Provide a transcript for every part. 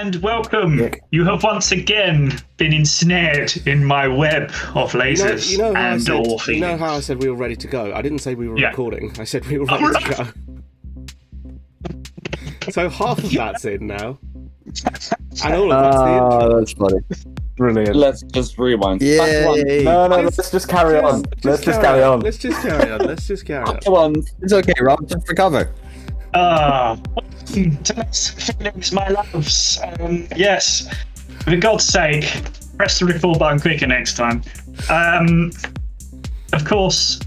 And welcome. You have once again been ensnared in my web of lasers and or feelings. You know how I said we were ready to go? I didn't say we were recording. I said we were ready to go. So half of that's in now. And all of that's the intro. That's funny. Brilliant. Let's just rewind. Yay. No, let's just carry on. Let's just carry on. Let's just carry on. Come on. It's okay, Rob. Just recover. Feelings, my loves. Yes, for God's sake, press the record button quicker next time. Of course,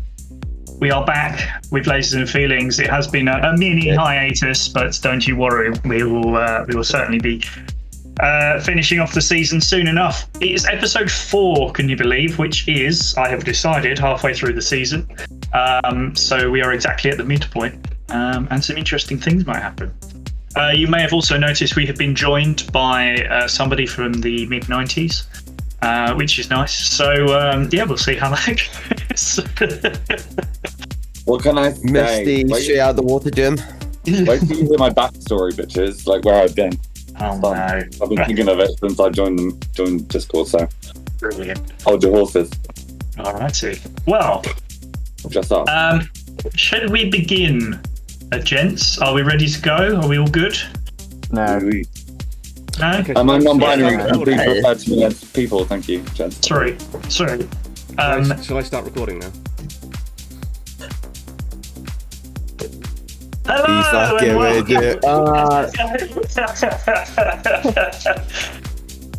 we are back with Lasers and Feelings. It has been a mini hiatus, but don't you worry, we will certainly be finishing off the season soon enough. It is episode 4, can you believe, which is, I have decided, halfway through the season. So we are exactly at the midpoint. And some interesting things might happen. You may have also noticed we have been joined by somebody from the mid-90s, which is nice. So, we'll see how that goes. What can I say? Misty, straight out the water, Jim. Wait till you hear my backstory, bitches, like where I've been. Oh, no. I've been thinking of it since I joined Discord, so. Brilliant. Hold your horses. Alrighty. Well, just up. Should we begin? Gents, are we ready to go? Are we all good? No. No? I'm a non-binary. I'm being preferred to me as people. Thank you, gents. Sorry. Shall I start recording now?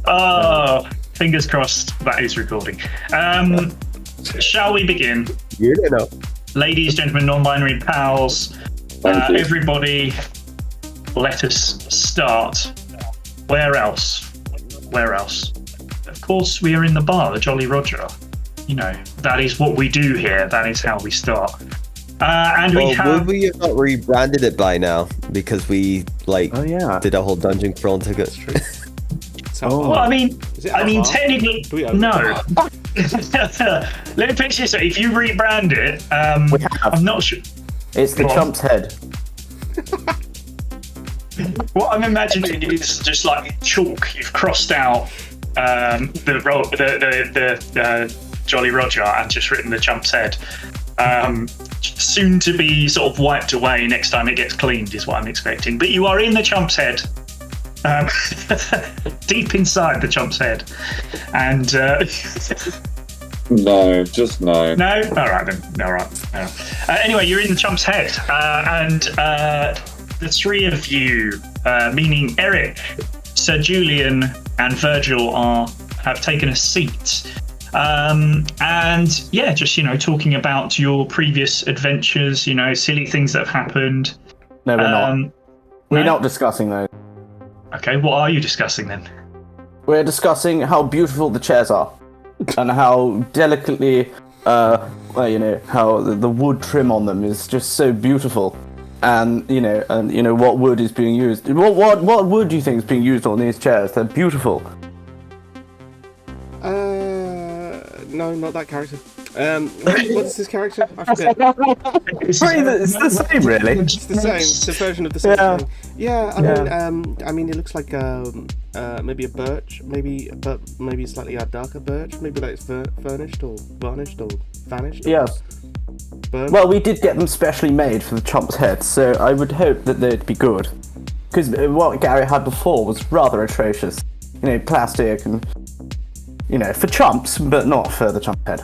Hello, fingers crossed that is recording. Shall we begin? You know. Ladies, gentlemen, non-binary pals, everybody, let us start. Where else? Of course, we are in the bar, the Jolly Roger. You know, that is what we do here. That is how we start. Would we have not rebranded it by now? Because we, did a whole dungeon crawl and took it. Well, I mean, technically, no. Let me pitch this. If you rebrand it, I'm not sure. It's the Chump's head. What I'm imagining is just like chalk. You've crossed out the Jolly Roger and just written the Chump's head. Soon to be sort of wiped away next time it gets cleaned is what I'm expecting. But you are in the Chump's head. Deep inside the Chump's head. And no, just no. No? Alright then. Alright. Anyway, you're in the Chump's head. And the three of you, meaning Eric, Sir Julian, and Virgil have taken a seat. Just, talking about your previous adventures, silly things that have happened. No, we're not. We're not discussing those. Okay, what are you discussing then? We're discussing how beautiful the chairs are. And how delicately, how the wood trim on them is just so beautiful. And, what wood is being used. What wood do you think is being used on these chairs? They're beautiful. No, not that character. What's this character? I forget. It's the same, really. It's the same. It's a version of the same thing. Yeah, I mean, it looks like maybe a birch, maybe slightly a darker birch. Maybe like it's furnished or varnished or vanished. Yes. Burned. Well, we did get them specially made for the Chump's head, so I would hope that they'd be good. Because what Gary had before was rather atrocious. Plastic and... for chumps, but not for the Chump head.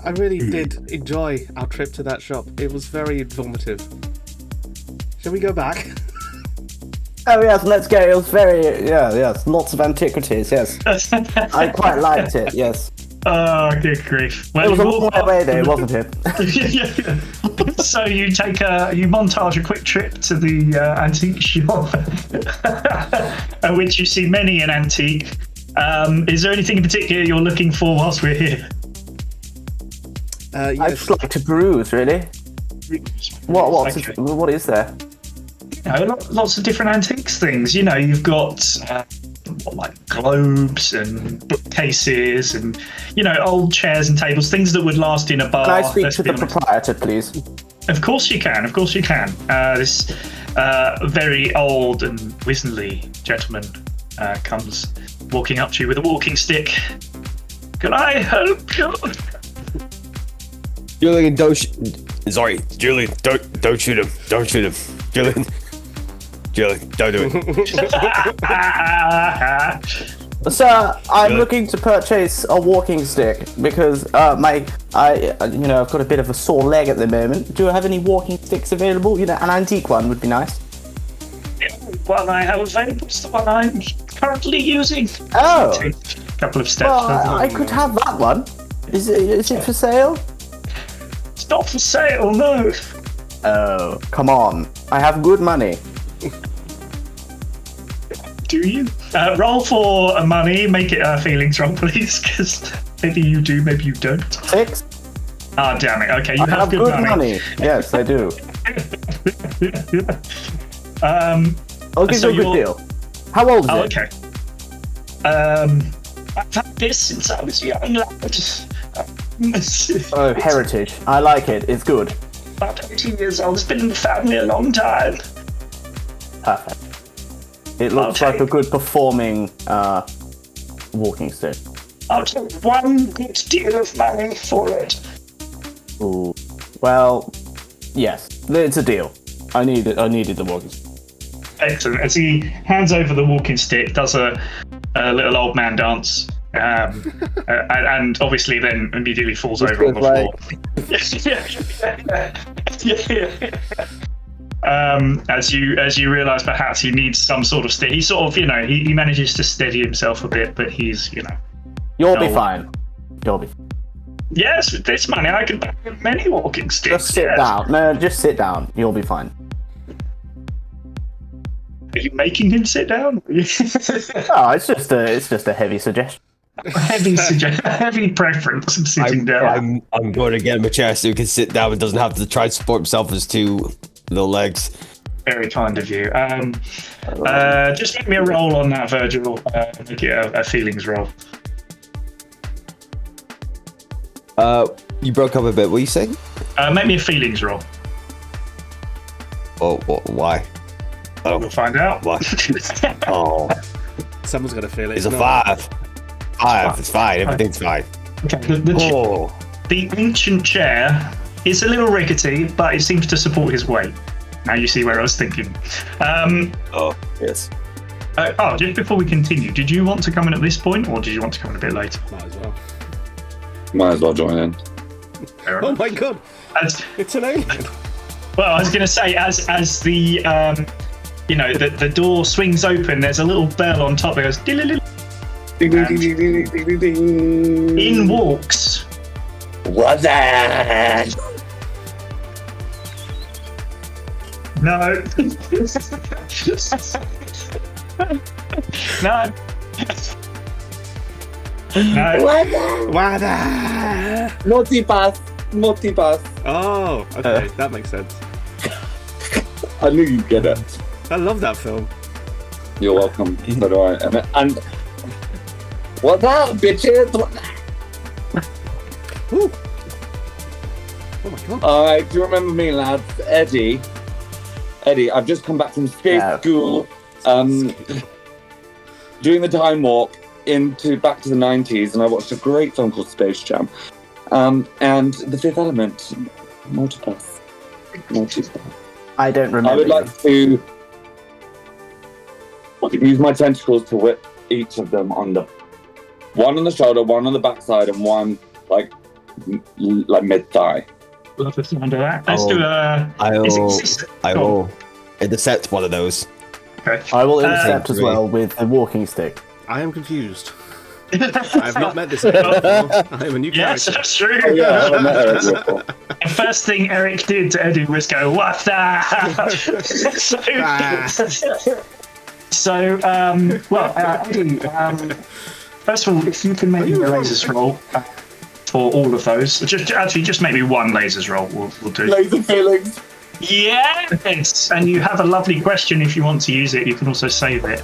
I really did enjoy our trip to that shop. It was very informative. Shall we go back? Oh yes, let's go. It was yes, lots of antiquities, yes. I quite liked it, yes. Oh, good grief. Well, it was a long way away though, wasn't it? So you montage a quick trip to the antique shop, at which you see many an antique. Is there anything in particular you're looking for whilst we're here? Yes. I'd just like to peruse, really. What is there? Lots of different antiques things. You've got globes and bookcases and old chairs and tables, things that would last in a bar. Can I speak to the proprietor, please? Of course you can. This very old and wizenly gentleman comes walking up to you with a walking stick. Can I help you? Julian, sorry, Julian, don't shoot him. Don't shoot him. Julian, don't do it. Sir, I'm looking to purchase a walking stick because I've got a bit of a sore leg at the moment. Do you have any walking sticks available? An antique one would be nice. One I have available is the one I'm currently using. Oh. Take a couple of steps. Well, I could have that one. Is it for sale? It's not for sale, no. Oh, come on. I have good money. Do you? Roll for money. Make it feelings roll, please, because maybe you do, maybe you don't. 6? Ah, damn it. Okay, you I have good money. Yes, I do. I'll give you a good deal. How old is it? Okay. I've had this since I was young. Oh, heritage. I like it. It's good. About 18 years old. It's been in the family a long time. Perfect. It looks like a good performing walking stick. I'll take one good deal of money for it. Ooh. Well, yes, it's a deal. I needed the walking stick. Excellent. As he hands over the walking stick, does a little old man dance, and obviously then immediately falls over on the floor. As you realise, perhaps he needs some sort of steady. He sort of, he manages to steady himself a bit, but he's, You'll be fine. You'll be. Yes, with this money, I can buy many walking sticks. Just sit down. No, just sit down. You'll be fine. Are you making him sit down? Oh, it's just a heavy suggestion. Heavy preference of sitting down. I'm going to get him a chair so he can sit down and doesn't have to try to support himself with his two little legs. Very kind of you. Just make me a roll on that, Virgil. Make it a feelings roll. You broke up a bit. What are you saying? Make me a feelings roll. Oh, why? We'll find out. Why? Oh, Someone's got to feel it. it's a 5. 5. It's fine. Everything's fine. Okay. The ancient chair is a little rickety, but it seems to support his weight. Now you see where I was thinking. Oh, yes. Just before we continue, did you want to come in at this point, or did you want to come in a bit later? Might as well join in. Oh my god! It's an alien. Well, I was going to say, as the the door swings open, there's a little bell on top that goes. In walks. What's that? No. No. No. Wada! Multipass. Oh, okay, that makes sense. I knew you'd get it. I love that film. You're welcome. So do I. And what's up, bitches? Ooh. Oh my god. Alright, do you remember me, lads? Eddie, I've just come back from space school, doing the time warp back to the 90s, and I watched a great film called Space Jam. And The Fifth Element, Multipass. I don't remember. I would like to use my tentacles to whip each of them one on the shoulder, one on the backside, and one like mid-thigh. Love the sound of that. Let's do a... I will intercept one of those. Okay. I will intercept as well with a walking stick. I am confused. I have not met this guy before. I am a new character. Yes, that's true. Oh, yeah, I haven't met Eric before. The first thing Eric did to Eddie was go, "What the?" Eddie, first of all, if you can make me a lasers roll for all of those, just make me one lasers roll. We'll do. Laser feelings. Yes, and you have a lovely question if you want to use it. You can also save it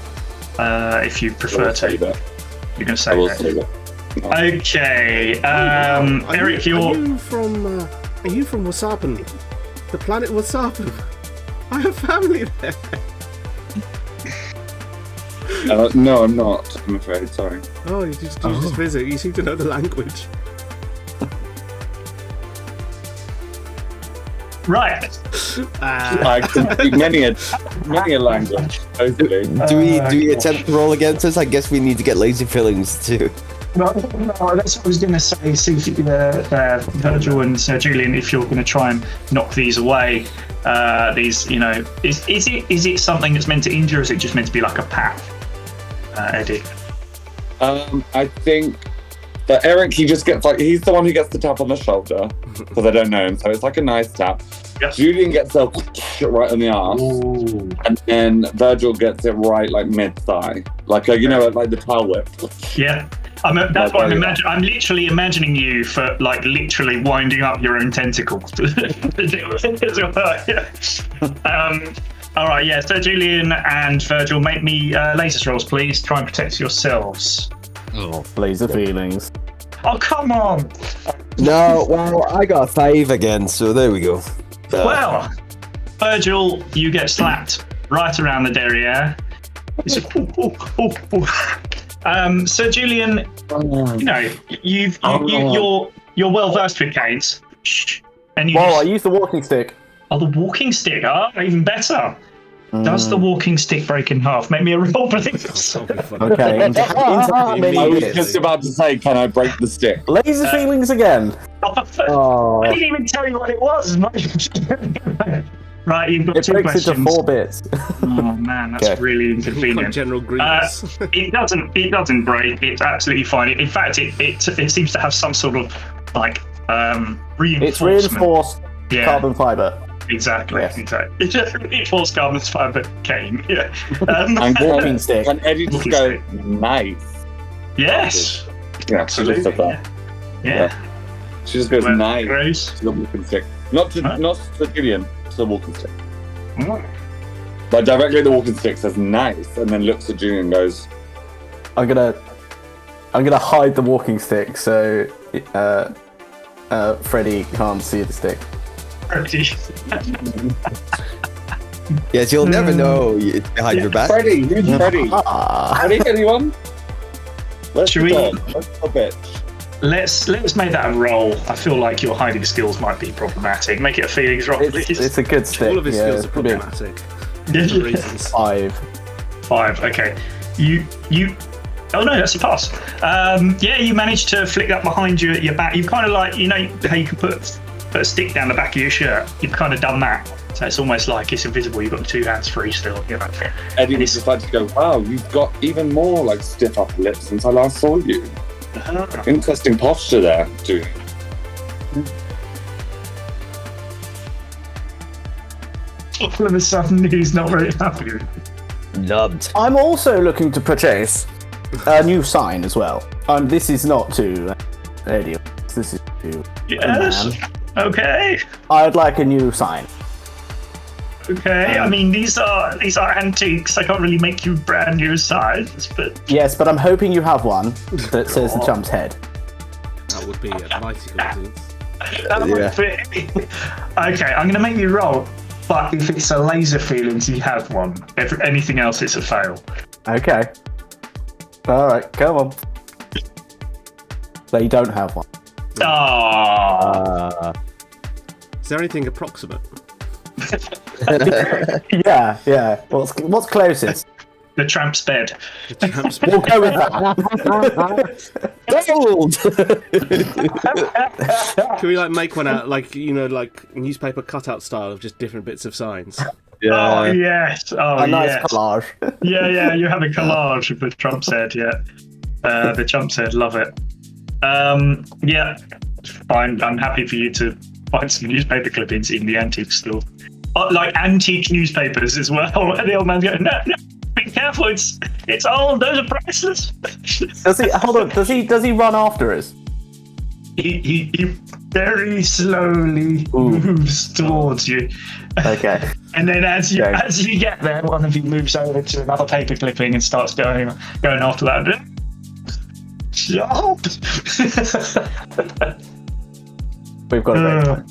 if you prefer to. Save it. You can save it. Okay, Eric, Are you from Wasapan? The planet Wasapan? I have family there. No, I'm not. I'm afraid. Sorry. Oh, you just visit. You seem to know the language. Right. I can speak many a language. Totally. Do we attempt to roll against us? I guess we need to get laser fillings too. No, that's what I was going to say. See if Virgil and Julian, if you're going to try and knock these away. These, is it something that's meant to injure, or is it just meant to be like a pat, Eddie? I think that Eric, he just gets he's the one who gets the tap on the shoulder because I don't know him, so it's like a nice tap. Yep. Julian gets a right on the arse, and then Virgil gets it right like mid thigh, like like the tail whip. Yeah. That's what I'm imagining. I'm literally imagining you for literally winding up your own tentacles. All right, yeah. So Julian and Virgil, make me laser rolls, please. Try and protect yourselves. Oh, laser feelings. Oh, come on. No, well, I got a 5 again, so there we go. Well, Virgil, you get slapped right around the derriere. So Julian, you're well versed with canes. And I use the walking stick. Oh, the walking stick. Even better. Does the walking stick break in half? Make me a roll, please. Okay. I was just about to say, can I break the stick? Laser feelings again. I didn't even tell you what it was. Right, you've got two questions. It breaks into 4 bits. Oh man, that's really inconvenient. General Grievous. It doesn't break. It's absolutely fine. In fact, it seems to have some sort of reinforcement. It's reinforced carbon fiber. Exactly. Yes. Exactly. It's just reinforced carbon fiber cane. Yeah. And walking stick. And Eddie just go nice. Yes. Yeah, absolutely. She just said that. Yeah. She just goes nice. Grace. To the walking stick. Not to Gideon. To the walking stick. Oh. But directly the walking stick says nice, and then looks at Julian and goes, I'm gonna hide the walking stick so Freddy can't see the stick. Yes, you'll never know it's behind your back. Freddy, who's Freddy? Freddy, anyone? Let's make that a roll. I feel like your hiding skills might be problematic. Make it a feelings roll, please. It's a good stick. All of his skills are problematic. For reasons. 5. 5. Okay. You. Oh no, that's a pass. You managed to flick that behind you at your back. You've kind of how you can put a stick down the back of your shirt. You've kind of done that. So it's almost like it's invisible. You've got 2 hands free still. Eddie was just like to go, wow, you've got even more stiff upper lip since I last saw you. Interesting posture there, too. All of a sudden, he's not very happy. Nubbed. I'm also looking to purchase a new sign as well. This is not to Eddie. This is to Yes. man. Okay. I'd like a new sign. Okay. I mean, these are antiques. I can't really make you brand new signs, but Yes, but I'm hoping you have one that says the Chump's head. That would be a mighty coincidence. that would fit. Okay, I'm going to make you roll. But if it's a laser feelings, you have one. If anything else, it's a fail. Okay. All right, come on. They don't have one. Is there anything approximate? Yeah. What's closest? The tramp's bed. We'll go with that. Gold! Can we make one out like newspaper cutout style of just different bits of signs? Yeah. Oh yes. Oh, a nice collage. Yeah. You have a collage of the Trump's head. Yeah. The Trump's head. Love it. Yeah. Fine. I'm happy for you to find some newspaper clippings in the antique store. Antique newspapers as well. And the old man's going, no, be careful. It's old. Those are priceless. Does he? Hold on. Does he run after us? He very slowly moves towards you. Okay. And then as you get there, one of you moves over to another paper clipping and starts going after that. Stop! We've got to go.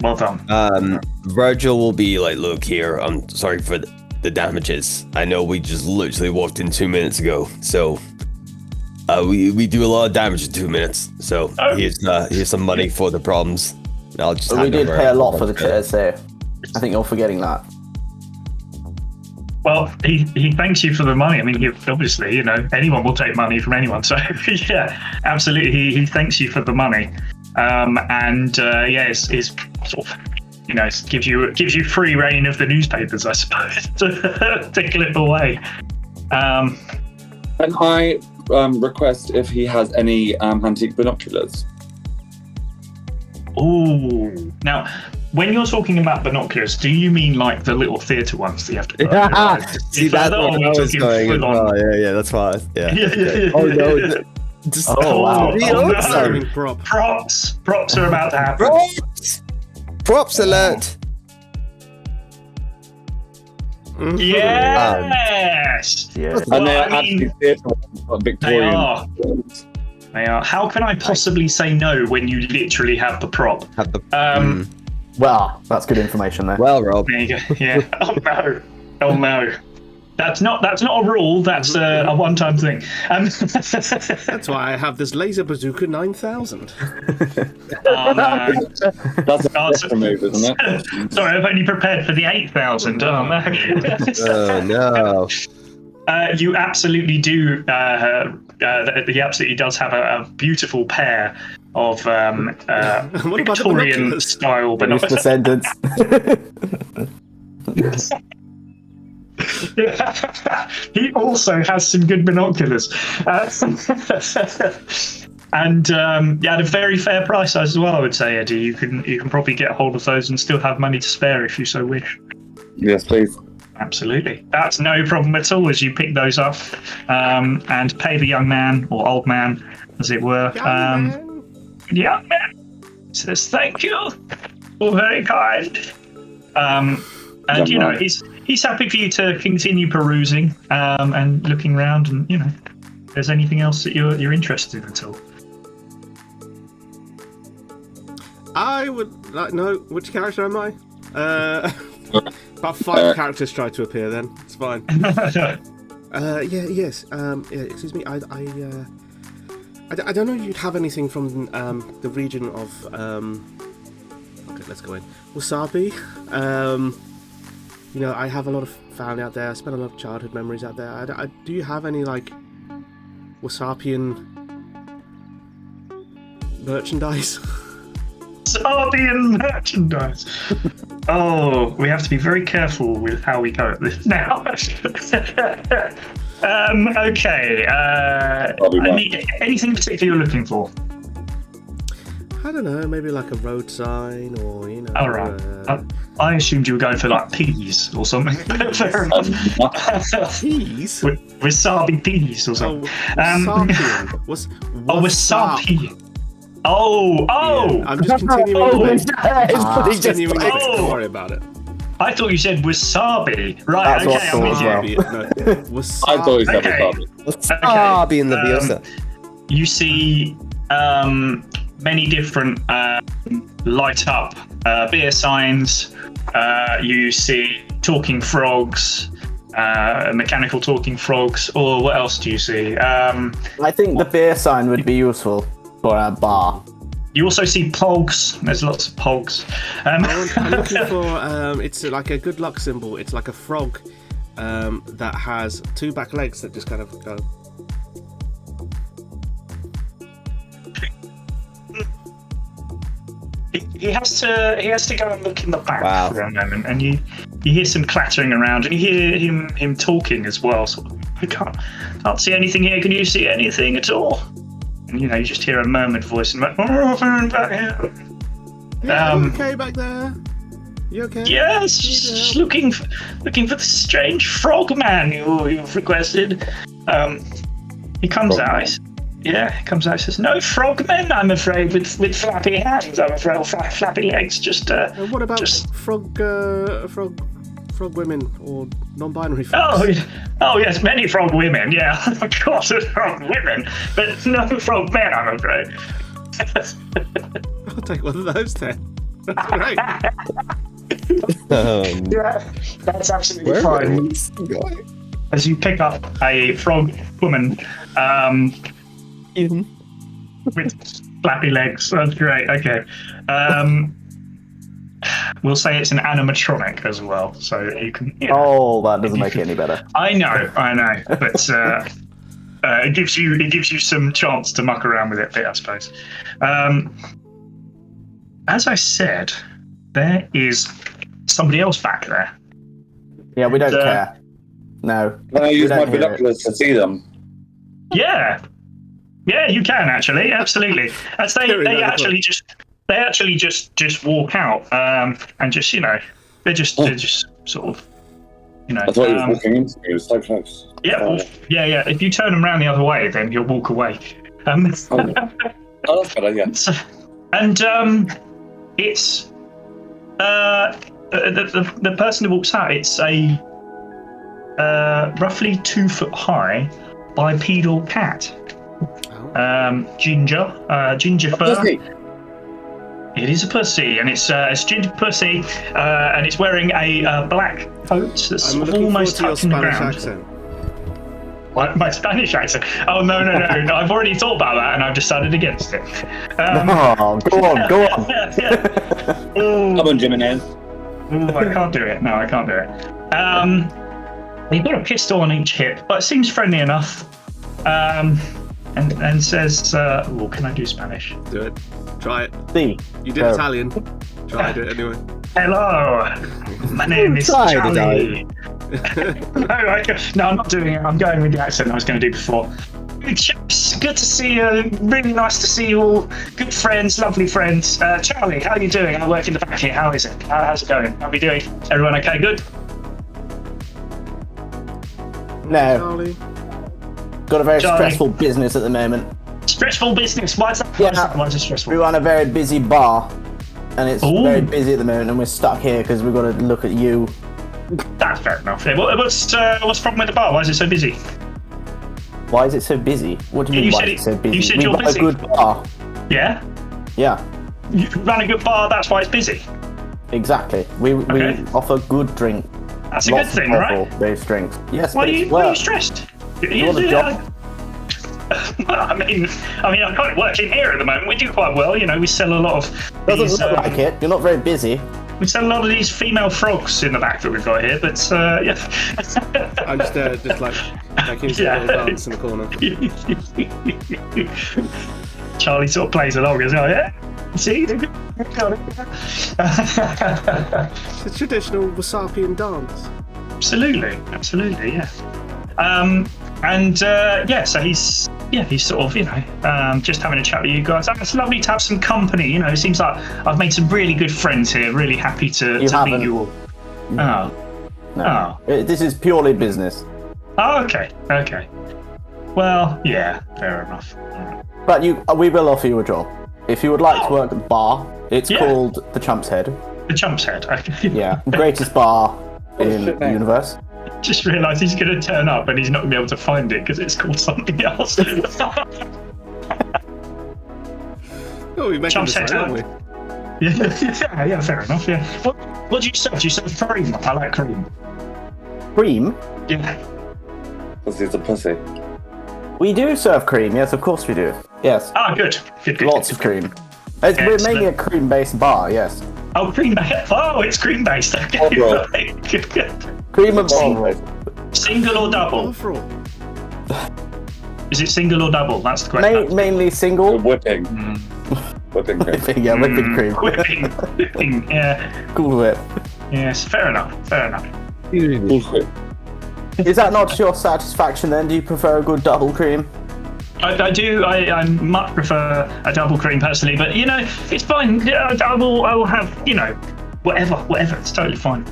Well done. Virgil will be like, look here, I'm sorry for the damages. I know we just literally walked in 2 minutes ago, so we do a lot of damage in 2 minutes. So here's some money for the problems. I'll just we did pay a lot for the chairs, so I think you're forgetting that. Well, he thanks you for the money. I mean, obviously, anyone will take money from anyone. So, yeah, absolutely. He thanks you for the money. It's sort of, it gives you free reign of the newspapers, I suppose, to clip away. And I request if he has any antique binoculars. Ooh. Now, when you're talking about binoculars, do you mean like the little theatre ones that you have to put on? See, that's what I was going. Oh, yeah, that's fine. Yeah. Oh, no. Wow. Props are about to happen. Props alert. Yes. Yes. And they're actually theatre ones, Victorian. They are. How can I possibly say no when you literally have the prop? Well, that's good information there. Well, Rob. There you go. Yeah. Oh no. That's not a rule. That's a one-time thing. That's why I have this laser bazooka 9000. Oh no. That's a better move, isn't it? Sorry, I've only prepared for the 8,000. Oh no. Oh no. You absolutely do. He absolutely does have a beautiful pair of Victorian style Finish binoculars. the sentence. He also has some good binoculars. And at a very fair price as well, I would say, Eddie. You can probably get a hold of those and still have money to spare if you so wish. Yes, please. Absolutely. That's no problem at all as you pick those up and pay the young man, or old man, as it were. Young man says thank you. All very kind. He's happy for you to continue perusing and looking around, and if there's anything else that you're interested in at all. I would like know which character am I? About 5 characters try to appear. Then it's fine. Yes. Excuse me. I don't know if you'd have anything from the region of. Okay, let's go in. Wasabi. I have a lot of family out there. I spent a lot of childhood memories out there. Do you have any like Wasabian merchandise? Wasabian merchandise. Oh, we have to be very careful with how we go at this now. Okay. Anything particular you're looking for? I don't know, maybe like a road sign or, All right. I assumed you were going for like peas or something. Fair enough. Peas? Wasabi peas or something. Wasabi. Oh! Yeah, I'm just continuing don't worry about it. I thought you said wasabi. Right, That's I'm with you. Wasabi. I thought he said wasabi. Wasabi in the Leviosa. You see many different light up beer signs. You see talking frogs, mechanical talking frogs, or what else do you see? I think the beer sign would be useful for a bar. You also see pogs. There's lots of pogs. I'm looking for, it's like a good luck symbol. It's like a frog that has 2 back legs that just kind of go. He has to go and look in the back for a moment, and you hear some clattering around, and you hear him talking as well. So I can't see anything here. Can you see anything at all? And you just hear a murmured voice and back here. Yeah, you okay back there? You okay? Yes, just looking for the strange frog man you've requested. He comes out. Yeah, he comes out and says, "No frogmen, I'm afraid, with flappy hands. I'm afraid, or flappy legs. Just what about frog women or non-binary folks? Oh yes, many frog women. Yeah, of course, there's frog women, but no frog men, I'm afraid." I'll take one of those then. That's right. Yeah, that's absolutely fine. As you pick up a frog woman with flappy legs. That's great. Okay. We'll say it's an animatronic as well, so you can. You know, Oh, that doesn't make it any better. I know, but it gives you some chance to muck around with it a bit, I suppose. As I said, there is somebody else back there. Yeah, we don't care. No. Can I we use my don't hear it. binoculars to see them? Yeah, you can actually, absolutely. As they actually just walk out and just they're just sort of I thought he was walking into me. He was so close. Yeah. If you turn them around the other way, then you'll walk away. Oh, that's a good idea. And it's the person who walks out. It's a roughly 2 foot high bipedal cat. Ginger fur. Pussy. It is a pussy, and it's ginger pussy, and it's wearing a black coat that's I'm looking almost forward to touching your the Spanish ground. accent. What, my Spanish accent? Oh no! I've already thought about that, and I've decided against it. Oh, go on. Ooh, Come on, Jimenez. I can't do it. No, I can't do it. You've got a pistol on each hip, but it seems friendly enough. And says, can I do Spanish? Do it. Try it. See. You did Italian. Try it anyway. Hello, my name is Charlie. No, I'm not doing it. I'm going with the accent I was going to do before. Good chaps, good to see you. Really nice to see you all. Good friends, lovely friends. Charlie, how are you doing? I work in the back here. How is it? How's it going? How are we doing? Everyone okay? Good? No. Charlie. Got a very Charlie. stressful business at the moment. Stressful business. Why is that? Why is it stressful? We run a very busy bar, and it's Ooh. very busy at the moment, and we're stuck here because we've got to look at you. That's fair enough. Yeah, what's the problem with the bar? Why is it so busy? Why is it so busy? What do you mean, why is it so busy? You said we you're run busy. a good bar. Yeah? Yeah, You run a good bar, that's why it's busy. exactly. We offer good drink. That's a good Lots thing, of right? those drinks. Yes, Why but are it's you work. stressed? You want a job? Well, I mean, I'm kind of working here at the moment. We do quite well, we sell a lot of Doesn't these, look like it. You're not very busy. we sell a lot of these female frogs in the back that we've got here, but yeah. I'm just like making a little dance in the corner. Charlie sort of plays along as well, yeah? See? It's a traditional Wasapian dance. Absolutely, yeah. So he's sort of, just having a chat with you guys. It's lovely to have some company, It seems like I've made some really good friends here. Really happy to meet you all. No. Oh. This is purely business. Oh, okay. Well, yeah, fair enough. All right. But we will offer you a job. If you would like to work at the bar, it's called the Chump's Head. The Chump's Head. Okay. Yeah, greatest bar in the universe. Just realised he's going to turn up and he's not going to be able to find it because it's called something else. Oh, we make Chump's him Head. decide, aren't we? Yeah, fair enough. Yeah. What do you serve? Do you serve cream? I like cream. Cream? Yeah. Because he's a pussy. We do serve cream, yes, of course we do. Yes, Ah, good. lots of cream. We're mainly a cream-based bar, yes. Oh, cream based. Oh, it's cream based. Okay. Oh, Right. Cream and bottle. Single or double? Overall. Is it single or double? That's the question. Mainly The single. whipping. Whipping cream. Yeah, whipping cream. Whipping. Yeah. Cool whip. Yes. Fair enough. Bullshit. Is that not to your satisfaction then? Do you prefer a good double cream? I do. I much prefer a double cream personally, but it's fine. I will have whatever. It's totally fine.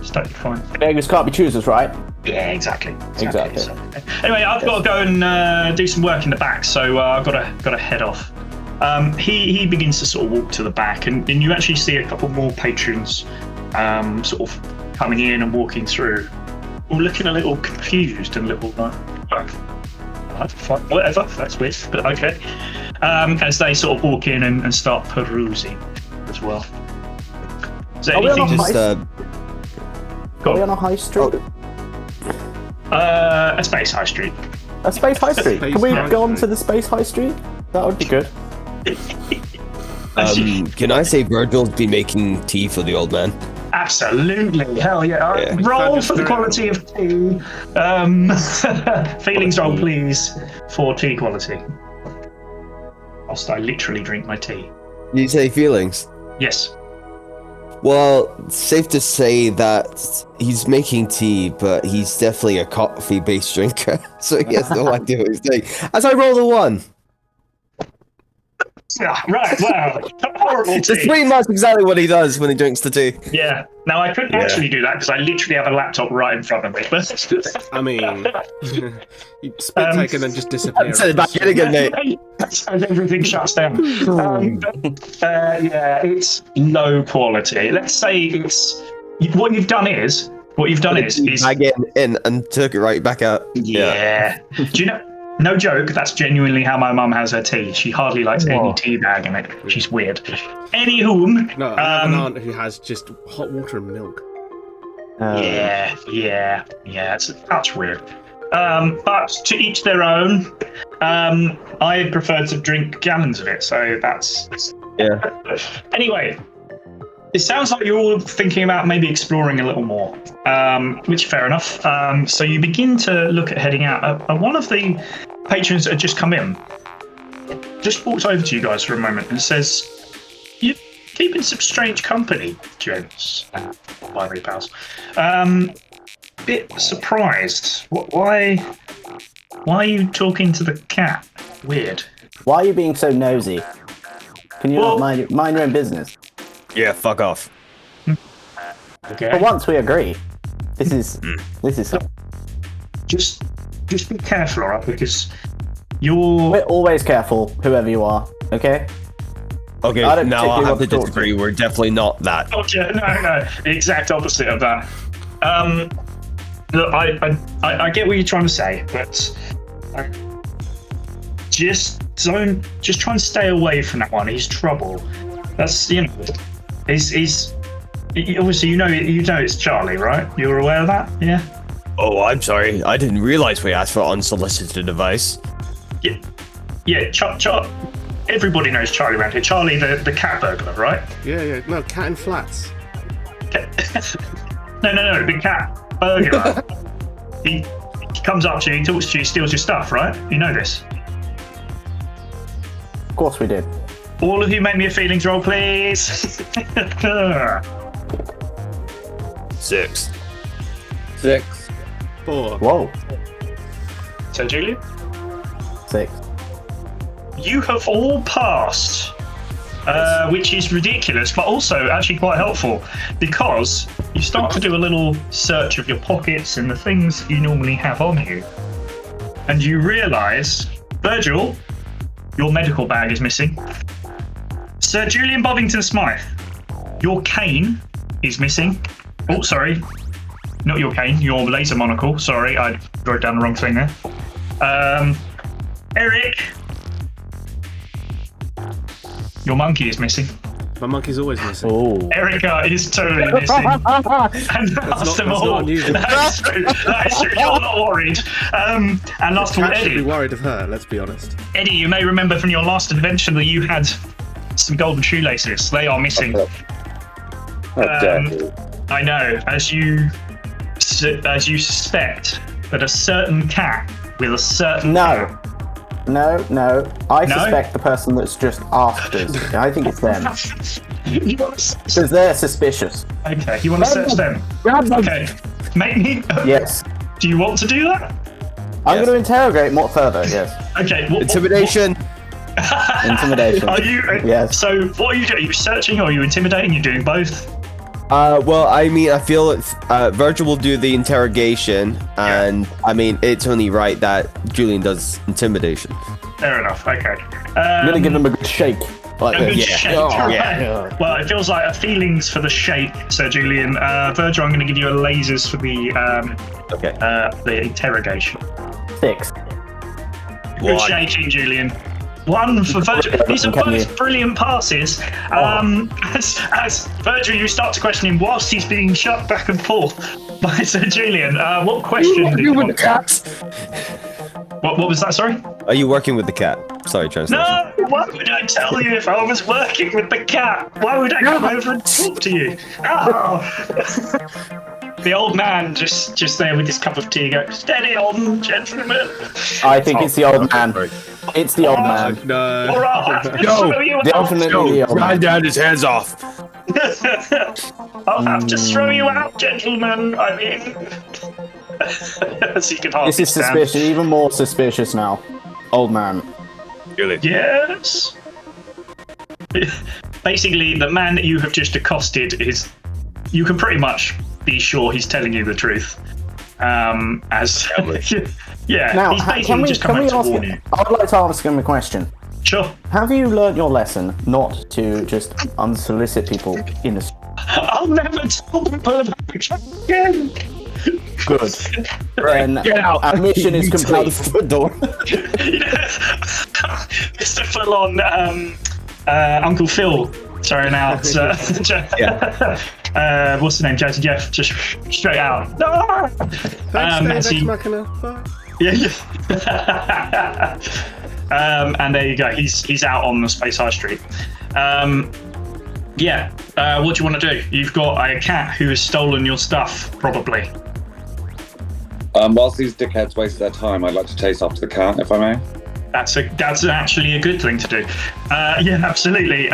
Beggars can't be choosers, right? Yeah, exactly. Exactly. So, anyway, I've got to go and do some work in the back, so I've got to head off. He begins to sort of walk to the back, and you actually see a couple more patrons sort of coming in and walking through, all looking a little confused and a little like, whatever, that's weird, but okay. As they sort of walk in and start perusing as well. Is there Are we on anything? a Just Are we on a high street? A space high street. A space high street? Space Can we high go on street. to the space high street? That would be good. can I say Virgil's been making tea for the old man? Absolutely, hell yeah! Yeah. Roll for the quality of tea. Feelings roll, please, for tea quality. Whilst I literally drink my tea. You say feelings? Yes. Well, it's safe to say that he's making tea, but he's definitely a coffee-based drinker, so he has no idea what he's doing. As I roll a 1. Yeah, right. Wow. Horrible It's tea. pretty much exactly what he does when he drinks the tea. Yeah. Now I couldn't actually do that because I literally have a laptop right in front of me. But I mean, you spit take and then just disappear. Send it back in again, mate. and everything shuts down. Yeah, it's low quality. Let's say it's what you've done is Bag it in and took it right back out. yeah. Do you know? No joke, that's genuinely how my mum has her tea. She hardly likes any tea bag in it. She's weird. Anywho, No, I have an aunt who has just hot water and milk. yeah, that's weird. But to each their own. I prefer to drink gallons of it, so that's Yeah. Anyway, it sounds like you're all thinking about maybe exploring a little more, which fair enough. So you begin to look at heading out. One of the patrons that had just come in just walked over to you guys for a moment and says, "You're keeping some strange company, gents, binary pals. Bit surprised. Why are you talking to the cat? Weird." Why are you being so nosy? Can you not mind your own business? Yeah, fuck off. Okay. For once, we agree. This is Just be careful, alright? Because you're. We're always careful, whoever you are. Okay. Okay, I don't now I'll particularly have to want to talk disagree. We're definitely not that. Oh, yeah, no, the exact opposite of that. Look, I get what you're trying to say, but just try and stay away from that one. He's trouble. That's he's obviously you know it's Charlie, right? You're aware of that, yeah? Oh, I'm sorry. I didn't realize we asked for unsolicited advice. Yeah. Everybody knows Charlie around here. Charlie, the cat burglar, right? Yeah. No, cat in flats. No, the cat burglar. He comes up to you, he talks to you, steals your stuff, right? You know this. Of course we did. All of you make me a feelings roll, please. 6. 6. 4. Whoa. So, Julian, 6. you have all passed, which is ridiculous, but also actually quite helpful because you start to do a little search of your pockets and the things you normally have on you, and you realise, Virgil, your medical bag is missing. Sir Julian Bovington Smythe, your cane is missing. Oh, sorry. Not your cane, your laser monocle. Sorry, I wrote down the wrong thing there. Eric, your monkey is missing. My monkey's always missing. Oh. Erica is totally missing. And last of all, not unusual. that is true, you're not worried. And last of all, Cat should be Eddie. worried of her, let's be honest. Eddie, you may remember from your last adventure that you had some golden shoelaces. They are missing. How dare you. I know, as you suspect that a certain cat with a certain No. I No? suspect the person that's just asked us. I think it's them. You want to Because they're suspicious. okay, you want to search them? Okay, make me. Yes. Do you want to do that? I'm going to interrogate more further, yes. Okay. Intimidation. Intimidation. Are you? Yes. So what are you doing? Are you searching or are you intimidating? You're doing both. Well, I mean, I feel Virgil will do the interrogation, and I mean, it's only right that Julian does intimidation. Fair enough. Okay. I'm going to give them a good shake. Like A good this. shake, Oh, right. yeah. Well, it feels like a feelings for the shake, Sir Julian. Virgil, I'm going to give you a lasers for the interrogation. 6. Good One. shaking, Julian. 1 for Virgil. These are Can you- both brilliant passes. As Virgil, you start to question him whilst he's being shut back and forth by Sir Julian. What question did you want? What was that, sorry? Are you working with the cat? Sorry, translation. No! Why would I tell you if I was working with the cat? Why would I come over and talk to you? Oh. The old man just there with his cup of tea going, steady on, gentlemen. I think it's the old man. It's the old man. No. Or I'll have to Yo, throw you out. Definitely the old man. down his hands off. I'll have to throw you out, gentlemen. I mean... As he can hardly This is stand. suspicious, even more suspicious now. Old man. Really? Yes. Basically, the man that you have just accosted is... You can pretty much be sure he's telling you the truth. As yeah, Now, he's basically can we just come out to ask warn him? you. I would like to ask him a question. Sure. Have you learnt your lesson not to just unsolicit people in the I'll never tell people about it again. good? Then Get out. our mission is complete. The door. Mr. Full-on Uncle Phil throwing out. What's the name? Jazzy Jeff, just straight out. No! Thanks, as he- Machina. Bye. Yeah. And there you go. He's out on the Space High Street. What do you want to do? You've got a cat who has stolen your stuff, probably. Whilst these dickheads waste their time, I'd like to chase after the cat, if I may. That's actually a good thing to do. Yeah, absolutely.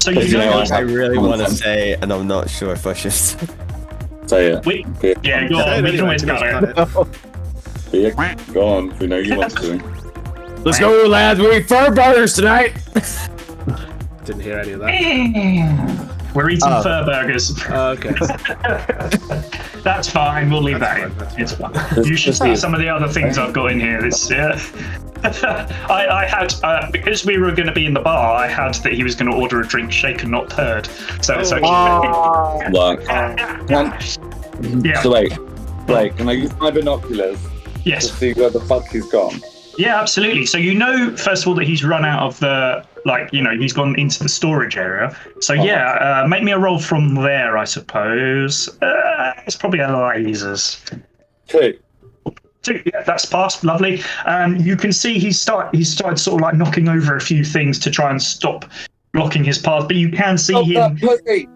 So you You know, know, I really want to say, and I'm not sure if I should. Say it. yeah, go on. We can always cut it. Yeah, go on. We know you want to. Let's go, lads. We eat fur burgers tonight. Didn't hear any of that. We're eating fur burgers. Okay. That's fine. We'll leave That's that fine, in. It's fine. You should see some of the other things I've got in here. This, I had because we were going to be in the bar. I had that he was going to order a drink, shaken not purred. So it's actually. Look. Yeah. So wait, Blake, can I use my binoculars to Yes. see where the fuck he's gone? Yeah, absolutely. So you know, first of all, that he's run out of the, he's gone into the storage area. So yeah, make me a roll from there, I suppose. It's probably a lasers. 2. 2, yeah, that's passed. Lovely. You can see he's started sort of like knocking over a few things to try and stop blocking his path, but you can see him. Pussy!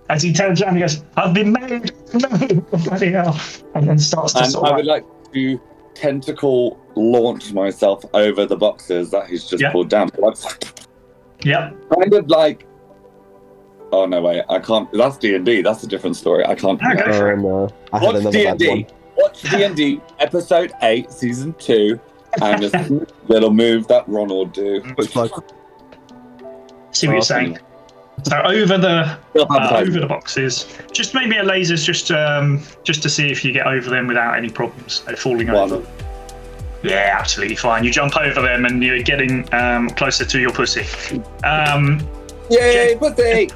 As he turns around, he goes, "I've been made." No, bloody hell! And then starts to And sort I of would like to tentacle launch myself over the boxes that he's just pulled down. Yep. Kind of like. Oh no! Wait, I can't. That's D&D. That's a different story. I can't. Okay. Oh no! I had Watch another bad D&D. one. Watch D&D episode 8, season 2, and just little move that Ron will do. See what you're saying. So over the Still have over the boxes, just maybe a lasers just to see if you get over them without any problems. They're falling over. Yeah, absolutely fine. You jump over them and you're getting closer to your pussy. Yay, pussy!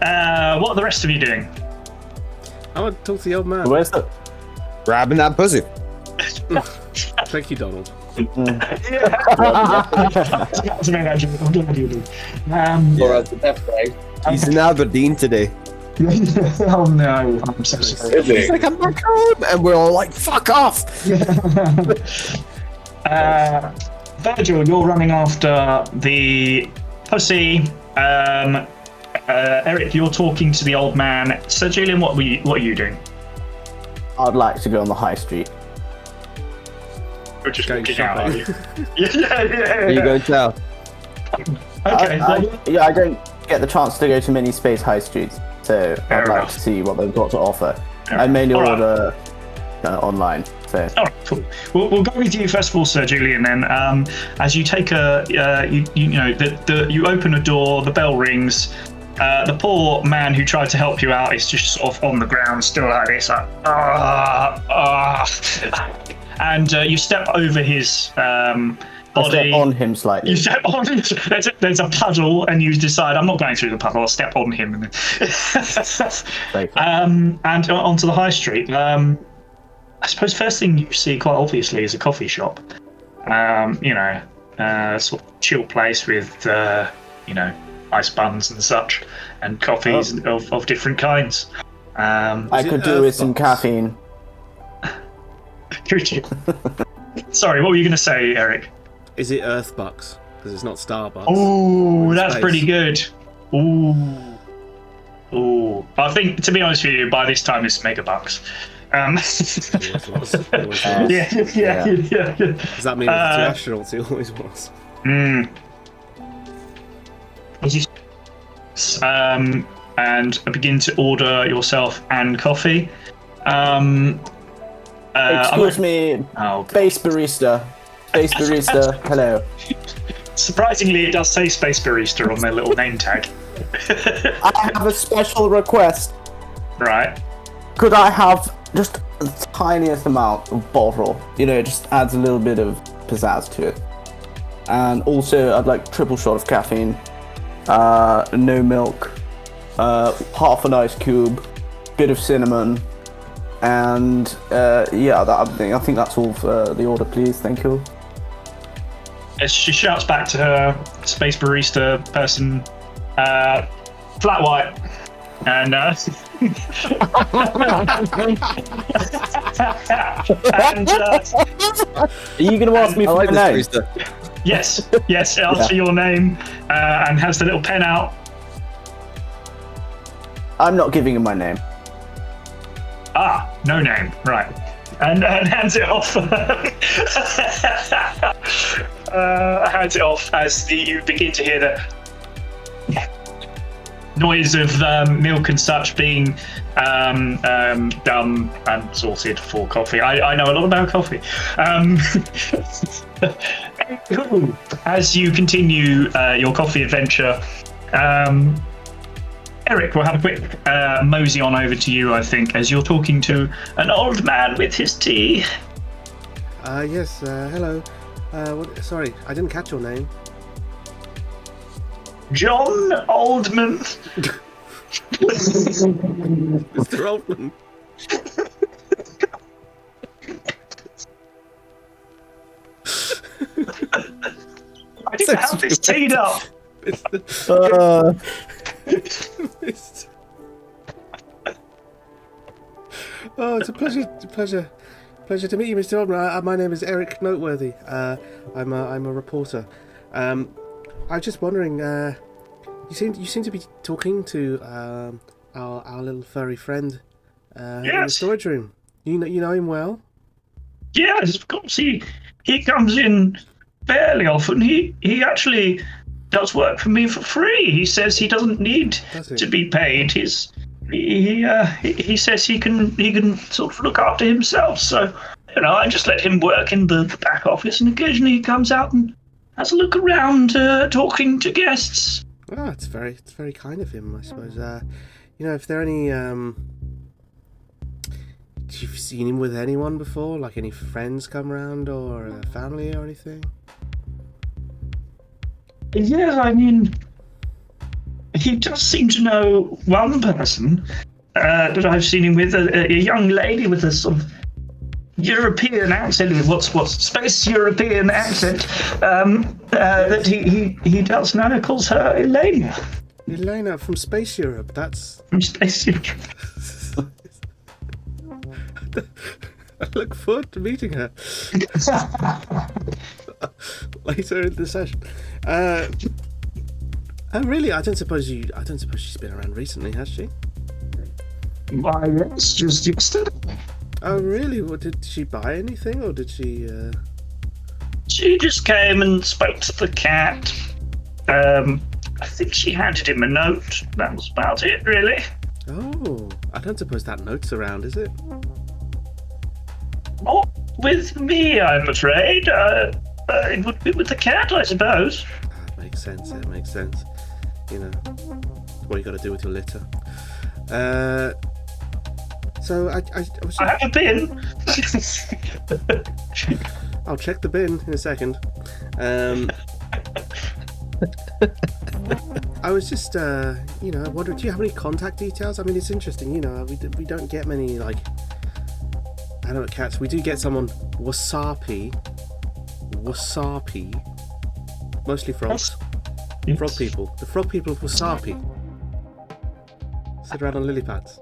What are the rest of you doing? I want to talk to the old man. Where's the? Grabbing that pussy. Thank you, Donald. I'm glad you do. Or as the death day. He's in Aberdeen today. Oh no, I'm so sorry. Is He's he? like, I'm back home, and we're all like, "Fuck off!" Virgil, you're running after the pussy. Eric, you're talking to the old man. Sir Julian, what are you doing? I'd like to go on the high street. You're just Going walking out, are shopping. you? Yeah. Are you going south? Okay. I don't get the chance to go to many space high streets, so Fair I'd like enough. to see what they've got to offer. Fair I mainly enough. order online, so. All right, cool. We'll go with you first of all, Sir Julian. Then, as you take you open a door, the bell rings. The poor man who tried to help you out is just sort of on the ground, still like this, and you step over his I body. step on him slightly. You step on it. There's a puddle, and you decide, I'm not going through the puddle. I'll step on him, and and onto the high street. I suppose first thing you see, quite obviously, is a coffee shop. Sort of chill place with ice buns and such, and coffees of different kinds. I could do with some caffeine. Could you? Sorry, what were you going to say, Eric? Is it Earthbucks? Because it's not Starbucks. Oh, that's pretty good. Ooh. I think, to be honest with you, by this time it's Megabucks. Always was. Yeah. Does that mean it's the astronauts? It always was. And begin to order yourself and coffee. Excuse me, Space Barista. Space Barista, hello. Surprisingly, it does say Space Barista on their little name tag. I have a special request. Right. Could I have just the tiniest amount of bottle? It just adds a little bit of pizzazz to it. And also, I'd like triple shot of caffeine, no milk, half an ice cube, bit of cinnamon, and I think that's all for the order, please. Thank you. As she shouts back to her Space Barista person, flat white, and Are you going to ask me for my name? Yes, asks for your name, and has the little pen out. I'm not giving him my name. No name, right. And hands it off. Hands it off as you begin to hear the noise of milk and such being done and sorted for coffee. I know a lot about coffee. As you continue your coffee adventure, Eric, we'll have a quick mosey on over to you, I think, as you're talking to an old man with his tea. Yes, hello. Sorry, I didn't catch your name. John Oldman. Mr. Oldman. I didn't have this teed up. Oh, it's a pleasure to meet you, Mr. Oldman. My name is Eric Noteworthy. I'm a reporter. I was just wondering. You seem to be talking to our little furry friend in the storage room. You know him well? Yes, of course. He comes in fairly often. He actually does work for me for free. He says he doesn't need to be paid. He says he can sort of look after himself. So, I just let him work in the back office, and occasionally he comes out and has a look around, talking to guests. Oh, it's very kind of him, I suppose. If there are any, you've seen him with anyone before, like any friends come around or family or anything? Yes, I mean, he does seem to know one person that I've seen him with, a young lady with a sort of European accent, with what's space European accent, that he does know. He calls her Elena. Elena from Space Europe. That's from Space Europe. I look forward to meeting her later in the session. Really? I don't suppose she's been around recently, has she? Why, yes, just yesterday. Oh, really? What, did she buy anything, or did she? She just came and spoke to the cat. I think she handed him a note. That was about it, really. Oh, I don't suppose that note's around, is it? Not with me, I'm afraid. It would be with the cat, I suppose. That makes sense. It makes sense. What you got to do with your litter. So I was. I have a bin. I'll check the bin in a second. I was just, I wondered, do you have any contact details? I mean, it's interesting, we don't get many, animate cats. We do get someone, Wasapi, wasabi. Mostly frogs. Yes. Frog people. The frog people of wasabi. Sit around on lily pads.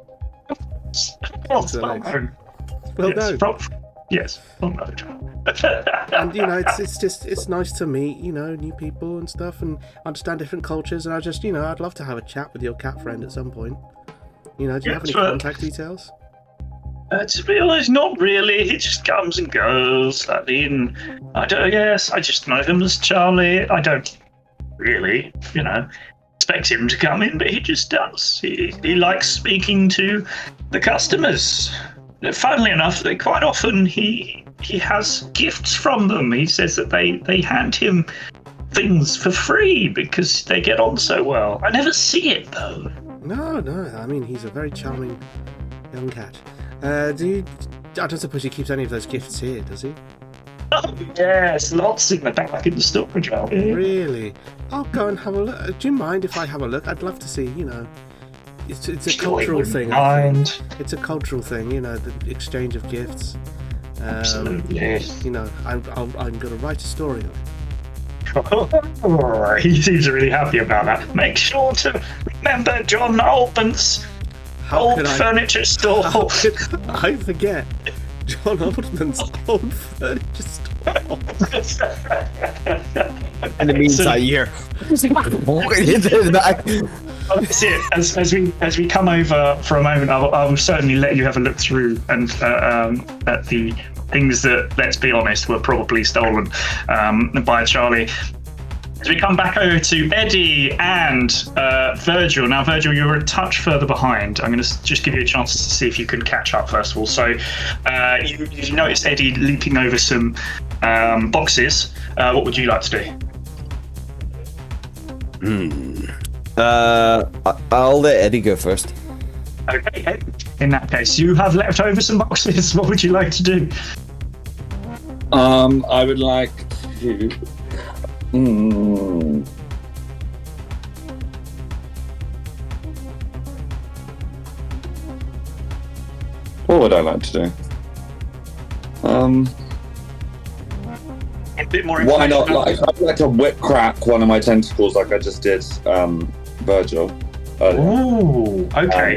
Well To the legs. known. Well Yes, known. yes, well known. And it's nice to meet new people and stuff and understand different cultures. And I'd love to have a chat with your cat friend at some point. Do you have any contact details? To be honest, not really. He just comes and goes. I mean, I just know him as Charlie. I don't really, expect him to come in, but he just does. He likes speaking to the customers. Funnily enough, quite often he has gifts from them. He says that they hand him things for free because they get on so well. I never see it though. No. I mean, he's a very charming young cat. I don't suppose he keeps any of those gifts here, does he? Oh yes, lots in the back in the storage out here. Really? I'll go and have a look. Do you mind if I have a look? I'd love to see. It's a cultural thing. Mind. It's a cultural thing. The exchange of gifts. Absolutely. I'm going to write a story on it. He seems really happy about that. Make sure to remember John Altman's old furniture store. How could I forget John Altman's old furniture store? In the meantime, you hear walking into the back. That's it. As we come over for a moment, I'll certainly let you have a look through and at the things that, let's be honest, were probably stolen by Charlie. As we come back over to Eddie and Virgil. Now, Virgil, you're a touch further behind. I'm going to just give you a chance to see if you can catch up first of all. So you noticed Eddie leaping over some boxes. What would you like to do? I'll let Eddie go first. Okay, in that case, you have left over some boxes. What would you like to do? I would like to. What would I like to do? A bit more. Why not? I'd like to whip crack one of my tentacles, like I just did, Virgil. Oh, okay.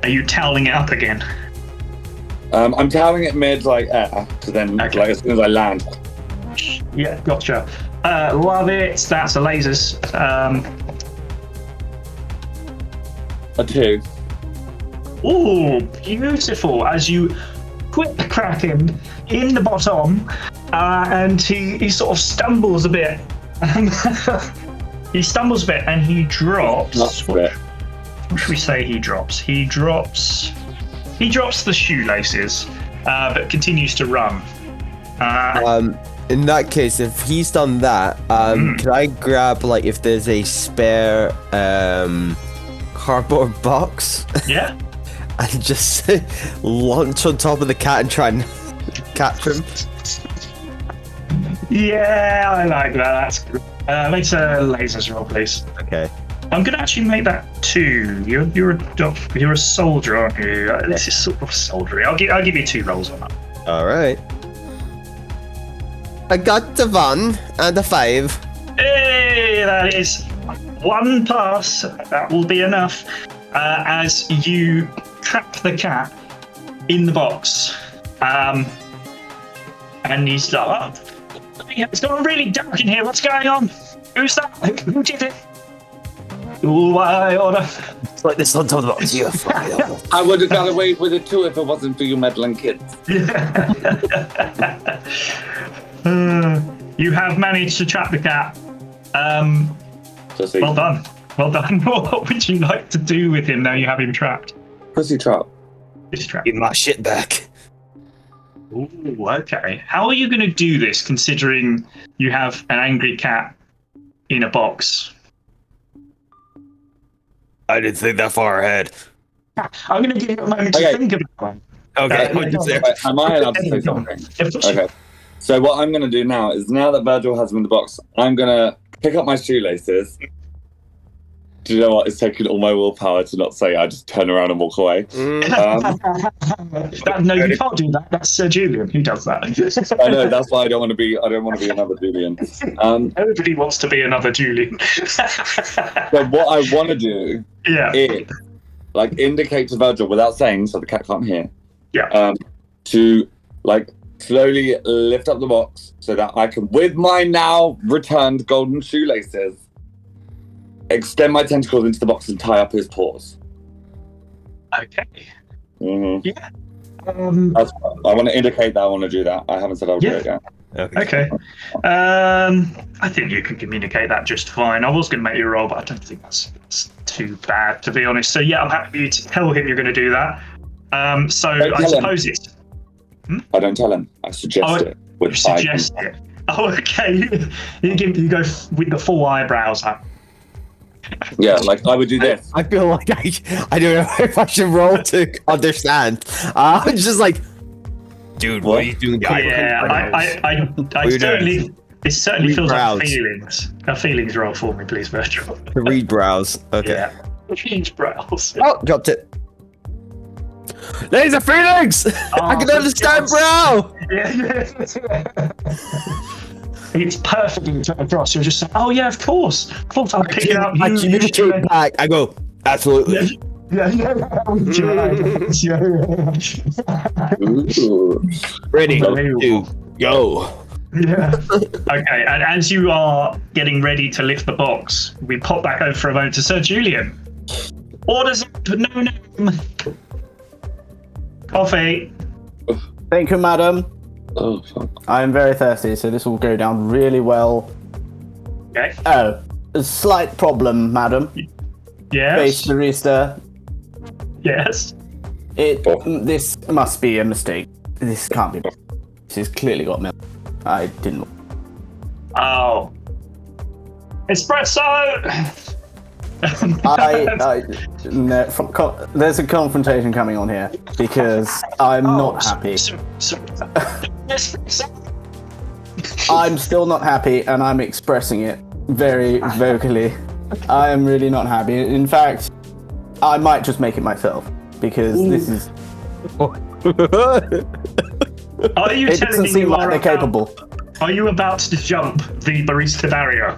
Are you toweling it up again? I'm toweling it mid air, so then as soon as I land. Yeah, gotcha. Love it. That's a lasers. A 2. Oh, beautiful. As you whip crack him in the bottom, and he sort of stumbles a bit. He stumbles a bit and he drops. What should we say he drops? He drops the shoelaces, but continues to run. In that case, if he's done that, can I grab if there's a spare cardboard box? Yeah. And just launch on top of the cat and try and capture him? Yeah, I like that. That's good. Make a lasers roll, please. Okay. I'm gonna actually make that 2. You're a soldier, aren't you? This is sort of soldiery. I'll give you 2 rolls on that. All right. I got the 1 and the 5. Hey, that is 1 pass. That will be enough. As you trap the cat in the box, and he's like, it's gone really dark in here. What's going on? Who's that? Who did it? Ooh, I order. It's like this on top of the box. You I would have got away with it too if it wasn't for you meddling kids. You have managed to trap the cat. Well done. Well done. What would you like to do with him now you have him trapped? Pussy trap. He's trapped. Give my shit back. Ooh, okay. How are you going to do this, considering you have an angry cat in a box? I didn't think that far ahead. I'm going to give you a moment to think about one. Okay. Am I allowed to say something? Okay. So what I'm going to do now is, now that Virgil has him in the box, I'm going to pick up my shoelaces, Do you know what? It's taken all my willpower to not say. I just turn around and walk away. No, you can't do that. That's Sir Julian who does that. I know. That's why I don't want to be. I don't want to be another Julian. Everybody wants to be another Julian. So what I want to do is like indicate to Virgil without saying, so the cat can't hear. Yeah. To like slowly lift up the box so that I can, with my now returned golden shoelaces, extend my tentacles into the box and tie up his paws. Okay. Mm-hmm. Yeah. I want to indicate that I want to do that. I haven't said I'll do it yet. Okay. I think you can communicate that just fine. I was going to make you a roll, but I don't think that's too bad, to be honest. So yeah, I'm happy to tell him you're going to do that. So I suppose it's... I don't tell him. I suggest it. You suggest it. Oh, okay. You go with the full eyebrows up. Yeah, like I would do this. I feel like I don't know if I should roll to understand. I'm just like, dude, what are you doing? Yeah, I certainly. It certainly feels like feelings. A feelings roll for me, please, Virgil. To read brows. Okay. Yeah. Feelings brows. Oh, dropped it. There's a feelings. I can understand, brow. Yeah. It's perfectly across. You're just saying, "Oh yeah, of course, I'll pick it up." I communicate back. I go, absolutely. Yeah. Ready to go. Yeah. Okay, and as you are getting ready to lift the box, we pop back over for a moment to Sir Julian. Orders but no name. Coffee. Thank you, madam. Oh, fuck. I am very thirsty, so this will go down really well. Okay. Oh, a slight problem, madam. Yes. Space barista. Yes. This must be a mistake. This can't be. This has clearly got milk. I didn't. Oh. Espresso. No, there's a confrontation coming on here because I'm not happy. I'm still not happy, and I'm expressing it very vocally. I am really not happy. In fact, I might just make it myself because this is. Are you It telling doesn't me seem you like are they're capable. Are you about to jump the barista barrier?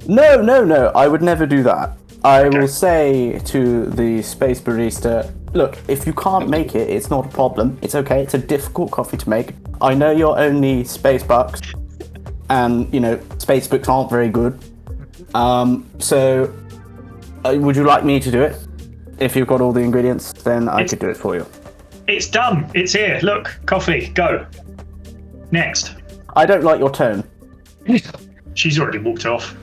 No. I would never do that. I will say to the space barista, look, if you can't make it, it's not a problem. It's okay. It's a difficult coffee to make. I know you're only space bucks, and, space books aren't very good. So, would you like me to do it? If you've got all the ingredients, then I could do it for you. It's done. It's here. Look, coffee. Go. Next. I don't like your tone. She's already walked off.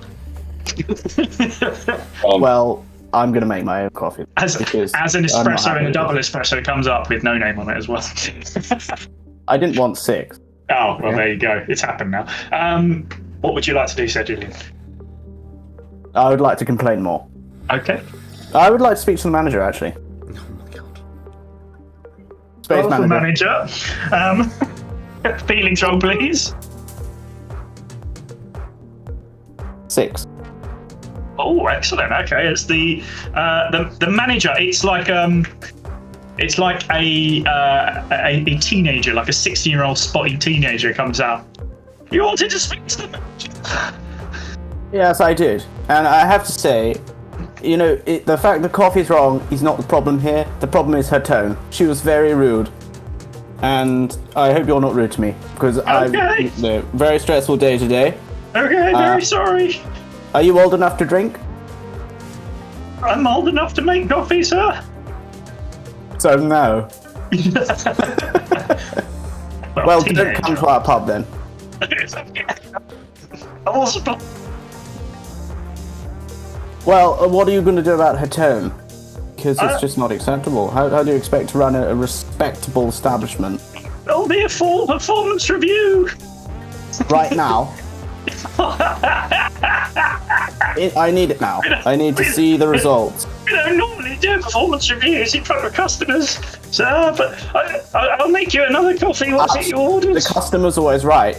Well, I'm going to make my own coffee. As an espresso and a double espresso comes up with no name on it as well. I didn't want 6. Oh, well, there you go. It's happened now. What would you like to do, Sir Julian? I would like to complain more. Okay. I would like to speak to the manager, actually. Oh my god. Space manager. Feelings roll, please. 6. Oh, excellent. Okay, it's the manager. It's like a teenager, like a 16-year-old spotty teenager comes out. You wanted to speak to the manager? Yes, I did. And I have to say, the fact the coffee's wrong is not the problem here. The problem is her tone. She was very rude. And I hope you're not rude to me, because I've very stressful day today. Okay, very sorry. Are you old enough to drink? I'm old enough to make coffee, sir. So no. Well, don't come to our pub then. Well, what are you going to do about her tone? Because it's just not acceptable. How do you expect to run a respectable establishment? There'll be a full performance review. Right now? I need it now. I need to see the results. We don't normally do performance reviews in front of customers, sir, but I'll make you another coffee. What's it you ordered? The customer's always right.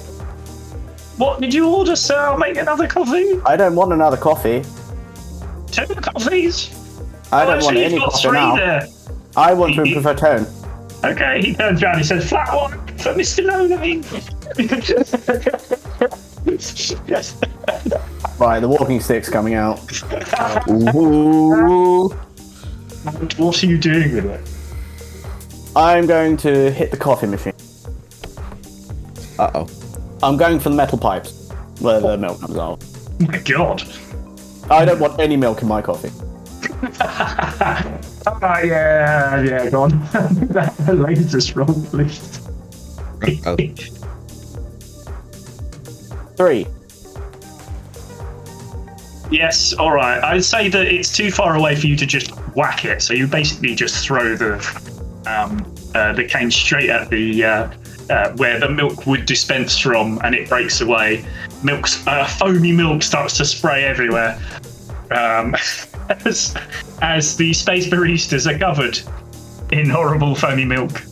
What did you order, sir? I'll make another coffee. I don't want another coffee. 2 coffees? I don't want Actually, any you've got coffee 3 now. there. I want to improve her tone. Okay, he turns around. He says, "Flat white for Mr. No Name." Yes. Right, the walking stick's coming out. Ooh. What are you doing with it? I'm going to hit the coffee machine. Uh-oh. I'm going for the metal pipes, where the milk comes out. Oh my God. I don't want any milk in my coffee. Yeah, go on. Latest roll, please. Oh. 3. Yes, all right. I'd say that it's too far away for you to just whack it, so you basically just throw the cane straight at the where the milk would dispense from, and it breaks away. Foamy milk starts to spray everywhere. As the space baristas are covered in horrible foamy milk.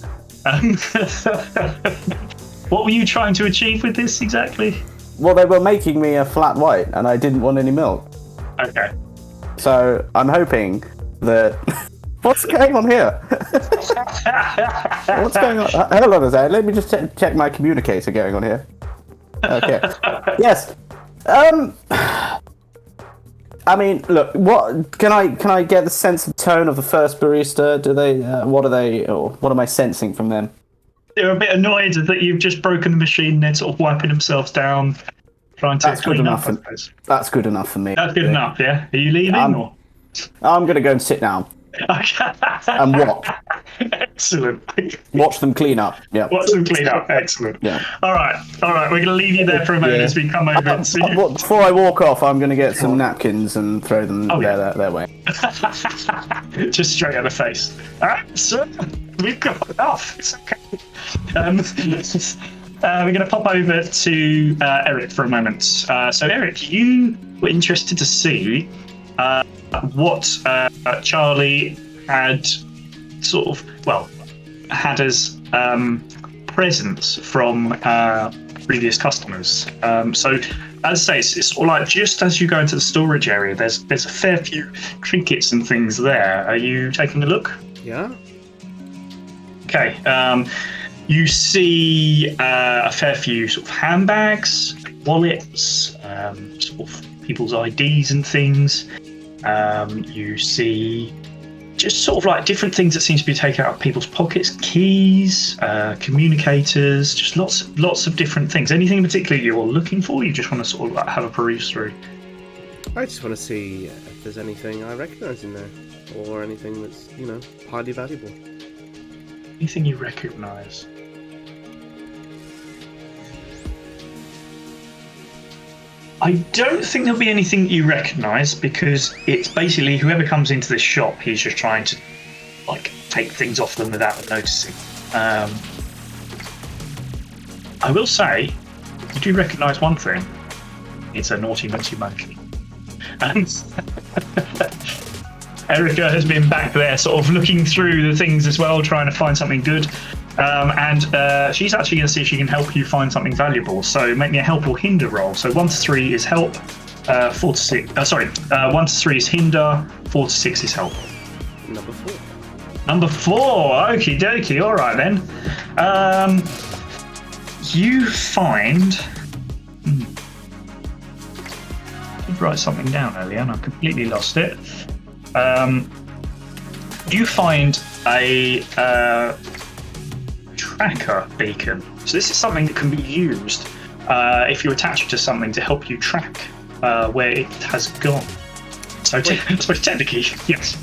What were you trying to achieve with this exactly? Well, they were making me a flat white, and I didn't want any milk. Okay. So I'm hoping that. What's going on here? What's going on? Hold on a second. Let me just check my communicator going on here. Okay. Yes. I mean, look. What can I get the sense of tone of the first barista? Do they? What are they? Or what am I sensing from them? They're a bit annoyed that you've just broken the machine. They're sort of wiping themselves down, trying to clean up. That's good enough for me. That's good enough. Yeah. Are you leaving? Or? I'm gonna go and sit down and watch. Excellent. Watch them clean up. Yeah. Watch them clean up. Excellent. Yeah. All right. We're going to leave you there for a moment as we come over and see you. Before I walk off, I'm going to get some napkins and throw them their way. Just straight at the face. All right, so we've got enough. It's okay. We're going to pop over to Eric for a moment. So, Eric, you were interested to see what Charlie had had as presents from previous customers. So, as I say, it's sort of like just as you go into the storage area, there's a fair few trinkets and things there. Are you taking a look? Yeah. Okay. You see a fair few sort of handbags, wallets, sort of people's IDs and things. You see just sort of like different things that seem to be taken out of people's pockets, keys, communicators, just lots of different things. Anything in particular you're looking for? You just want to sort of like have a peruse through? I just want to see if there's anything I recognise in there, or anything that's, highly valuable. Anything you recognise? I don't think there'll be anything you recognise, because it's basically whoever comes into this shop, he's just trying to take things off them without them noticing. I will say, you do recognise one thing. It's a naughty monkey. Erica has been back there sort of looking through the things as well, trying to find something good. And she's actually going to see if she can help you find something valuable. So make me a help or hinder roll. So 1 to 3 is help, 4 to 6. 1 to 3 is hinder, 4 to 6 is help. Number 4. Number 4. Okie dokie. All right then. You find. I did write something down earlier, and I completely lost it. You find a tracker beacon. So this is something that can be used if you attach it to something to help you track where it has gone. So technically, yes.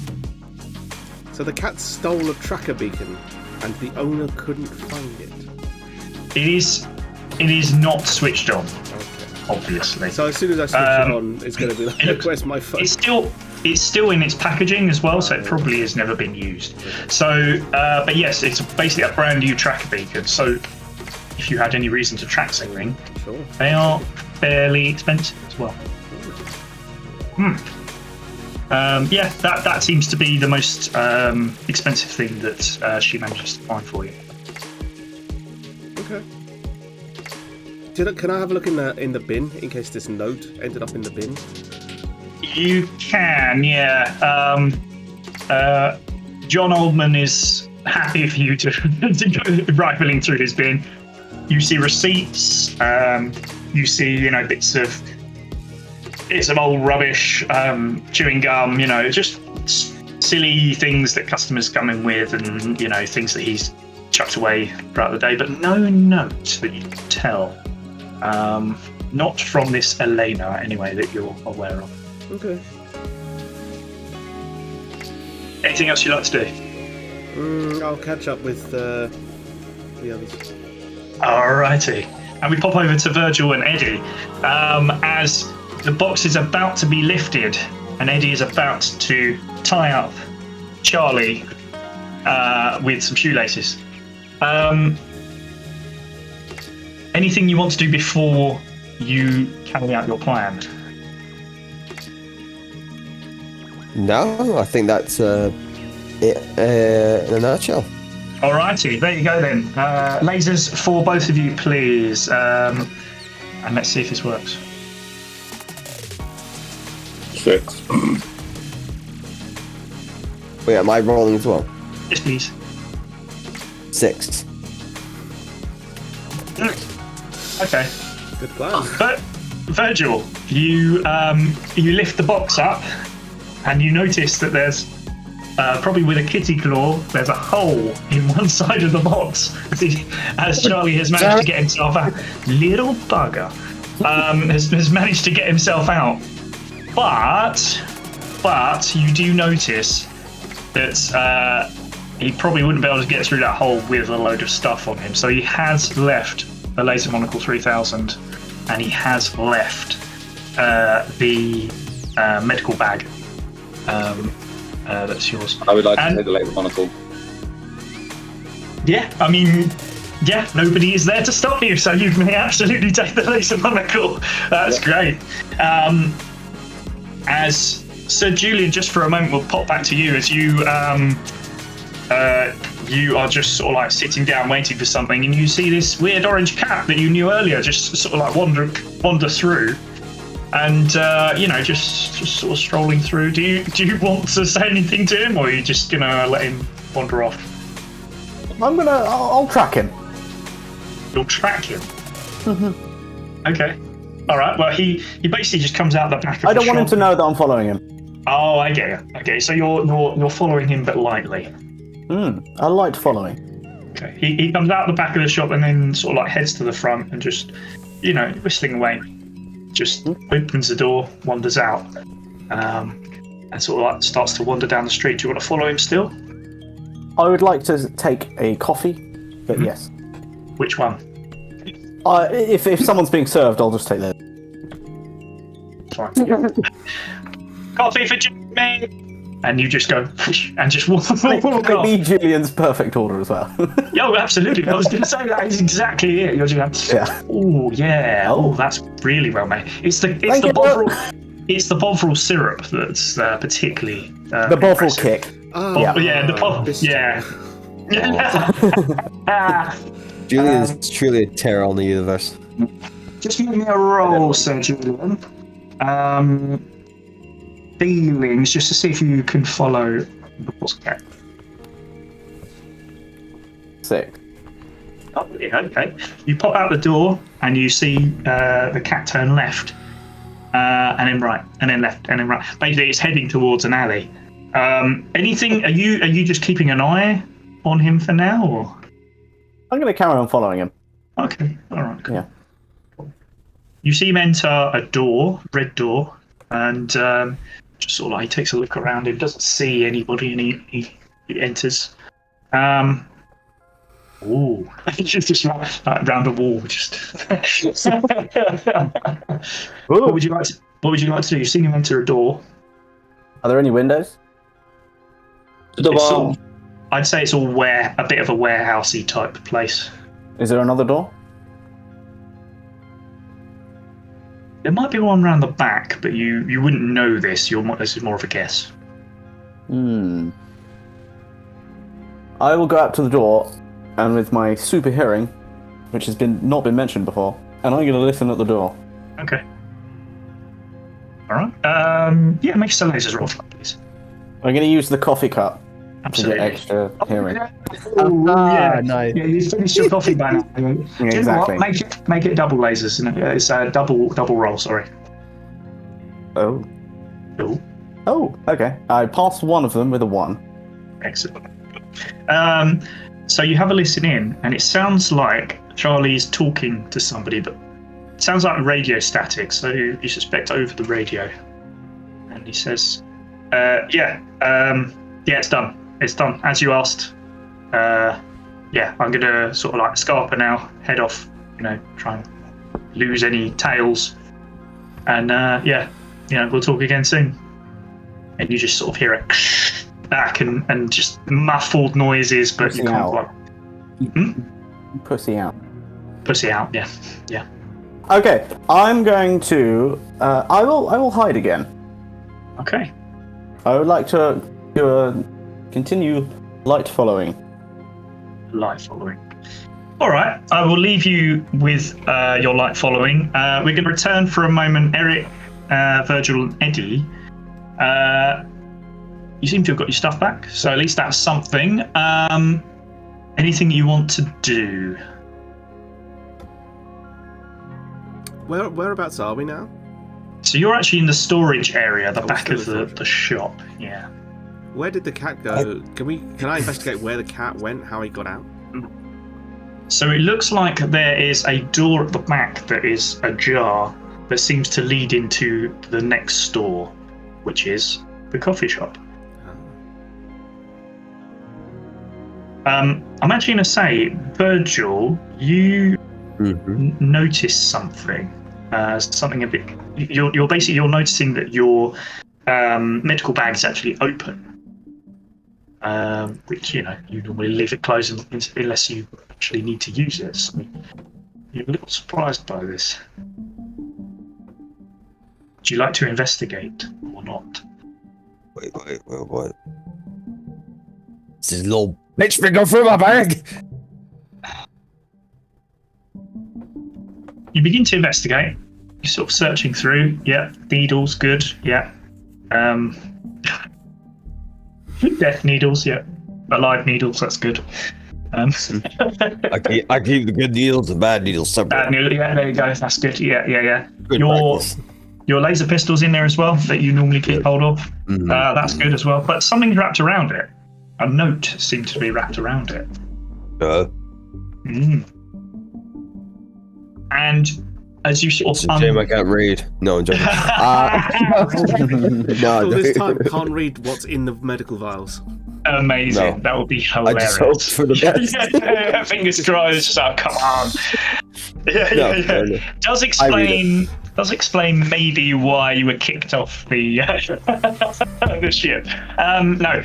So the cat stole a tracker beacon, and the owner couldn't find it. It is not switched on, Okay. obviously. So as soon as I switch it on, it's going to be like, where's my phone? It's still in its packaging as well, so it probably has never been used. So, but yes, it's basically a brand new tracker beacon. So, if you had any reason to track something, Sure. they are fairly expensive as well. Yeah, that seems to be the most expensive thing that she manages to find for you. Okay. Can I have a look in the bin in case this note ended up in the bin? You can, yeah. John Oldman is happy for you to go rifling through his bin. You see receipts. You see, bits of old rubbish, chewing gum. Just silly things that customers come in with, and things that he's chucked away throughout the day. But no note that you can tell. Not from this Elena, anyway, that you're aware of. Okay. Anything else you'd like to do? I'll catch up with the others. Alrighty. And we pop over to Virgil and Eddie as the box is about to be lifted and Eddie is about to tie up Charlie with some shoelaces. Anything you want to do before you carry out your plan? No, I think that's it in a nutshell. Alrighty, there you go then. Lasers for both of you, please. And let's see if this works. 6. Wait, am I rolling as well? Yes, please. 6. Okay. Good plan. But Virgil, you lift the box up, and you notice that there's probably with a kitty claw, there's a hole in one side of the box as Charlie has managed to get himself out. Little bugger has managed to get himself out, but you do notice that he probably wouldn't be able to get through that hole with a load of stuff on him. So he has left the Laser Monocle 3000, and he has left the medical bag. That's yours. I would like to take the laser monocle. Yeah, nobody is there to stop you, so you may absolutely take the laser monocle. That's great. As Sir Julian, just for a moment, we'll pop back to you as you are just sort of like sitting down waiting for something, and you see this weird orange cat that you knew earlier just sort of like wander through. And just sort of strolling through. Do you want to say anything to him, or are you just gonna let him wander off? I'll track him. You'll track him. Mm-hmm. Okay. All right. Well, he basically just comes out the back of I the don't want him shop. to know that I'm following him. Oh, I get you. Okay, so you're following him, but lightly. I liked following. Okay. He comes out the back of the shop and then sort of like heads to the front and just, whistling away. Just opens the door, wanders out, and sort of like starts to wander down the street. Do you want to follow him still? I would like to take a coffee, but yes. Which one? If someone's being served, I'll just take that. Fine. Coffee for Jimmy! And you just go and just walk off. Maybe Julian's perfect order as well. Yo, absolutely. I was going to say that is exactly it. You're just going, oh yeah, oh that's really well made. It's the Bovril syrup that's particularly the Bovril kick. Julian's truly a terror on the universe. Just give me a roll, Sir Julian. Feelings, just to see if you can follow the boss cat. 6. Oh, yeah, okay. You pop out the door and you see the cat turn left, and then right, and then left, and then right. Basically, it's heading towards an alley. Anything? Are you just keeping an eye on him for now, or? I'm going to carry on following him. Okay, all right. Cool. Yeah. You see him enter a door, red door, and just sort of like he takes a look around him, doesn't see anybody, and he enters. Ooh, just round a wall. Just. What would you like to do? You've seen him enter a door. Are there any windows? I'd say it's all a bit of a warehousey type place. Is there another door? There might be one around the back, but you wouldn't know this. This is more of a guess. I will go out to the door, and with my super hearing, which has not been mentioned before, and I'm going to listen at the door. Okay. All right. Yeah, make a lasers roll, please. I'm going to use the coffee cup Absolutely. to get extra hearing. Yeah, nice. Yeah, you finished your coffee by now. Do you know Exactly. what? Make it double lasers. It's a double roll. Sorry. Oh. Cool. Oh, okay. I passed one of them with a 1. Excellent. So you have a listen in, and it sounds like Charlie's talking to somebody, but it sounds like radio static. So you suspect over the radio, and he says, "Yeah, it's done. It's done as you asked. Yeah, I'm gonna sort of like scarper now, head off. Try and lose any tails, and we'll talk again soon." And you just sort of hear it back and just muffled noises, but you can't like Pussy out. pussy out. Yeah. Okay, I'm going to. I will hide again. Okay. I would like to continue light following. Light following. All right. I will leave you with your light following. We're going to return for a moment. Eric, Virgil, and Eddie. You seem to have got your stuff back, so at least that's something. Anything you want to do? Whereabouts are we now? So you're actually in the storage area, the we're back still of in storage. the shop. Yeah. Where did the cat go? Can I investigate where the cat went? How he got out? So it looks like there is a door at the back that is ajar that seems to lead into the next store, which is the coffee shop. I'm actually going to say, Virgil, you notice something. Something a bit. You're noticing that your medical bag is actually open. Which you normally leave it closed unless you actually need to use it. So you're a little surprised by this. Would you like to investigate or not? Wait, what? This is a little bitch finger through my bag. You begin to investigate. You're sort of searching through. Yeah, needles, good. Yeah. Death needles, yeah. Alive needles, that's good. I keep the good needles and bad needles separate. Yeah, there you go. That's good. Yeah. Good practice. Your laser pistol's in there as well that you normally keep hold of. That's good as well. But something's wrapped around it. A note seemed to be wrapped around it. And as you sort It's of a shame I can't read. No, I'm joking. Well, this time can't read what's in the medical vials. amazing. No. That would be I hilarious. just hope for the best. Yeah, fingers crossed. Just come on. Yeah. Does explain maybe why you were kicked off the the ship. No.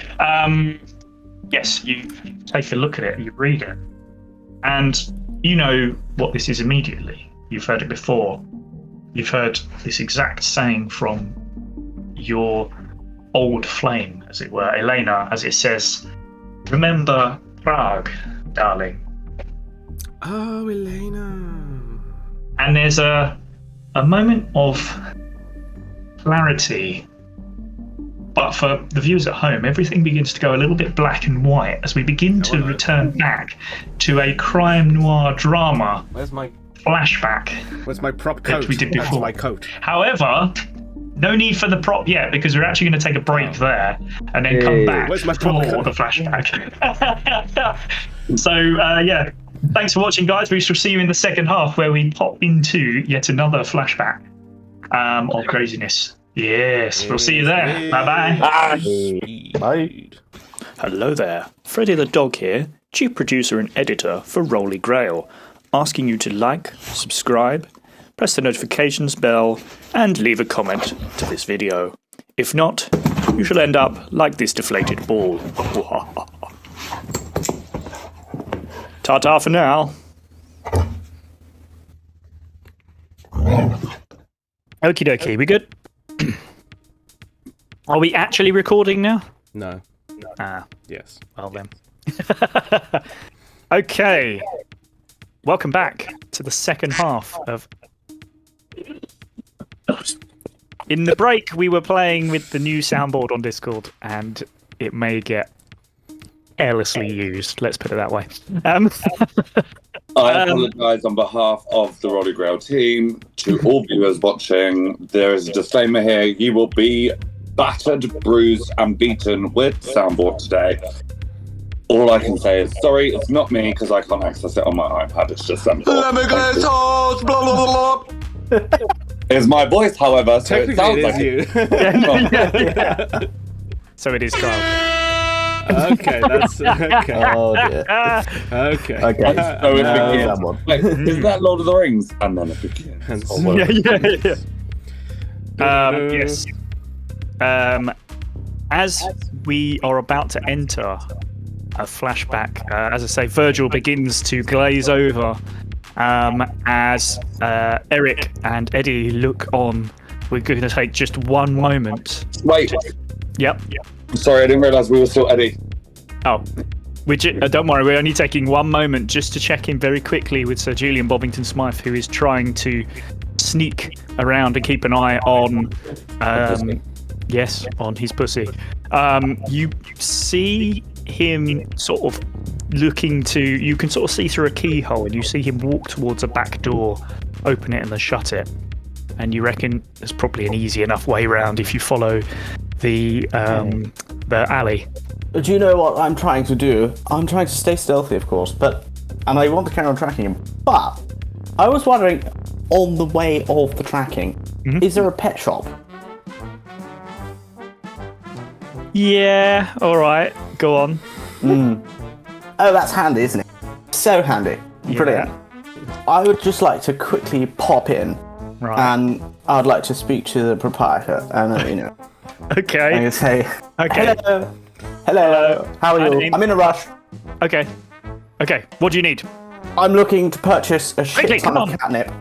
Yes, you take a look at it, you read it, and you know what this is immediately. You've heard it before. You've heard this exact saying from your old flame, as it were, Elena, as it says, "Remember Prague, darling." Oh, Elena. And there's a moment of clarity, but for the viewers at home, everything begins to go a little bit black and white as we begin to return back to a crime noir drama Where's my flashback prop coat? that we did before. That's my coat. However, no need for the prop yet because we're actually going to take a break there and then come back Where's my for prop coat? the flashback. So, yeah. Thanks for watching, guys. We shall see you in the second half where we pop into yet another flashback of craziness. Yes, we'll see you there. Bye-bye. Bye. Hello there, Freddy the Dog here, chief producer and editor for Rolly Grail, asking you to like, subscribe, press the notifications bell, and leave a comment to this video. If not, you shall end up like this deflated ball. Ta-ta for now. Okie dokie, we good? Are we actually recording now? No. Ah, Yes. well then. Okay. Welcome back to the second half of... In the break, we were playing with the new soundboard on Discord, and it may get carelessly used. Let's put it that way. I apologise on behalf of the Rolly Grail team to all viewers watching. There is a disclaimer here. You will be battered, bruised, and beaten with soundboard today. All I can say is sorry. It's not me because I can't access it on my iPad. It's just soundboard. It's my voice, however, so it sounds like you. So it is Carl. Okay, that's okay. Oh dear. Okay. Okay. So it No, begins. that one. Wait, is that Lord of the Rings? And then it begins. Yes. As we are about to enter a flashback, as I say, Virgil begins to glaze over as Eric and Eddie look on. We're going to take just one moment. Wait, Yep. sorry, I didn't realise we were still Eddie. Oh. Don't worry, we're only taking one moment just to check in very quickly with Sir Julian Bobbington Smythe, who is trying to sneak around and keep an eye on, on his pussy. You see him sort of you can sort of see through a keyhole, and you see him walk towards a back door, open it and then shut it. And you reckon there's probably an easy enough way round if you follow the alley. Do you know what I'm trying to do? I'm trying to stay stealthy, of course, and I want to carry on tracking him. But I was wondering, on the way of the tracking, is there a pet shop? Yeah, all right, go on. Oh, that's handy, isn't it? So handy. Brilliant. I would just like to quickly pop in, and I'd like to speak to the proprietor, and Okay. and say, Okay. hello, how are you? I'm in a rush. Okay. What do you need? I'm looking to purchase a shit Quickly, ton come of on. catnip.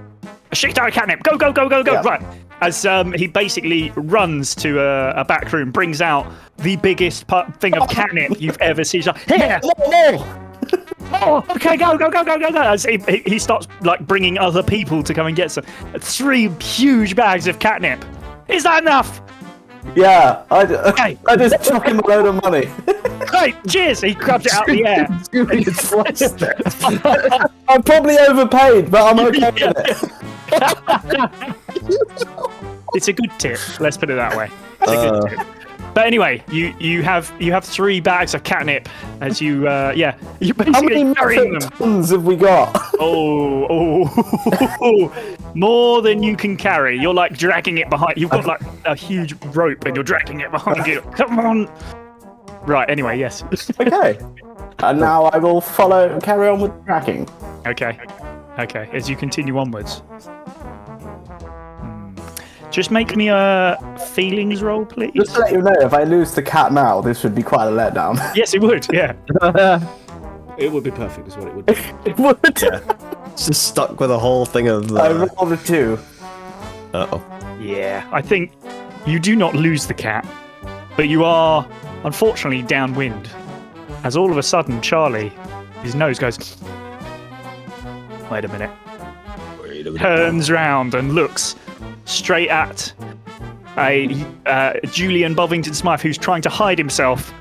A shit ton of catnip. Go. Yeah. Right. As he basically runs to a back room, brings out the biggest thing of catnip you've ever seen. He's like, here. No. Oh, okay, go. As he starts like bringing other people to come and get some. 3 huge bags of catnip. Is that enough? Yeah, I just chuck him a load of money. Great, cheers. He grabs it out of the air. I'm probably overpaid, but I'm okay with it. It's a good tip. Let's put it that way. It's a good tip. But anyway, you have 3 bags of catnip as you you're How many basically carrying metric them. tons have we got? Oh, more than you can carry. You're like dragging it behind. You've got like a huge rope and you're dragging it behind you. Come on. Right. Anyway, yes. Okay. And now I will carry on with tracking. Okay. As you continue onwards. Just make me a feelings roll, please. Just to let you know, if I lose the cat now, this would be quite a letdown. Yes, it would. Yeah. It would be perfect, is what it would be. It would. It's just stuck with a whole thing of. I rolled a 2. Uh-oh. Yeah. I think you do not lose the cat, but you are unfortunately downwind. As all of a sudden, Charlie, his nose goes. Wait a minute. Turns round and looks straight at a Julian Bovington Smythe who's trying to hide himself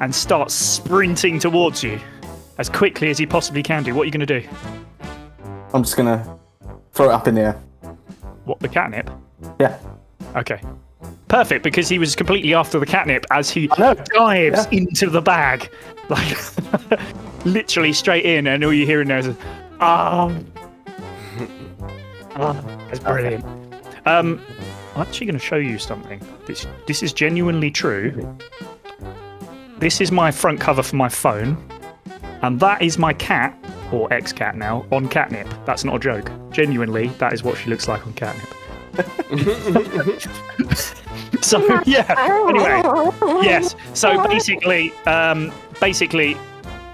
and starts sprinting towards you as quickly as he possibly can do. What are you going to do? I'm just gonna throw it up in the air. What, the catnip? Yeah. Okay. Perfect, because he was completely after the catnip as he I know. dives into the bag. Like, literally straight in, and all you hear in there is, that's brilliant. I'm actually going to show you something. This is genuinely true. This is my front cover for my phone, and that is my cat, or ex-cat now, on catnip. That's not a joke. Genuinely, that is what she looks like on catnip. So yeah. Anyway, yes. So basically,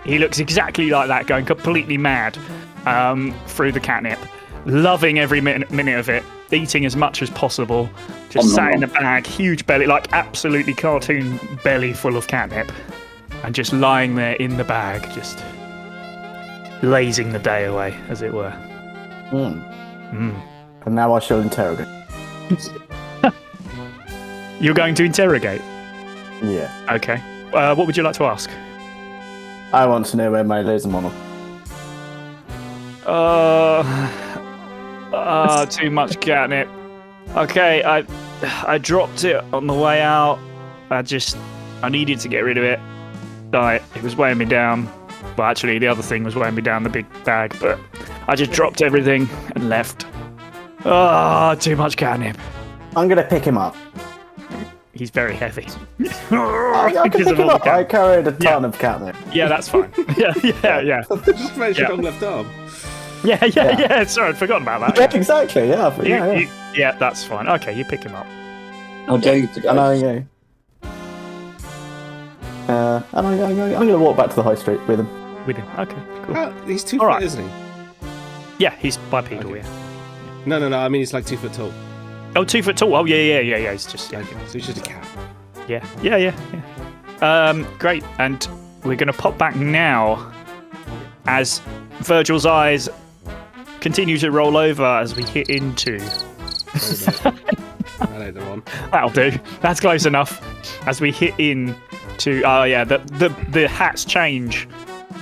he looks exactly like that, going completely mad through the catnip, loving every minute of it. Eating as much as possible, just sat in the bag, huge belly, like absolutely cartoon belly full of catnip, and just lying there in the bag, just lazing the day away, as it were. And now I shall interrogate. You're going to interrogate? Yeah. Okay. What would you like to ask? I want to know where my laser model. Too much catnip. Okay, I dropped it on the way out. I needed to get rid of it. It was weighing me down. Well, actually, the other thing was weighing me down, the big bag, but I just dropped everything and left. Too much catnip. I'm going to pick him up. He's very heavy. I can pick him up. I carried a ton of catnip. Yeah, that's fine. Yeah. Just mentioned on left arm. Yeah. Sorry, I'd forgotten about that. Yeah, exactly. Yeah. Yeah, that's fine. Okay, you pick him up. How dare you to go? And I'm going to walk back to the high street with him. Okay, cool. He's 2 All foot, right. isn't he? Yeah, he's bipedal, yeah. No. I mean, he's like 2 foot tall. Oh, 2 foot tall. Oh, yeah. He's just... Okay, so he's just a cat. Yeah. Great. And we're going to pop back now as Virgil's eyes continue to roll over as we hit into... That ain't the one. That'll do. That's close enough. As we hit into... the hats change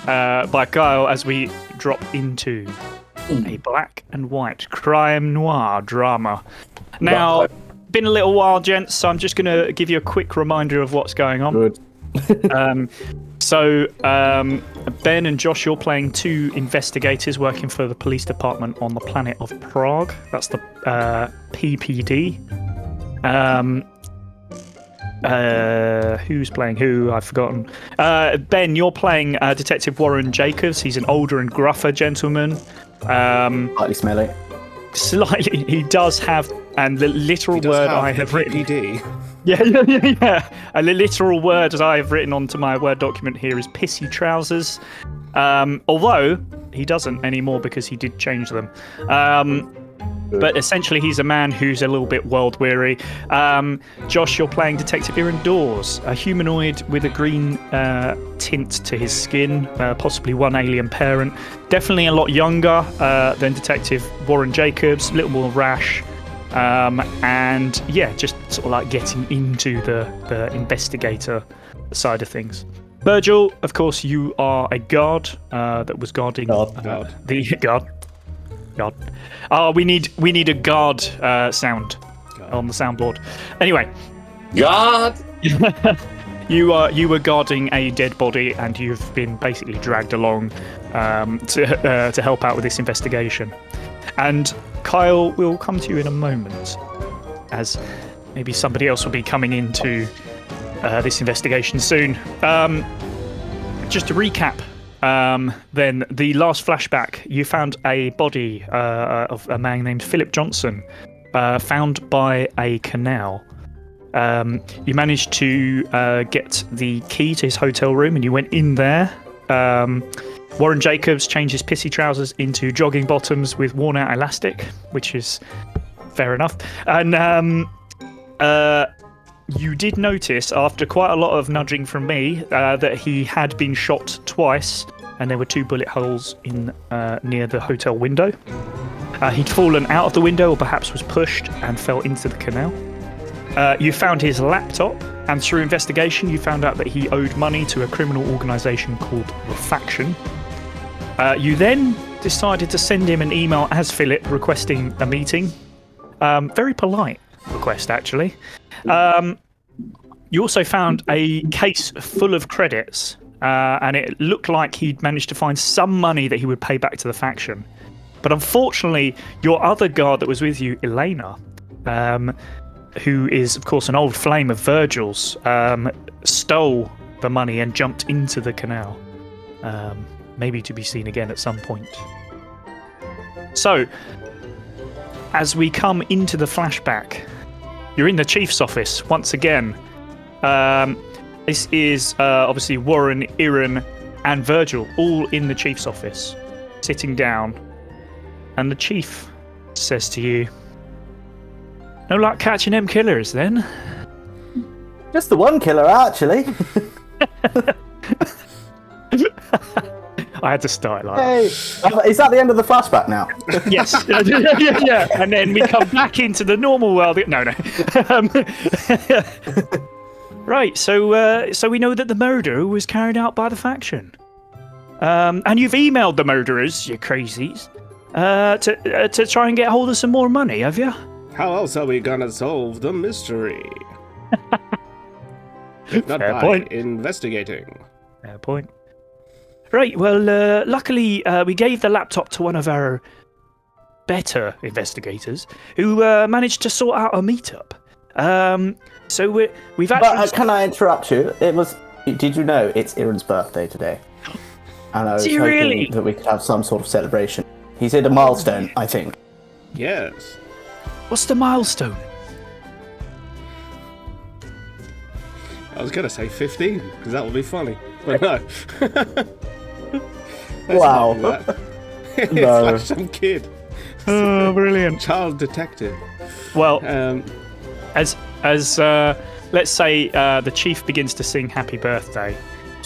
by Kyle as we drop into a black and white crime noir drama. Now, been a little while, gents, so I'm just going to give you a quick reminder of what's going on. Good. Ben and Josh, you're playing 2 investigators working for the police department on the planet of Prague. That's the PPD. Who's playing who? I've forgotten. Ben, you're playing Detective Warren Jacobs. He's an older and gruffer gentleman. Slightly smelly. Slightly. He does have, and the literal word I have written. PPD. Yeah. And the literal word that I have written onto my Word document here is pissy trousers. Although he doesn't anymore because he did change them. But essentially, he's a man who's a little bit world weary. Josh, you're playing Detective Aaron Dawes, a humanoid with a green tint to his skin, possibly one alien parent. Definitely a lot younger than Detective Warren Jacobs, a little more rash. And yeah, just sort of like getting into the investigator side of things. Virgil, of course, you are a guard that was guarding the guard. Oh, we need a guard sound on the soundboard. Anyway, God. you were guarding a dead body, and you've been basically dragged along to help out with this investigation. And Kyle will come to you in a moment, as maybe somebody else will be coming into this investigation soon. Just to recap. Then the last flashback, you found a body of a man named Philip Johnson found by a canal. You managed to get the key to his hotel room and you went in there. Warren Jacobs changed his pissy trousers into jogging bottoms with worn out elastic, which is fair enough. And you did notice, after quite a lot of nudging from me, that he had been shot twice, and there were 2 bullet holes in near the hotel window. He'd fallen out of the window, or perhaps was pushed and fell into the canal. You found his laptop, and through investigation, you found out that he owed money to a criminal organisation called The Faction. You then decided to send him an email as Philip requesting a meeting. Very polite request, actually. You also found a case full of credits, and it looked like he'd managed to find some money that he would pay back to the faction. But unfortunately, your other guard that was with you, Elena, who is, of course, an old flame of Virgil's, stole the money and jumped into the canal, maybe to be seen again at some point. So, as we come into the flashback, you're in the chief's office once again. This is obviously Warren, Iran, and Virgil all in the chief's office, sitting down. And the chief says to you, "No luck catching them killers, then?" Just the one killer, actually. I had to start like Hey, is that the end of the flashback now? yes, yeah. And then we come back into the normal world. No. Right. So we know that the murder was carried out by the faction. And you've emailed the murderers, you crazies, to try and get hold of some more money, have you? How else are we gonna solve the mystery? Not Fair by point. investigating. Fair point. Right, well, luckily we gave the laptop to one of our better investigators who managed to sort out a meetup. So we've actually... But can I interrupt you? Did you know it's Iran's birthday today? And I was hoping really? that we could have some sort of celebration. He's hit a milestone, I think. Yes. What's the milestone? I was gonna say 15, because that would be funny. But no. Wow. It's No. like some kid. Oh, brilliant. Child detective. Well, Um, as let's say the chief begins to sing happy birthday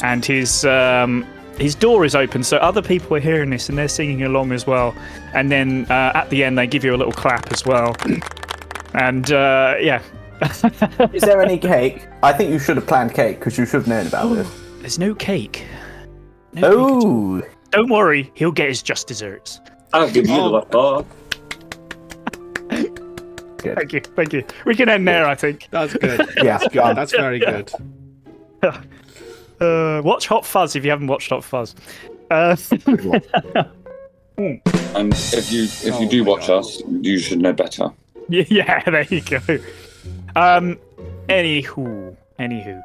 and his door is open, so other people are hearing this and they're singing along as well, and then at the end they give you a little clap as well, and yeah. Is there any cake? I think you should have planned cake, because you should have known about this. There's no cake. No cake. Oh! Don't worry, he'll get his just desserts. I'll give you the laptop. Good. Thank you. We can end there, I think. that's good. Yeah, That's good. That's very good. Watch Hot Fuzz if you haven't watched Hot Fuzz. And if you do watch us, you should know better. Yeah, there you go. Anywho.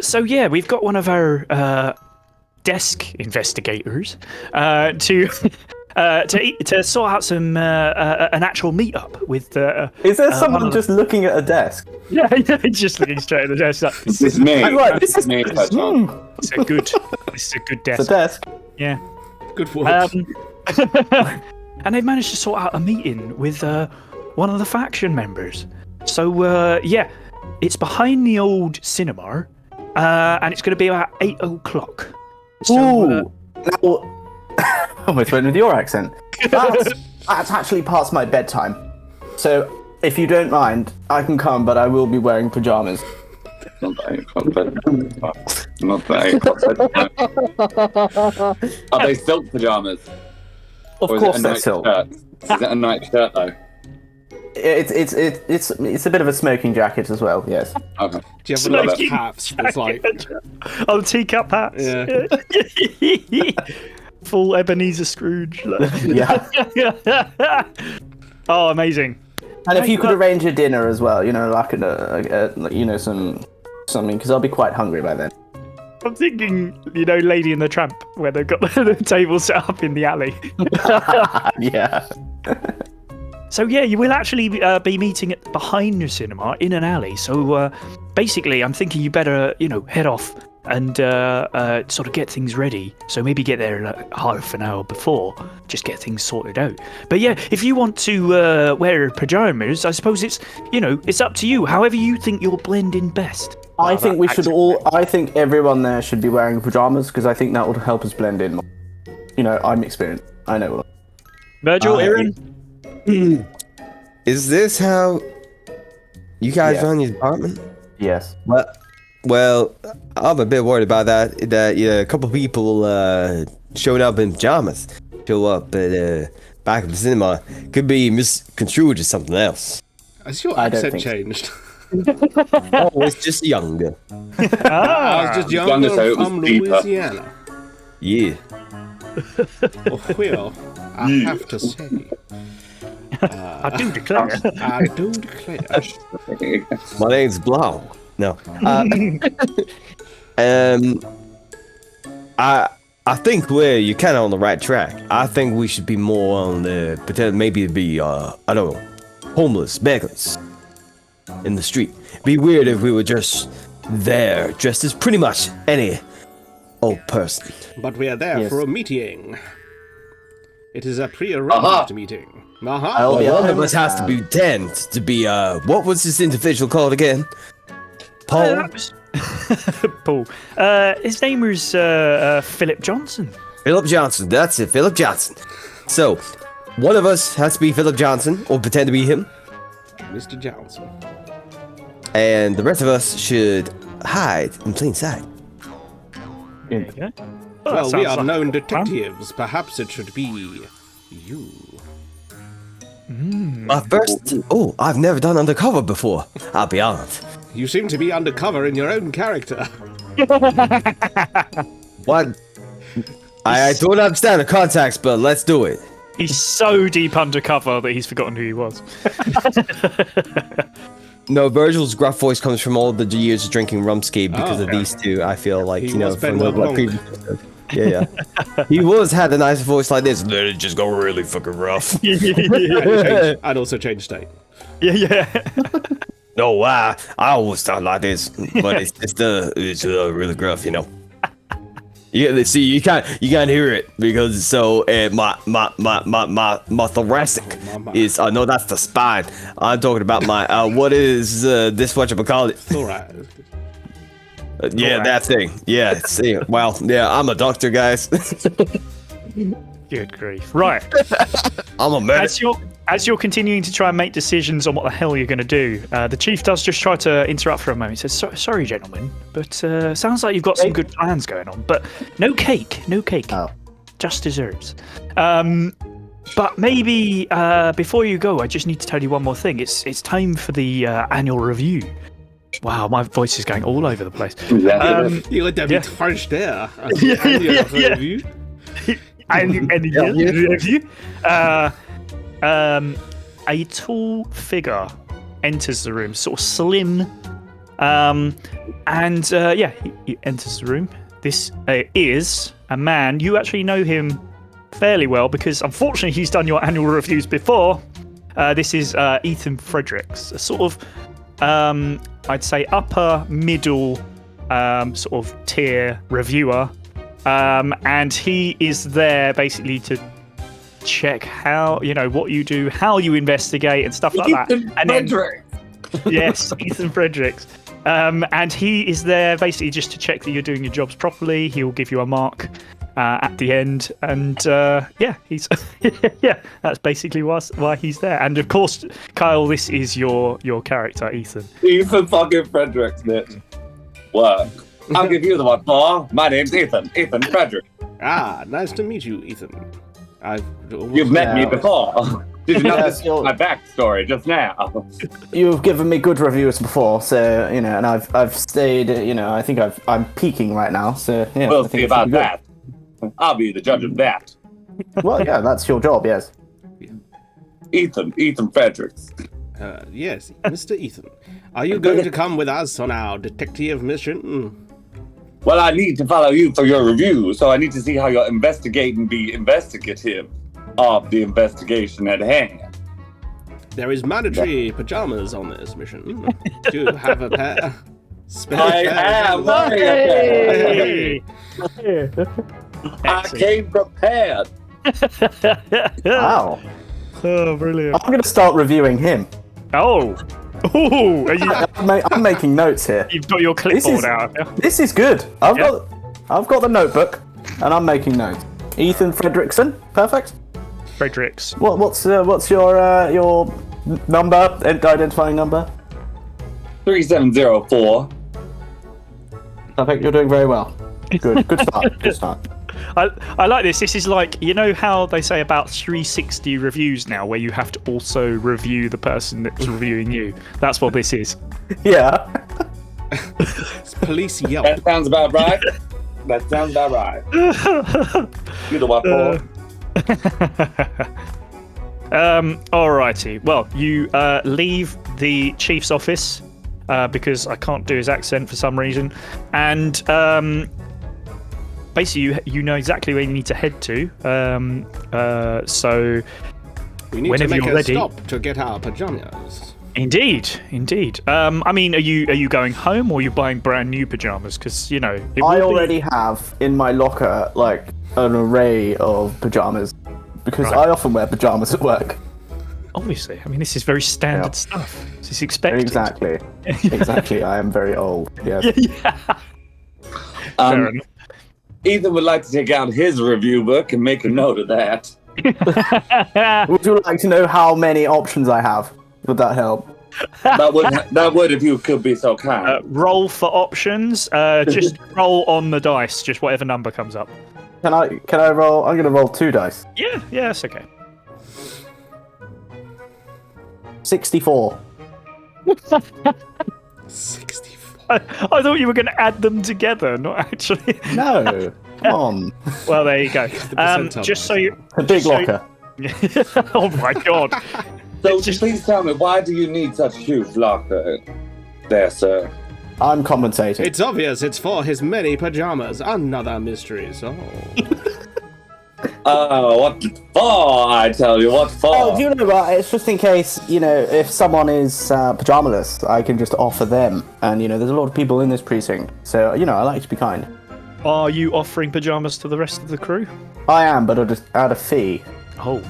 So yeah, we've got one of our desk investigators to sort out some an actual meetup with. Is there someone just looking at a desk? Yeah, just looking straight at the desk. Like, This is me. I'm like, this is me, It's a good It's a desk. desk. Yeah. Good work. And they've managed to sort out a meeting with one of the faction members. So yeah, it's behind the old cinema, and it's going to be about 8 o'clock. So, Ooh! Now, almost went with your accent. That's actually past my bedtime. So, if you don't mind, I can come, but I will be wearing pajamas. Not that 8 o'clock bedtime. Not that 8 o'clock bedtime. Are they silk pajamas? Of Or is course it a they're night silk. shirt? Is it a night shirt though? It's a bit of a smoking jacket as well, yes. Okay. Do you have one of those Smoking hats that's like... oh, the teacup hats. Yeah. Full Ebenezer Scrooge. Yeah. Oh, amazing. And if you could arrange a dinner as well, like something, because I'll be quite hungry by then. I'm thinking, Lady and the Tramp, where they've got the table set up in the alley. Yeah. So yeah, you will actually be meeting behind the cinema in an alley. So basically, I'm thinking you better, head off and sort of get things ready. So maybe get there like half an hour before, just get things sorted out. But yeah, if you want to wear pajamas, I suppose it's up to you. However you think you'll blend in best. I think we should I think everyone there should be wearing pajamas, because I think that would help us blend in more. I'm experienced. I know. Virgil, Aaron? Is this how you guys Yeah. run your department? Yes. Well, I'm a bit worried about that. That a couple people showed up in pajamas, show up at back of the cinema, could be misconstrued as something else. Has your I don't accent think so. changed? Oh, it's just younger. I was just younger so it was from deeper. Louisiana. Yeah. Well, I have to say, I do declare. I do declare. My name's Blau. No. I think you're kind of on the right track. I think we should be more on the pretend maybe be I don't know, homeless beggars in the street. Be weird if we were just there dressed as pretty much any old person. But we are there Yes. for a meeting. It is a pre-arranged meeting. I'll be One on of us has to be pretend to be what was this individual called again? Paul. That was Paul. His name was Philip Johnson. Philip Johnson. That's it, Philip Johnson. So, one of us has to be Philip Johnson, or pretend to be him, Mr. Johnson. and the rest of us should hide in plain sight. There you go. Well, Well, that we sounds are like known a plan. detectives. Perhaps it should be you. My first. Oh, I've never done undercover before. I'll be honest. You seem to be undercover in your own character. What? I don't understand the context, but let's do it. He's so deep undercover that he's forgotten who he was. No, Virgil's gruff voice comes from all the years of drinking rumscape because of these two. I feel like, He you know, was from Benoit the Blanc. previous episode. Yeah. He had a nice voice like this. Let it just go really fucking rough. I'd also change state. Yeah. No, I always sound like this, but it's really gruff, you know. Yeah, see, you can't hear it because my thoracic is no, that's the spine. I'm talking about my what is this whatchamacallit? Alright. Yeah, that thing. Yeah, see, well, yeah, I'm a doctor, guys. Good grief. Right. I'm a medic. As you're continuing to try and make decisions on what the hell you're going to do, the chief does just try to interrupt for a moment. He says, "Sorry, gentlemen, but sounds like you've got some good plans going on, but no cake. Oh. Just desserts. But maybe before you go, I just need to tell you one more thing. It's time for the annual review." Wow, my voice is going all over the place. You let David French there. Review. Annual review. A tall figure enters the room, sort of slim, he enters the room. This is a man. You actually know him fairly well because, unfortunately, he's done your annual reviews before. This is Ethan Fredericks, a sort of, I'd say, upper middle sort of tier reviewer, and he is there basically to check how, what you do, how you investigate and stuff like that. And then, yes, Ethan Fredericks. And he is there basically just to check that you're doing your jobs properly. He'll give you a mark at the end, and he's that's basically why he's there. And of course, Kyle, this is your character, Ethan. Ethan fucking Fredericks, bitch. Work. I'll give you the one, Paul. My name's Ethan Frederick. Ah, nice to meet you, Ethan. You've met me before. Did you not listen to my backstory just now? You've given me good reviews before, so and I've stayed. I think I'm peaking right now. So yeah, We'll I think see about that. I'll be the judge of that. Well, yeah, that's your job. Yes. Ethan Fredericks. Yes, Mr. Ethan. Are you going to come with us on our detective mission? Well, I need to follow you for your review, so I need to see how you're investigating the investigative of the investigation at hand. There is mandatory pajamas on this mission. Do you have a pair? I am wearing a pair. I came prepared. Wow. Oh, brilliant. I'm going to start reviewing him. Oh, are you? I'm making notes here. You've got your clipboard out. Yeah? This is good. I've got the notebook, and I'm making notes. Ethan Fredrickson, perfect. Fredericks. What's your number? Identifying number? 3704. Perfect. You're doing very well. Good start. Good start. I like this. This is like, how they say about 360 reviews now, where you have to also review the person that's reviewing you. That's what this is. Yeah. It's police Yelp. That sounds about right. You're the one, Paul. Alrighty. Well, you leave the chief's office because I can't do his accent for some reason, and basically you know exactly where you need to head to. So We need to whenever make you're a ready. stop to get our pajamas. Indeed. I mean, are you going home, or are you buying brand new pajamas? Because I already have in my locker like an array of pajamas because Right. I often wear pajamas at work. Obviously, I mean, this is very standard stuff. This is expected. Exactly. I am very old. Yes. Yeah. Fair enough. Ethan would like to take out his review book and make a note of that. Would you like to know how many options I have? Would that help? That would if you could be so kind. Roll for options. Just roll on the dice, just whatever number comes up. Can I roll? I'm gonna roll 2 dice. Yeah, that's okay. 64. 64. I thought you were going to add them together, not actually. No, come on. Well, there you go. percentile Just so you. A big so- locker. Oh my god. So please tell me, why do you need such a huge locker there, sir? I'm compensating. It's obvious it's for his many pajamas. Another mystery. So. What for? I tell you, what for? Oh, do you know what? It's just in case, if someone is pajamaless, I can just offer them. And, there's a lot of people in this precinct. So, I like to be kind. Are you offering pajamas to the rest of the crew? I am, but I'll just add a fee. Oh.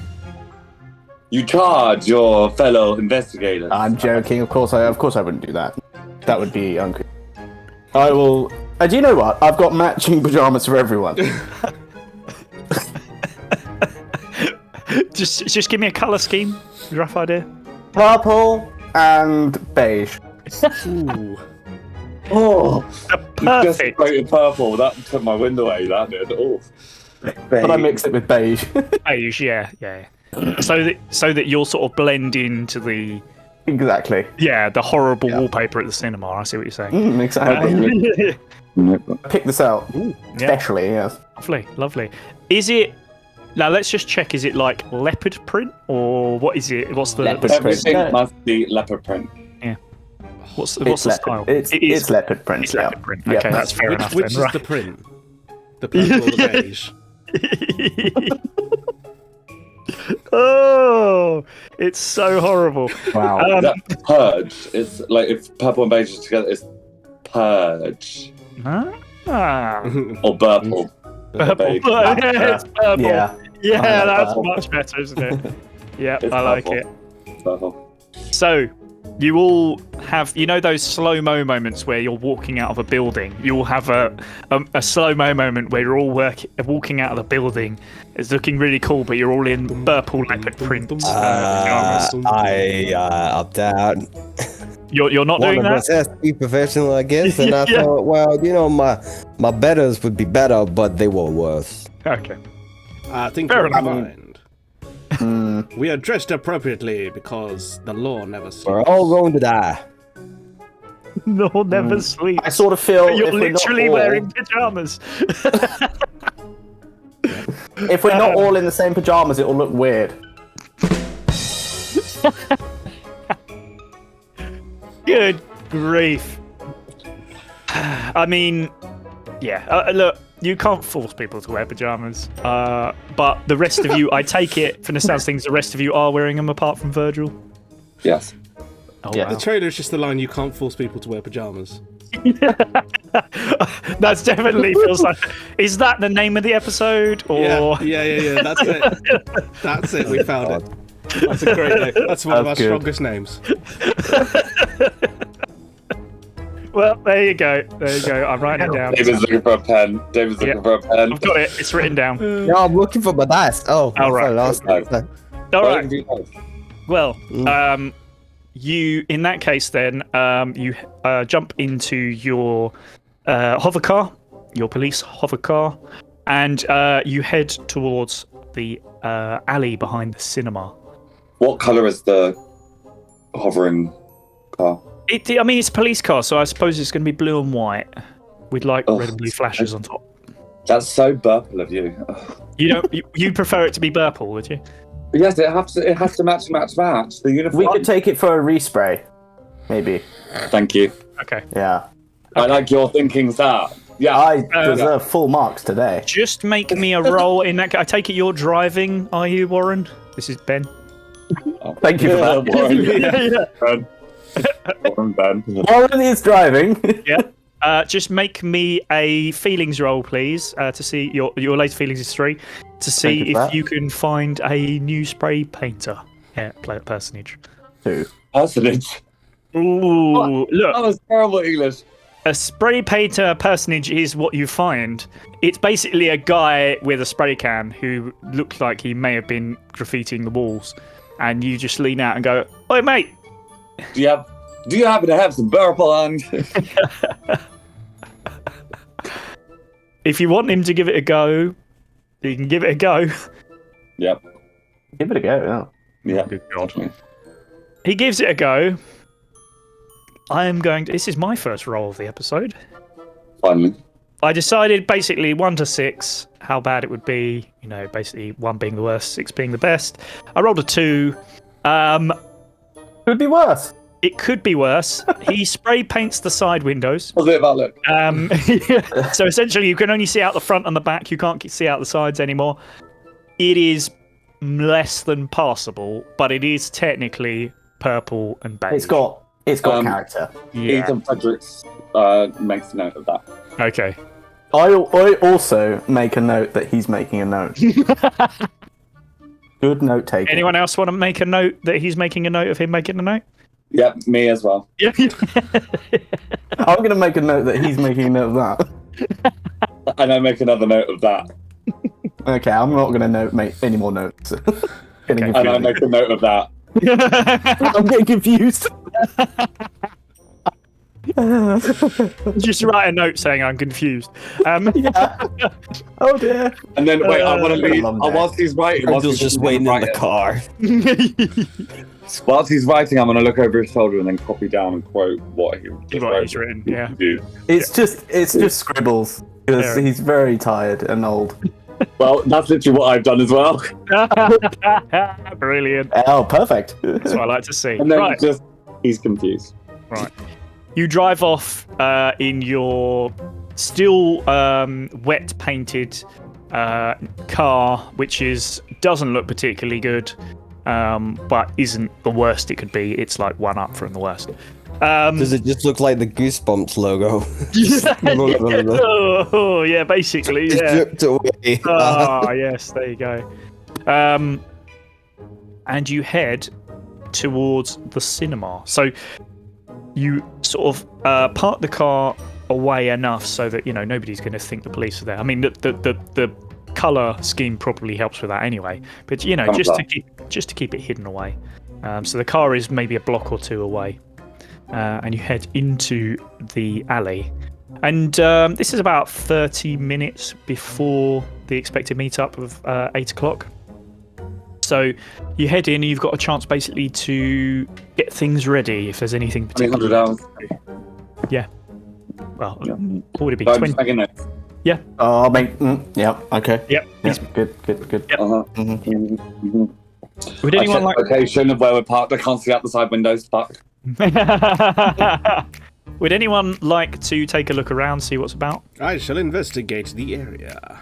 You charge your fellow investigators. I'm joking. Of course I wouldn't do that. That would be uncool. I will... do you know what? I've got matching pajamas for everyone. Just give me a colour scheme. Rough idea. Purple and beige. Ooh. Oh, just Perfect. straight purple. That took my wind away. That did. Oh, But I mix it with beige. Beige, yeah. So that you'll sort of blend into the Exactly. the horrible wallpaper at the cinema. I see what you're saying. Exactly. Pick this out. Especially, yes. Lovely. Is it? Now let's just check. Is it like leopard print or what is it? What's the Leopard everything print. must be leopard print. what's It's the leopard. style? It's leopard print. It's yeah. leopard print. Yeah. Okay, that's fair enough. Which then, is right. the print? The purple or the beige? Oh, it's so horrible. Wow. That purge. It's like if purple and beige is together, it's purge Ah, or purple. purple. Beige. It's purple. Yeah. Yeah, I like that's purple. much better, isn't it? Yeah, It's I like purple. it. Purple. So, you all have, those slow-mo moments where you're walking out of a building. You all have a slow-mo moment where you're all walking out of the building. It's looking really cool, but you're all in purple leopard print pajamas. I opt out. You're not One doing of that? us has to be professional, I guess. And I Yeah. thought, well, my betters would be better, but they were worse. Okay. I think Fair you'll enough. find. We are dressed appropriately because the law never sleeps. We're all going to die. No, never sleep. I sort of feel You're if we're not literally all- wearing pajamas. If we're not all in the same pajamas, it will look weird. Good grief. I mean, yeah. Look, you can't force people to wear pajamas. But the rest of you, I take it from the sounds of things, the rest of you are wearing them apart from Virgil. Yes. Oh, Yeah. The trailer is just the line, you can't force people to wear pajamas. That's definitely feels like. Is that the name of the episode? Or Yeah. That's it. That's it. We found it. That's a great name. That's one of our That's good. strongest names. well, there you go. I'm writing it down. David's looking for a pen. David's looking Yeah. for a pen. I've got it. It's written down. No, I'm looking for my dice. Oh, Oh, right. I lost it. All Well, right. you can do Well, you in that case then you jump into your hover car, your police hover car, and you head towards the alley behind the cinema. What colour is the hovering car? I mean, it's a police car, so I suppose it's going to be blue and white with like Oh, red and blue flashes on top. That's so purple of you. Ugh. You prefer it to be purple, would you? Yes, it has to match. The uniform. We could take it for a respray, maybe. Thank you. Okay. Yeah. I like your thinking, sir. Yeah. I deserve full marks today. Just make me a roll in that. I take it you're driving, are you, Warren? This is Ben. Thank you for Yeah, that. Warren. Warren Ben. Warren is driving. Yeah. Just make me a feelings roll, please, to see your later feelings is 3, to see Thank you for if that. you can find a new spray painter. Yeah, personage. 2. Personage. Ooh, look. That was terrible English. a spray painter personage is what you find. It's basically a guy with a spray can who looks like he may have been graffitiing the walls, and you just lean out and go, "Oi, mate! Do you happen to have some purple on?" If you want him to give it a go, you can give it a go." Yep. Give it a go. Yeah. Good God. He gives it a go. This is my first roll of the episode. Finally. I decided basically 1 to 6 how bad it would be. You know, basically 1 being the worst, 6 being the best. I rolled a 2. Could be worse. It could be worse. He spray paints the side windows. What's it about? Look. So essentially, you can only see out the front and the back. You can't see out the sides anymore. It is less than passable, but it is technically purple and beige. It's got character. Yeah. Ethan Fredericks makes a note of that. Okay. I also make a note that he's making a note. Good note taking. Anyone else want to make a note that he's making a note of him making a note? Yep, me as well. Yeah. I'm going to make a note that he's making a note of that. And I make another note of that. Okay, I'm not going to make any more notes. And I make a note of that. I'm getting confused. Just write a note saying I'm confused. Yeah. Oh dear. And then wait, I want to leave. Whilst he's writing, Virgil's just waiting in the car. Whilst he's writing, I'm going to look over his shoulder and then copy down and quote what he What he's written, yeah. It's just scribbles because he's very tired and old. Well, that's literally what I've done as well. Brilliant. Oh, perfect. That's what I like to see. And then Right. he's confused. Right. You drive off in your still wet painted car, which doesn't look particularly good, but isn't the worst it could be. It's like one up from the worst. Does it just look like the Goosebumps logo? Oh, yeah, basically, Just yeah. dripped away. Oh, yes, there you go. And you head towards the cinema. So you sort of park the car away enough so that, you know, nobody's going to think the police are there. I mean, the colour scheme probably helps with that anyway. But, you know, just to keep it hidden away. So the car is maybe a block or 2 away. And you head into the alley. And this is about 30 minutes before the expected meetup of 8 o'clock. So you head in and you've got a chance basically to get things ready if there's anything particular. 100 hours. Yeah. Well, what would it be? So 20? Yeah. Oh, I mean, yeah, okay. Yep. Yeah, good. Yep. Uh-huh. Would anyone like? Location of where we're parked. I can't see out the side windows. Fuck. Would anyone like to take a look around, see what's about? I shall investigate the area.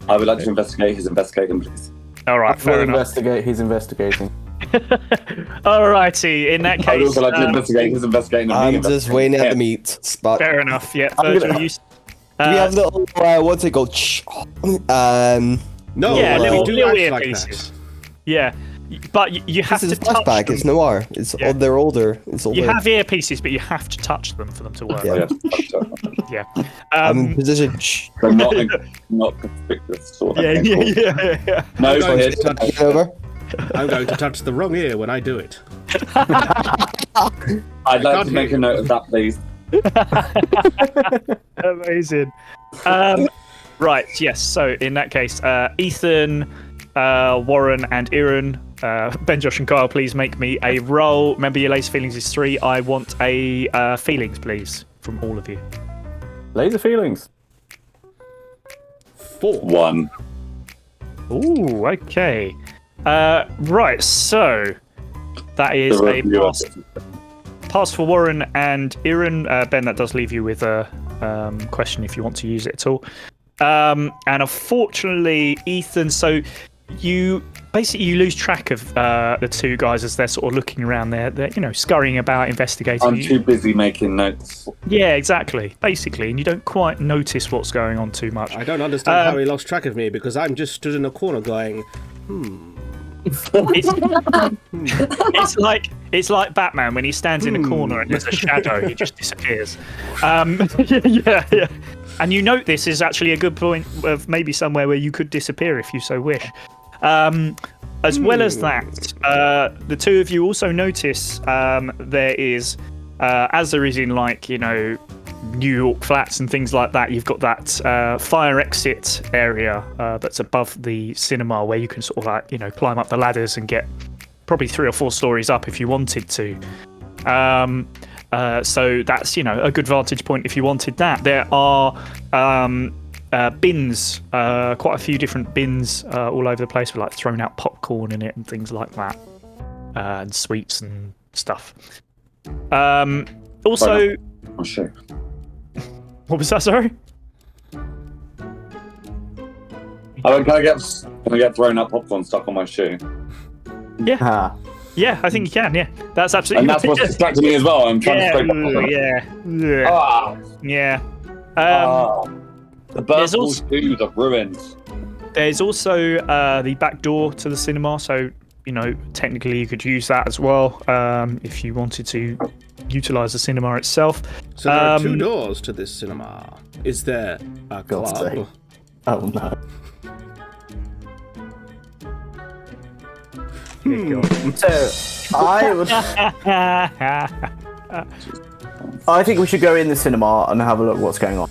I would like to investigate his investigating, please. All right, fair enough. Investigate. He's investigating. Alrighty, in that I would case, also like to investigate his investigating. and me I'm just waiting at the meat spot. fair enough. Yeah, I'm Virgil, gonna- you. Do we have little, what's it called? No, Yeah, we little do ear act like pieces. Yeah, but you have This to is touch flashback. them. It's noir. It's Yeah. they're older. It's older. You have earpieces, but you have to touch them for them to work. Yeah. Yeah. I'm in position. They're not conspicuous. Sort of Yeah, thing. yeah. No, I'm going, it's to touch, Get over. I'm going to touch the wrong ear when I do it. I'd like to make a note of that, please. Amazing. Right, yes. So in that case, Ethan, Warren, and Iran, Ben, Josh, and Kyle, please make me a roll. Remember, your laser feelings is 3. I want a feelings, please, from all of you. Laser feelings. 4. 1. Ooh, okay. Right, so that is a pass for Warren and Iran. Ben, that does leave you with a question if you want to use it at all. And unfortunately, Ethan, so you lose track of the 2 guys as they're sort of looking around there. They're, you know, scurrying about, investigating. I'm too busy making notes. Yeah, exactly. Basically, and you don't quite notice what's going on too much. I don't understand how he lost track of me because I'm just stood in a corner going, It's It's like Batman when he stands in a corner and there's a shadow, he just disappears. Yeah. And you note this is actually a good point of maybe somewhere where you could disappear if you so wish. As well as that, the two of you also notice there is, as there is in like, New York flats and things like that, you've got that fire exit area that's above the cinema where you can sort of like, climb up the ladders and get probably 3 or 4 stories up if you wanted to. So that's, a good vantage point if you wanted that. There are bins, quite a few different bins all over the place with like thrown out popcorn in it and things like that, and sweets and stuff. Also, oh shit. What was that? Sorry. Can I get thrown up popcorn stuck on my shoe? Yeah. Yeah, I think you can. Yeah, that's absolutely. And that's what's distracting me as well. I'm trying to scrape popcorn. Yeah. The birthable shoes are ruined. There's also the back door to the cinema, so technically you could use that as well if you wanted to utilize the cinema itself. So there are 2 doors to this cinema. Is there a club? Oh no. So I think we should go in the cinema and have a look what's going on.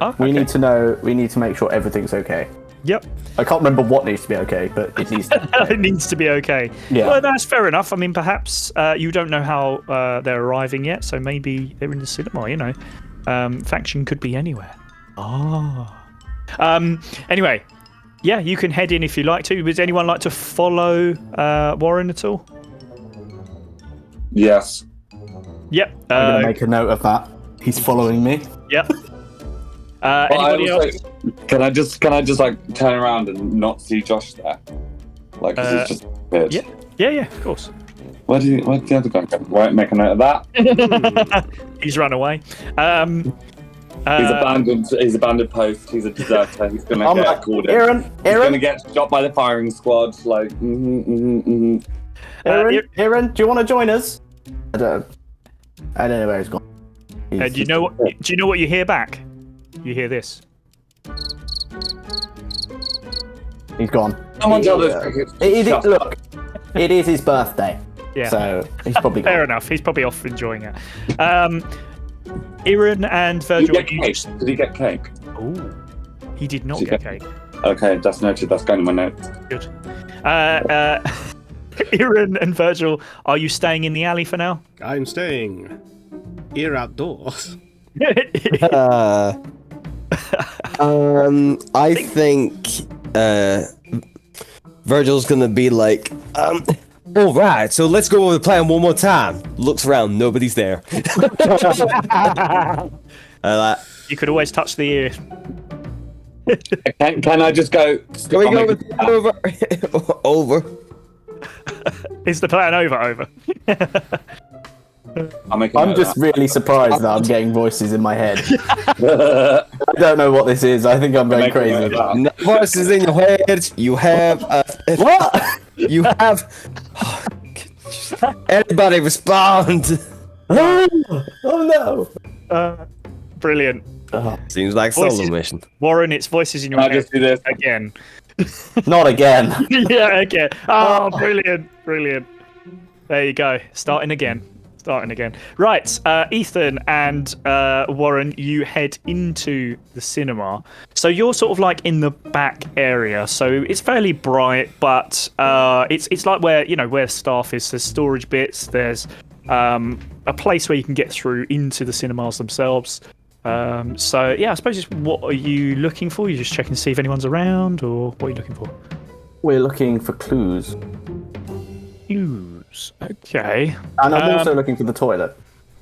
Okay. We need to make sure everything's okay. Yep. I can't remember what needs to be okay, but it needs to be okay. It needs to be okay. Yeah. Well, that's fair enough. I mean, perhaps you don't know how they're arriving yet, so maybe they're in the cinema, Faction could be anywhere. Anyway, yeah, you can head in if you like to. Would anyone like to follow Warren at all? Yes. Yep. I'm going to make a note of that. He's following me. Yep. Anybody else? Can I just like turn around and not see Josh there? Like, 'cause he's just weird. Yeah, of course. Where'd the other guy go? Right, make a note of that. He's run away. He's abandoned post. He's a deserter. He's gonna get called in. He's gonna get shot by the firing squad. Like, Aaron, do you want to join us? I don't know where he's gone. Do you know what you hear back? You hear this. He's gone. Someone tell this. Look, it is his birthday. Yeah. So he's probably gone. Fair enough. He's probably off enjoying it. Iran and Virgil. Did he get cake? Oh, he did not get cake. Okay, that's noted. That's going in my notes. Good. Iran and Virgil, are you staying in the alley for now? I'm staying here outdoors. I think Virgil's gonna be like, all right, so let's go over the plan one more time. Looks around, nobody's there. You could always touch the ear. Can I just go? Can we go over? Is the plan over? I'm just really surprised that I'm getting voices in my head. I don't know what this is. I think I'm going crazy. No voices in your head. You have what? You have. Everybody respond. Oh no! Brilliant. Seems like solo mission. Warren, it's voices in your head. Just do this again. Not again. Yeah, again. Oh, brilliant. There you go. Starting again. Right, Ethan and Warren, you head into the cinema. So you're sort of like in the back area. So it's fairly bright, but it's like where staff is. There's storage bits. There's a place where you can get through into the cinemas themselves. So yeah, I suppose it's what are you looking for? You're just checking to see if anyone's around, or what are you looking for? We're looking for clues. Okay. And I'm also looking for the toilet.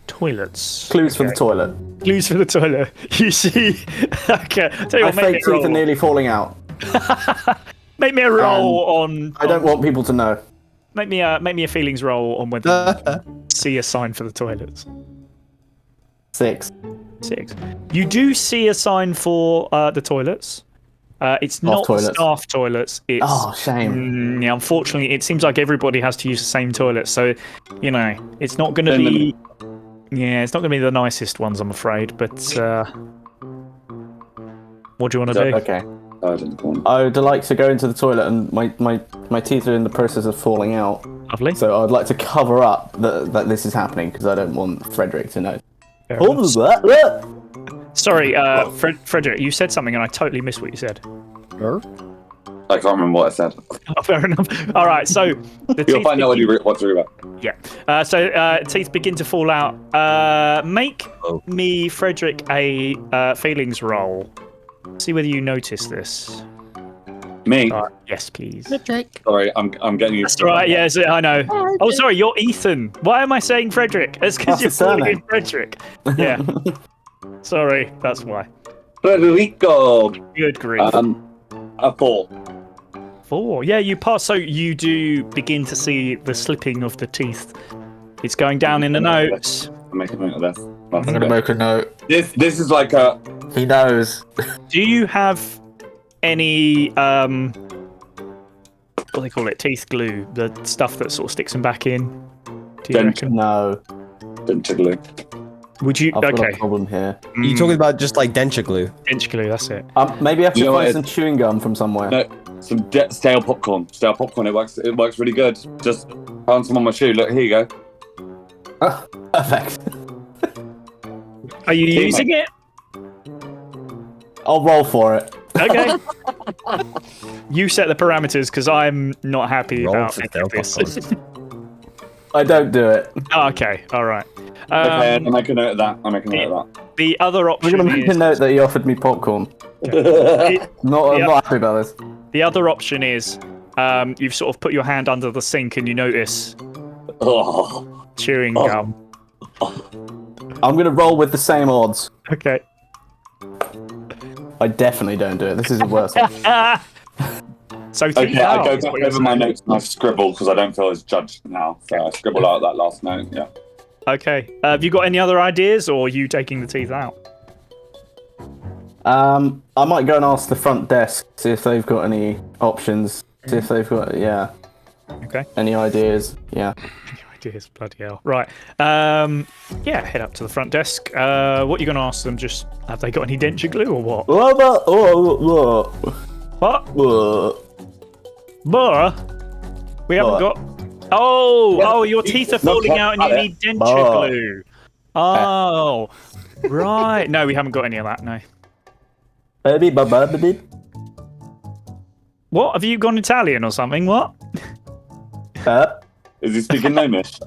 Toilets. Clues for the toilet. Clues for the toilet. You see? Okay. Tell you My fake teeth are nearly falling out. Make me a roll on. I don't want people to know. Make me a feelings roll on whether you see a sign for the toilets. 6. You do see a sign for the toilets. It's not the toilets. staff toilets. It's, Oh, shame. yeah, unfortunately, it seems like everybody has to use the same toilet. So, it's not going to be. Yeah, it's not going to be the nicest ones, I'm afraid. But what do you want to do? Okay. I would like to go into the toilet, and my teeth are in the process of falling out. Lovely. So I'd like to cover up that this is happening because I don't want Frederick to know. Sorry, Frederick, you said something and I totally missed what you said. I can't remember what I said. Oh, fair enough. All right, so the You'll teeth find out what to read about. Yeah. So teeth begin to fall out. Make me, Frederick, a feelings roll. See whether you notice this. Me? Yes, please. Sorry, I'm getting you. That's all right. Yes, I know. Oh, sorry, you're Ethan. Why am I saying Frederick? It's because you're calling him Frederick. Yeah. Sorry, that's why. Federico. Good grief. A 4. 4. Yeah, you pass. So you do begin to see the slipping of the teeth. It's going down in the notes. I'm making a note of this. I'm gonna make a note. This is like a. He knows. Do you have any what do they call it? Teeth glue, the stuff that sort of sticks them back in. Do you reckon? No. Denture glue. Would you? I've got Okay. a problem here. Are you talking about just like denture glue? Denture glue. That's it. Maybe I have to You know find what, some chewing gum from somewhere. No, some stale popcorn. Stale popcorn. It works really good. Just found some on my shoe. Look, here you go. Perfect. Are you using it? I'll roll for it. Okay. You set the parameters because I'm not happy Roll about for any of this. I don't do it. Oh, okay. All right. Okay, I'm making a note of that. I'm making a note of that. The other We're option gonna make a is note that he offered me popcorn. I'm Yeah. not happy about this. the other option is you've sort of put your hand under the sink and you notice Oh. chewing gum. I'm gonna roll with the same odds. Okay. I definitely don't do it. This is the worst option. So Okay, I go back over my notes and I scribble because I don't feel as judged now. So I scribble out that last note. Yeah. Okay. Have you got any other ideas, or are you taking the teeth out? I might go and ask the front desk, see if they've got any options. See if they've got Okay. any ideas. Yeah. Ideas, bloody hell. Right. Yeah. Head up to the front desk. What are you going to ask them? Just have they got any denture glue or what? What? Bruh? We haven't What? got. Oh, your teeth are falling out and you need denture Bruh. glue. Oh, right. No, we haven't got any of that. No. What? Have you gone Italian or something? What? Is he speaking Gnomish?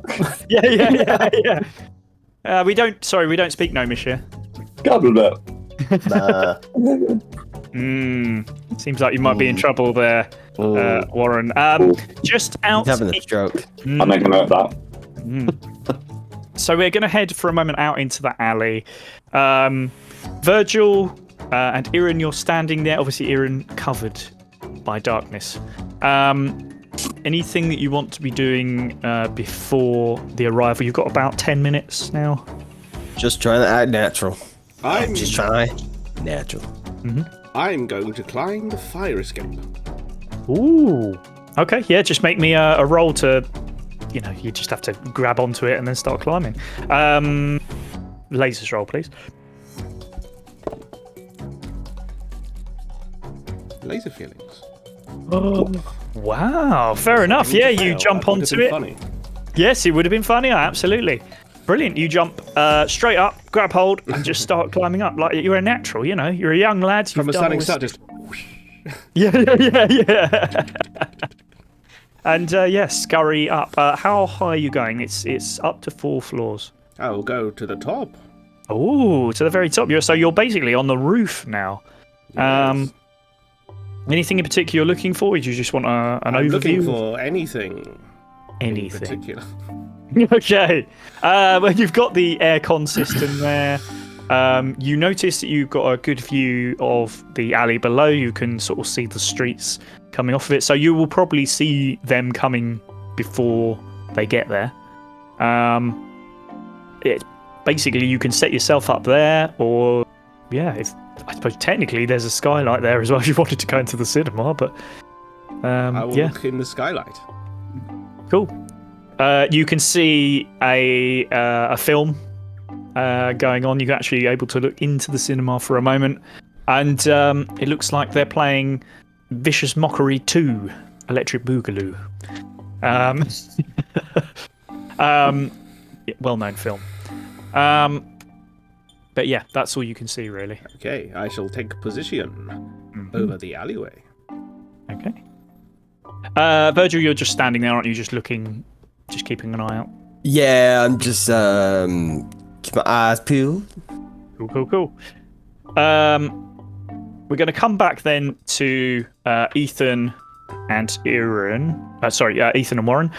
Yeah. We don't speak Gnomish here. Gobble. Seems like you might be in trouble there, Warren. Just out. He's having a stroke. I'm making a note of that. So we're going to head for a moment out into the alley. Virgil and Iran, you're standing there. Obviously, Iran covered by darkness. Anything that you want to be doing before the arrival? You've got about 10 minutes now. Just trying to act natural. I'm Just try natural. I'm going to climb the fire escape. Ooh. Okay, yeah, just make me a roll to, you just have to grab onto it and then start climbing. Lasers roll, please. Laser feelings. Wow, fair enough. Yeah, you jump onto it. Funny. Yes, it would have been funnier, absolutely. Brilliant. You jump straight up, grab hold, and just start climbing up. Like you're a natural, you're a young lad. From a standing start, just. Yeah. And scurry up. How high are you going? It's up to 4 floors. I'll go to the top. Oh, to the very top. You're basically on the roof now. Yes. Anything in particular you're looking for? Or do you just want an I'm overview? looking for anything. In Anything. particular. Okay. Well, you've got the aircon system there. You notice that you've got a good view of the alley below. You can sort of see the streets coming off of it. So you will probably see them coming before they get there. It's basically you can set yourself up there, or if I suppose technically there's a skylight there as well if you wanted to go into the cinema, but I will yeah. look in the skylight. Cool. You can see a film going on. You're actually able to look into the cinema for a moment, and it looks like they're playing Vicious Mockery 2, Electric Boogaloo. Well-known film. But yeah, that's all you can see, really. Okay, I shall take position over the alleyway. Okay. Virgil, you're just standing there, aren't you? Just looking, just keeping an eye out. Yeah, I'm just keep my eyes peeled. Cool. We're going to come back then to Ethan and Aaron. Ethan and Warren.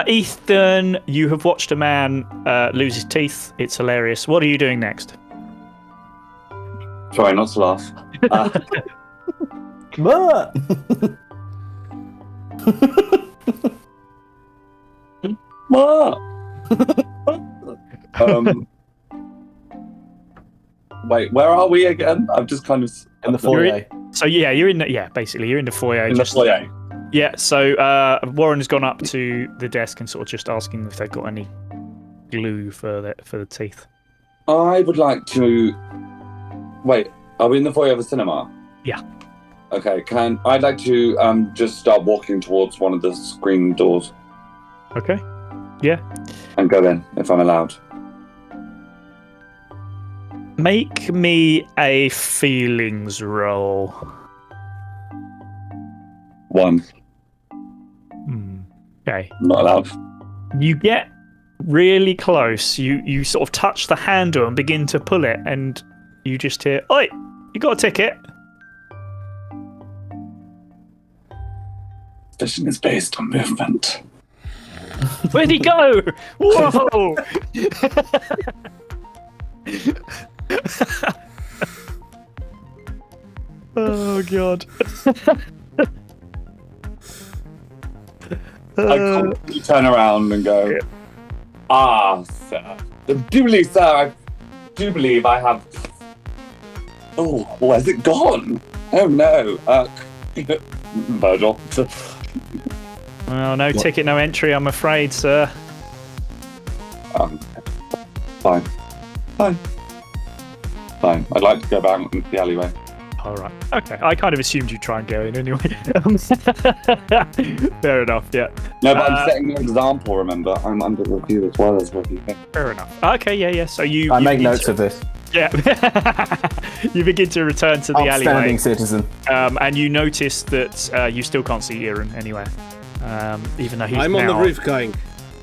Ethan, you have watched a man lose his teeth. It's hilarious. What are you doing next? Try not to laugh. What? What? Wait, where are we again? I'm just kind of In the foyer. So yeah, you're in the basically you're in the foyer. in the foyer. Yeah. So Warren has gone up to the desk and sort of just asking if they've got any glue for the teeth. I would like to. Wait, are we in the foyer of the cinema? Yeah. Okay. I'd like to just start walking towards one of the screen doors Okay. Yeah. and go in if I'm allowed. Make me a feelings roll. 1. Okay. Not allowed. You get really close. You sort of touch the handle and begin to pull it, and you just hear, "Oi, you got a ticket?" Vision is based on movement. Where'd he go? Whoa! Oh god. I constantly turn around and go, sir. I do believe I have. Oh, where's it gone? Oh no. Virgil. Well, no ticket, no entry, I'm afraid, sir. Fine. I'd like to go back into the alleyway. All right. Okay. I kind of assumed you'd try and go in anyway. Fair enough. Yeah. No, but I'm setting an example, remember? I'm under review as well as review. Fair enough. Okay. Yeah. So you. I you make begin notes of this. Yeah. You begin to return to the alleyway. Outstanding citizen. And you notice that you still can't see Aaron anywhere. Even though he's I'm on now... the roof going,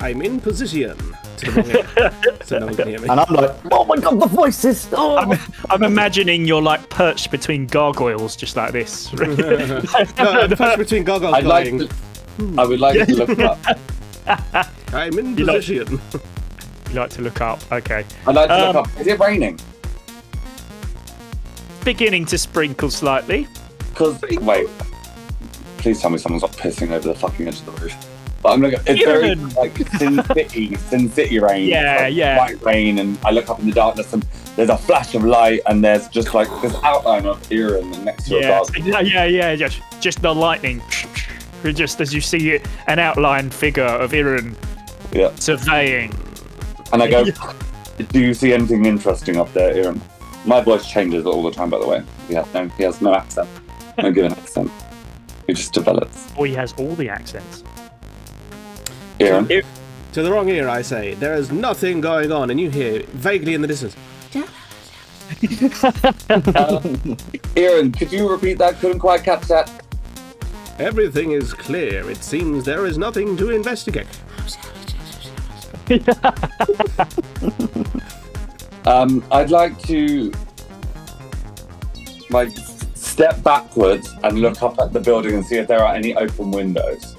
I'm in position. To the wrong ear, so no one can hear me. And I'm like, oh my god, the voices! Oh. I'm imagining you're like perched between gargoyles, just like this. No, I'm perched between goggles going, I would like to look up. I'm in position. You like to look up. Okay. I'd like to look up. Is it raining? Beginning to sprinkle slightly. Wait. Please tell me someone's not pissing over the fucking edge of the roof. But I'm looking. It's very like Sin City rain. Yeah, like yeah. White rain, and I look up in the darkness, and there's a flash of light, and there's just like this outline of Aaron next to a garden. Yeah. Just the lightning. Just as you see it, an outline figure of Aaron surveying. And I go, do you see anything interesting up there, Aaron? My voice changes all the time, by the way. He has no accent. No given accent. He just develops. Or he has all the accents. Aaron? To the wrong ear, I say, there is nothing going on, and you hear vaguely in the distance. Aaron, could you repeat that? Couldn't quite catch that. Everything is clear. It seems there is nothing to investigate. I'd like to step backwards and look up at the building and see if there are any open windows.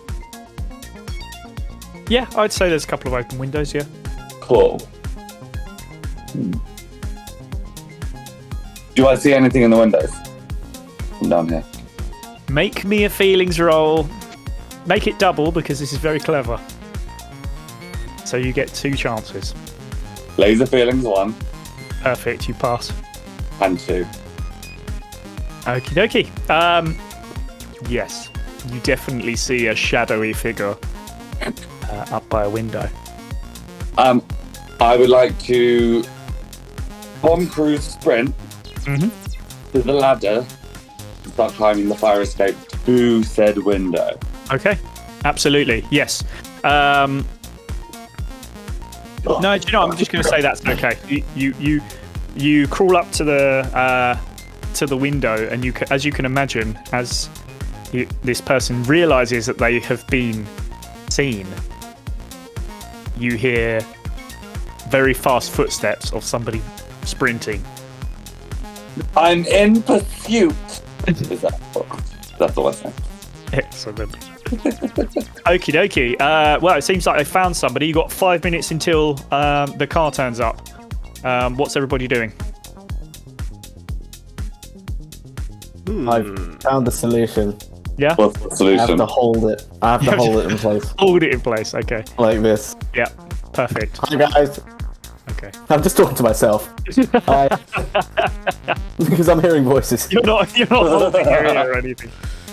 Yeah, I'd say there's a couple of open windows, yeah. Cool. Do I see anything in the windows? I'm down here. Make me a feelings roll. Make it double because this is very clever. So you get 2 chances. Laser feelings 1. Perfect, you pass. And 2. Okie dokie. Yes, you definitely see a shadowy figure up by a window. I would like to Tom Cruise sprint to the ladder and start climbing the fire escape to said window. Okay, absolutely, yes. No, do you know? I'm just going to say that's okay. You crawl up to the window, and as you can imagine, as this person realizes that they have been seen, you hear very fast footsteps of somebody sprinting. I'm in pursuit. That's all I say. Excellent. Okie dokie. Well, it seems like they found somebody. You got 5 minutes until the car turns up. What's everybody doing? I've found the solution. Yeah? What's the I solution? have to hold it. I have to hold it in place. Hold it in place. Okay. Like this. Yeah. Perfect. Hi, guys. Okay. I'm just talking to myself. Because I'm hearing voices. You're not holding your ear or anything.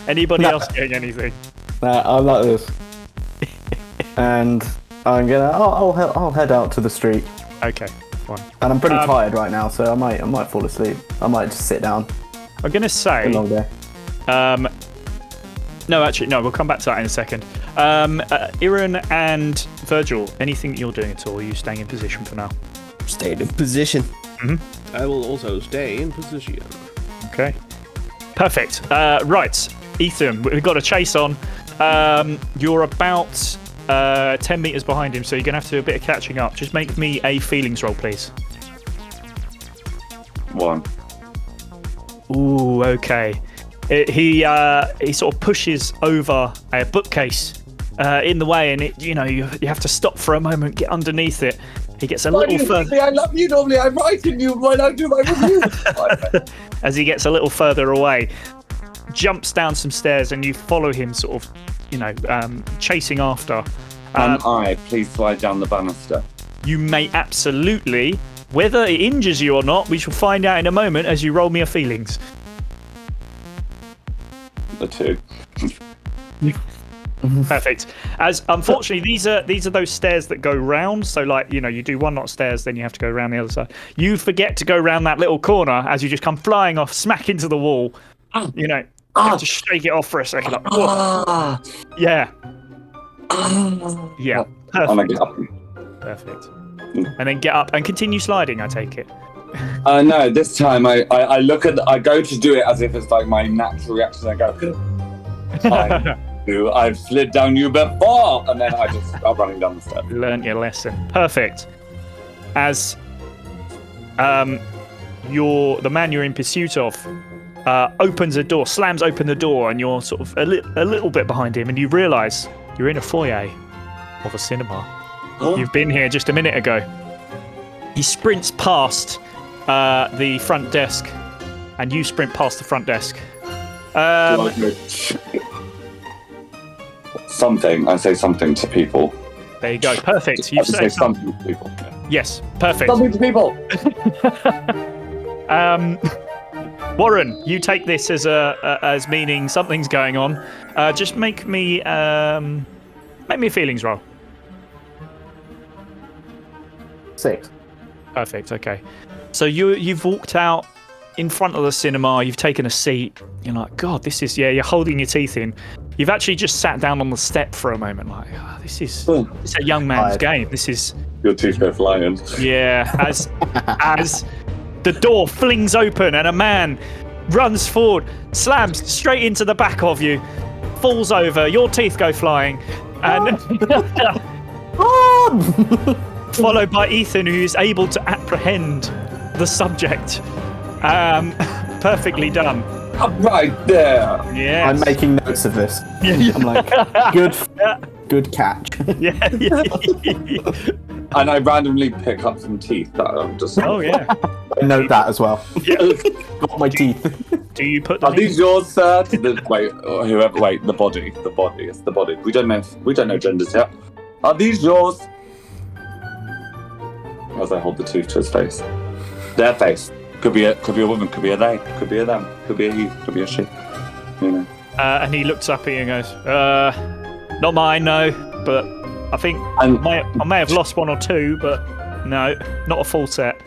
Anybody else doing anything? I'm like this. And I'm gonna. I'll head out to the street. Okay. Fine. And I'm pretty tired right now, so I might fall asleep. I might just sit down. I'm gonna say. It's a long day. No, actually, no. We'll come back to that in a second. Iran and Virgil, anything that you're doing at all? Are you staying in position for now? Stayed in position. I will also stay in position. Okay. Perfect. Right, Ethan, we've got a chase on. You're about 10 meters behind him, so you're going to have to do a bit of catching up. Just make me a feelings roll, please. 1. Ooh, okay. He sort of pushes over a bookcase in the way, and you have to stop for a moment, get underneath it. He gets a little further. I love you normally. I'm writing you when I do my review. As he gets a little further away, jumps down some stairs, and you follow him, sort of, chasing after. Can I please slide down the banister? You may absolutely. Whether it injures you or not, we shall find out in a moment as you roll me a feelings. The 2. Perfect. As unfortunately, these are those stairs that go round. So, like, you do one knot stairs, then you have to go around the other side. You forget to go around that little corner as you just come flying off, smack into the wall. You have to shake it off for a second. Like, yeah. Yeah. Perfect. Perfect. And then get up and continue sliding. I take it. No, this time I go to do it as if it's like my natural reaction. I go, I've slid down you before, and then I just start running down the steps. Learned your lesson. Perfect. As the man you're in pursuit of opens a door, slams open the door, and you're sort of a little bit behind him, and you realise you're in a foyer of a cinema. You've been here just a minute ago. He sprints past the front desk, and you sprint past the front desk. Something. I say something to people. There you go. Perfect. I You've say said something to people. Yes. Perfect. Something to people. Warren, you take this as meaning something's going on. Just make me a feelings roll. 6. Perfect. Okay. So you've walked out in front of the cinema. You've taken a seat. You're like, God, this is You're holding your teeth in. You've actually just sat down on the step for a moment. Like, this is a young man's game. This is your teeth go flying. Yeah. As the door flings open and a man runs forward, slams straight into the back of you, falls over. Your teeth go flying, and followed by Ethan, who is able to apprehend the subject. Perfectly done. I'm right there. Yeah. I'm making notes of this. I'm like, good catch. Yeah. And I randomly pick up some teeth that I'm just. Oh yeah. I note that as well. Yeah. Got my teeth. Do you put them Are these yours, sir? Wait, the body. It's the body. We don't know genders yet. Are these yours? As I hold the tooth to his face. Their face. Could be a woman, could be a they, could be a them, could be a he, could be a she. You know. And he looks up at you and goes, not mine, no, but I think I may have lost one or two, but no, not a full set.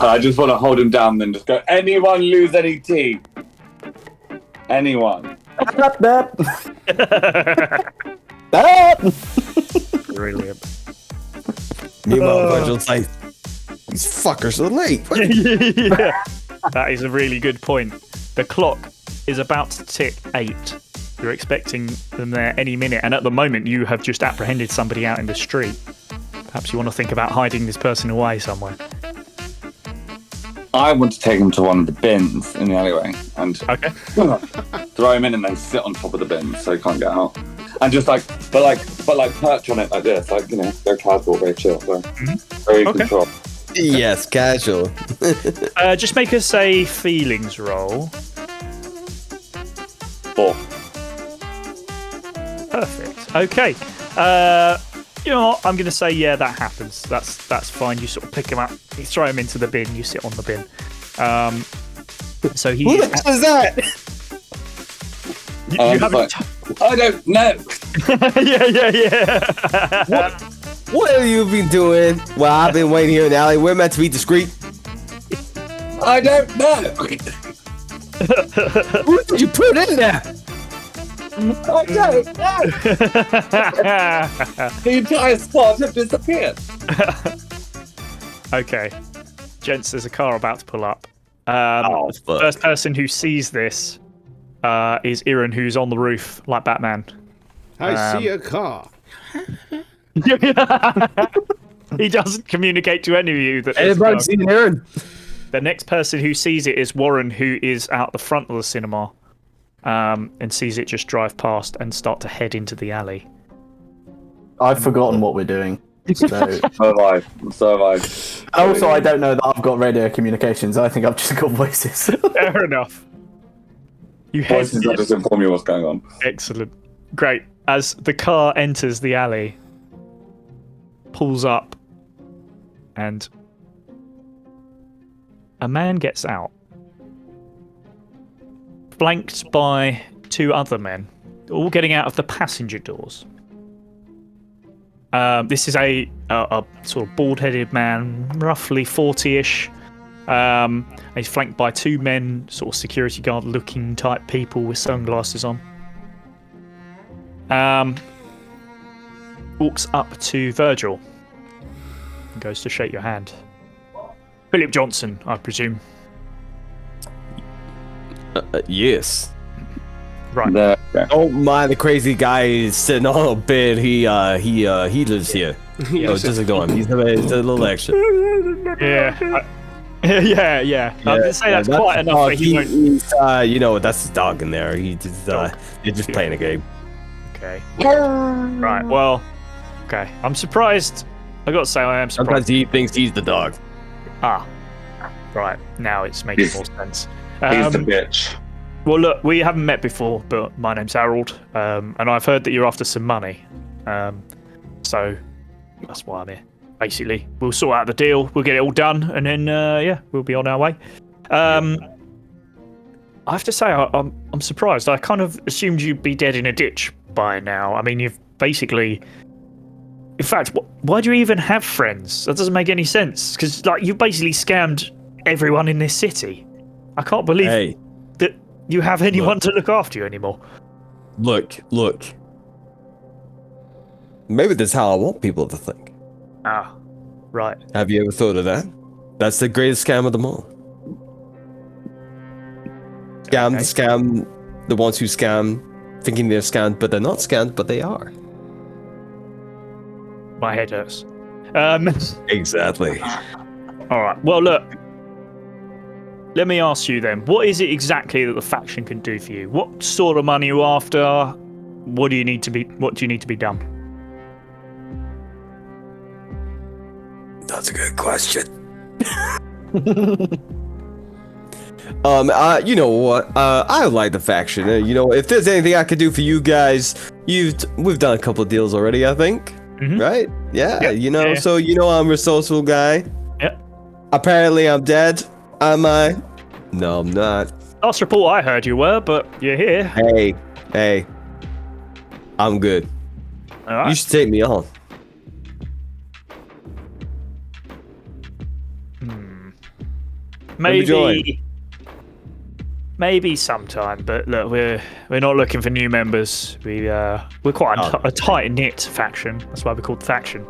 I just want to hold him down and just go, anyone lose any tea? Anyone? Brilliant. Meanwhile, Virgil's like, these fuckers are late. Yeah. That is a really good point. The clock is about to tick 8. You're expecting them there any minute, and at the moment you have just apprehended somebody out in the street. Perhaps you want to think about hiding this person away somewhere. I want to take him to one of the bins in the alleyway and throw him in and then sit on top of the bin so he can't get out. And just like perch on it like this, like, you know, very casual, very chill, very controlled. Yes, casual. Just make us a feelings roll. 4. Perfect. Okay. You know what? I'm going to say, yeah, that happens. That's fine. You sort of pick him up, you throw him into the bin, you sit on the bin. So he. Who the hell is that? You haven't. I don't know. Yeah. What have you been doing? Well, I've been waiting here in the alley. We're meant to be discreet. I don't know. What did you put in there? I don't know. The entire spot have disappeared. Okay. Gents, there's a car about to pull up. Fuck. The first person who sees this is Iran, who's on the roof like Batman. I see a car. He doesn't communicate to any of you that. Everybody's seen Aaron. The next person who sees it is Warren, who is out the front of the cinema, and sees it just drive past and start to head into the alley. I've forgotten what we're doing. So So have I. also, I don't know that I've got radio communications. I think I've just got voices. Fair enough. You head. Voices that just inform you what's going on. Excellent. Great. As the car enters the alley, pulls up, and a man gets out, flanked by 2 other men, all getting out of the passenger doors. This is a sort of bald-headed man, roughly 40-ish. He's flanked by 2 men, sort of security guard-looking type people with sunglasses on. Walks up to Virgil and goes to shake your hand. Philip Johnson, I presume. Yes. Right. Don't mind the crazy guy sitting on a bed. He lives here. Oh, just ignore him. He's a little extra. Yeah. Yeah. I didn't say that's quite enough. But he won't... He's, you know, that's his dog in there. He just, they're just playing a game. Okay. Right. Well. Okay. I'm surprised. I got to say, I am surprised. Sometimes he thinks he's the dog. Ah. Right. Now it's making more sense. He's the bitch. Well, look, we haven't met before, but my name's Harold, and I've heard that you're after some money. So that's why I'm here. Basically, we'll sort out the deal, we'll get it all done, and then we'll be on our way. I have to say, I'm surprised. I kind of assumed you'd be dead in a ditch by now. I mean, you've basically. In fact, why do you even have friends? That doesn't make any sense. Because you basically scammed everyone in this city. I can't believe that you have anyone to look after you anymore. Look. Maybe that's how I want people to think. Ah, right. Have you ever thought of that? That's the greatest scam of them all. Scam the ones who scam, thinking they're scammed, but they're not scammed, but they are. My head hurts. Exactly. All right. Well, look. Let me ask you then. What is it exactly that the faction can do for you? What sort of money are you after? What do you need to be done? That's a good question. You know what? I like the faction. If there's anything I could do for you guys, we've done a couple of deals already, I think. Mm-hmm. Right? Yeah. So I'm a resourceful guy. Yeah. Apparently, I'm dead. Am I? No, I'm not. Last report I heard you were, but you're here. Hey. I'm good. All right. You should take me on. Maybe sometime, but look, we're not looking for new members. We're quite a tight knit faction. That's why we're called faction.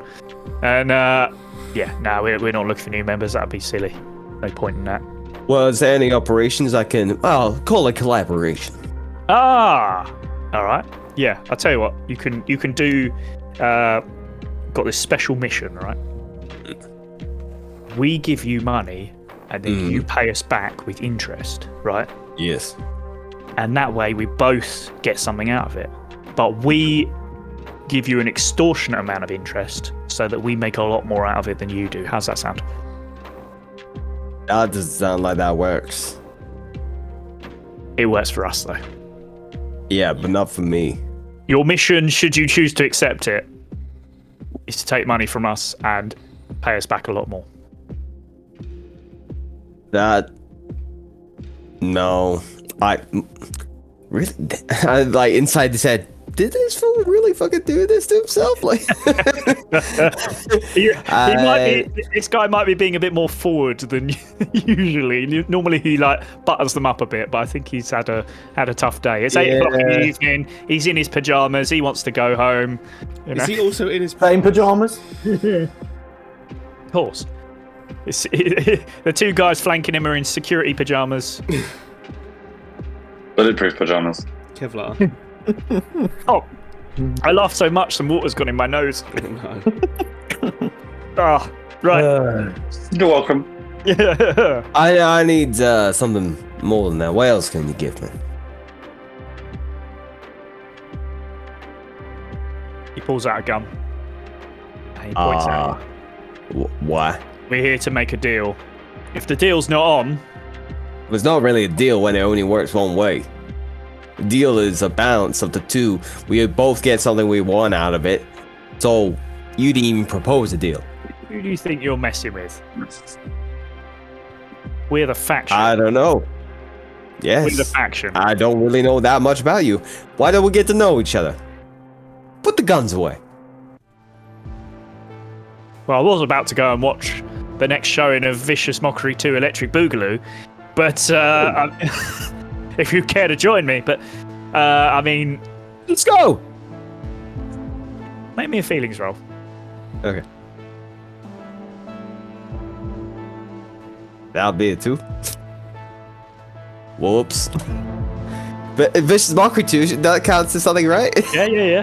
And we're not looking for new members. That'd be silly. No point in that. Well, is there any operations I can? Well, call it collaboration. All right. Yeah, I'll tell you what. You can do. Got this special mission, right? We give you money, and then you pay us back with interest, right? Yes. And that way we both get something out of it. But we give you an extortionate amount of interest so that we make a lot more out of it than you do. How's that sound? That doesn't sound like that works. It works for us, though. Yeah, but not for me. Your mission, should you choose to accept it, is to take money from us and pay us back a lot more. No. I like inside his head, did this fool really fucking do this to himself? Like, this guy might be being a bit more forward than usually. Normally he like butters them up a bit, but I think he's had a tough day. It's 8 o'clock in the evening. He's in his pajamas. He wants to go home. Is he also in his Same pajamas? Of course. The two guys flanking him are in security pajamas. Bulletproof pajamas. Kevlar? Oh, I laughed so much some water's gone in my nose. Right. You're welcome. Yeah. I need something more than that. What else can you give me? He pulls out a gun. And he points at it. Why? We're here to make a deal. If the deal's not on, It's not really a deal when it only works one way. The deal is a balance of the two. We both get something we want out of it. So you didn't even propose a deal. who do you think you're messing with? We're the faction. I don't know. Yes. We're the faction. I don't really know that much about you. Why don't we get to know each other? Put the guns away. Well, I was about to go and watch the next showing of Vicious Mockery 2 Electric Boogaloo, but if you care to join me, but I mean, let's go. Make me a feelings roll. Okay. That'll be it too. Whoops. But Vicious Mockery 2, that counts as something, right? Yeah.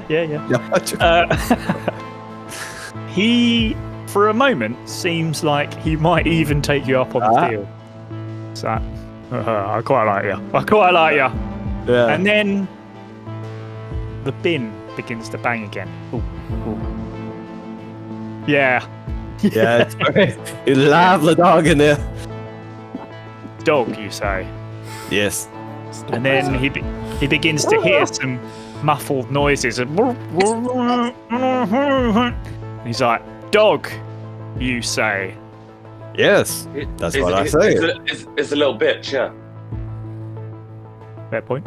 He, for a moment, seems like he might even take you up on the deal. So, I quite like you. Yeah. And then the bin begins to bang again. Ooh. Yeah. Yeah, it's okay. You love the dog in there. Dog, you say? Yes. And then he begins to hear some muffled noises. And he's like, dog, you say? Yes. That's what I say. It's a little bitch, yeah. Fair point.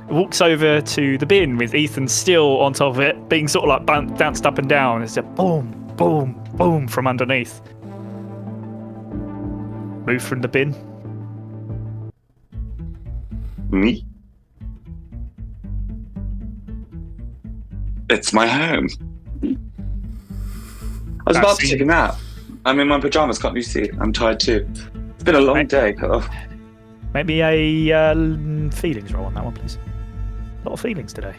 Walks over to the bin with Ethan still on top of it, being sort of like bounced up and down. It's a boom, boom, boom from underneath. Move from the bin. Me? It's my home. I was about to take a nap. I'm in my pajamas, can't you see? I'm tired too. It's been a long day. Oh. Maybe a feelings roll on that one, please. A lot of feelings today.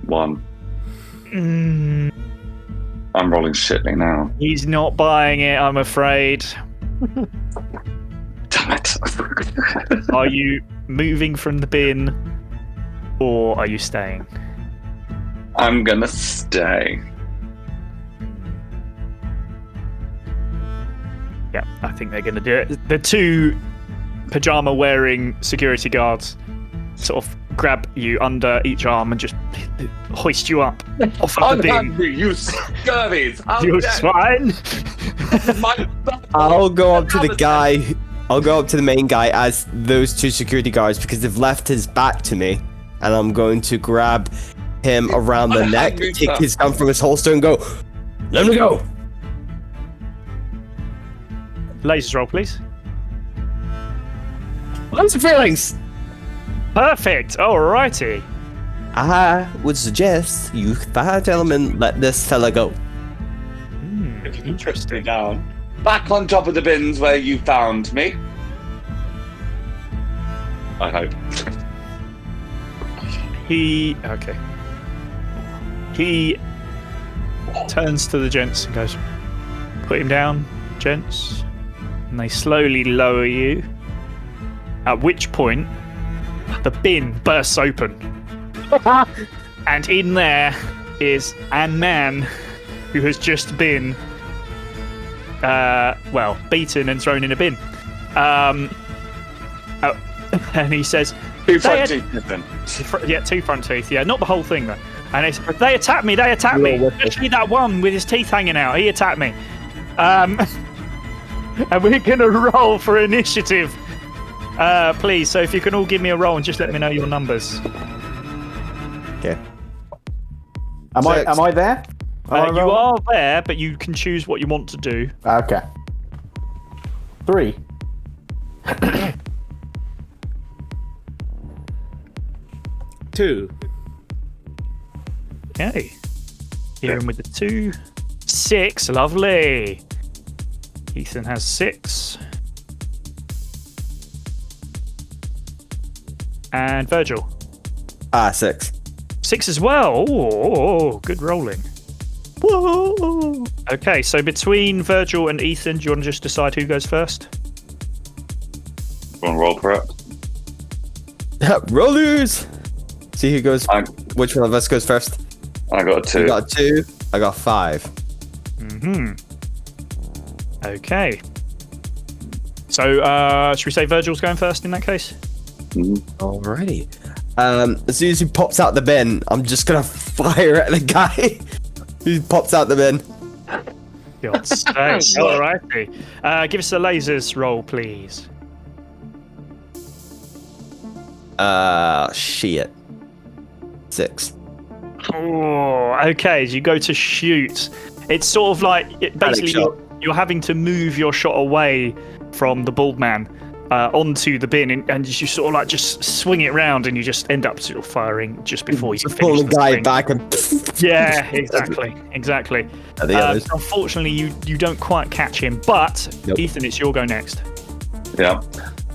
1. I'm rolling shitly now. He's not buying it, I'm afraid. Damn it. Are you moving from the bin, or are you staying? I'm gonna stay. Yeah, I think they're going to do it. The two pajama-wearing security guards sort of grab you under each arm and just hoist you up off of the bin. Hungry, you scurvies! You swine! I'll go up to the guy. I'll go up to the main guy as those two security guards because they've left his back to me, and I'm going to grab him around the neck, take his gun from his holster, and go. Let me go. Lasers roll, please. How's the feelings? Perfect. Alrighty. I would suggest you fire gentlemen let this fella go. Interesting. Down. Back on top of the bins where you found me. I hope. He turns to the gents and goes, "Put him down, gents." And they slowly lower you. At which point, the bin bursts open. And in there is a man who has just been, beaten and thrown in a bin. And he says, Two front teeth, Nathan. yeah, 2 front teeth, yeah, not the whole thing though. And it's, they attacked me, especially that one with his teeth hanging out, he attacked me. And we're gonna roll for initiative, please. So if you can all give me a roll and just let me know your numbers. Okay. Am I there? You are there, but you can choose what you want to do. Okay. 3. 2. Okay. Here him with the 2. 6, lovely. Ethan has 6. And Virgil. 6. 6 as well. Oh, good rolling. Whoa. Okay, so between Virgil and Ethan, do you want to just decide who goes first? Want to roll for it? Rollers. See who goes. Which one of us goes first? I got a 2. You got 2. I got 5. Okay. So, should we say Virgil's going first in that case? Alrighty. As soon as he pops out the bin, I'm just gonna fire at the guy who pops out the bin. God's sake. Alrighty. Give us a lasers roll, please. Shit. 6. Oh, okay. As you go to shoot, it's sort of like basically you're having to move your shot away from the bald man onto the bin, and you sort of like just swing it round, and you just end up sort of firing just before you finish pull the guy swing. back and yeah, exactly. Unfortunately, you don't quite catch him, but Ethan, it's your go next. Yeah.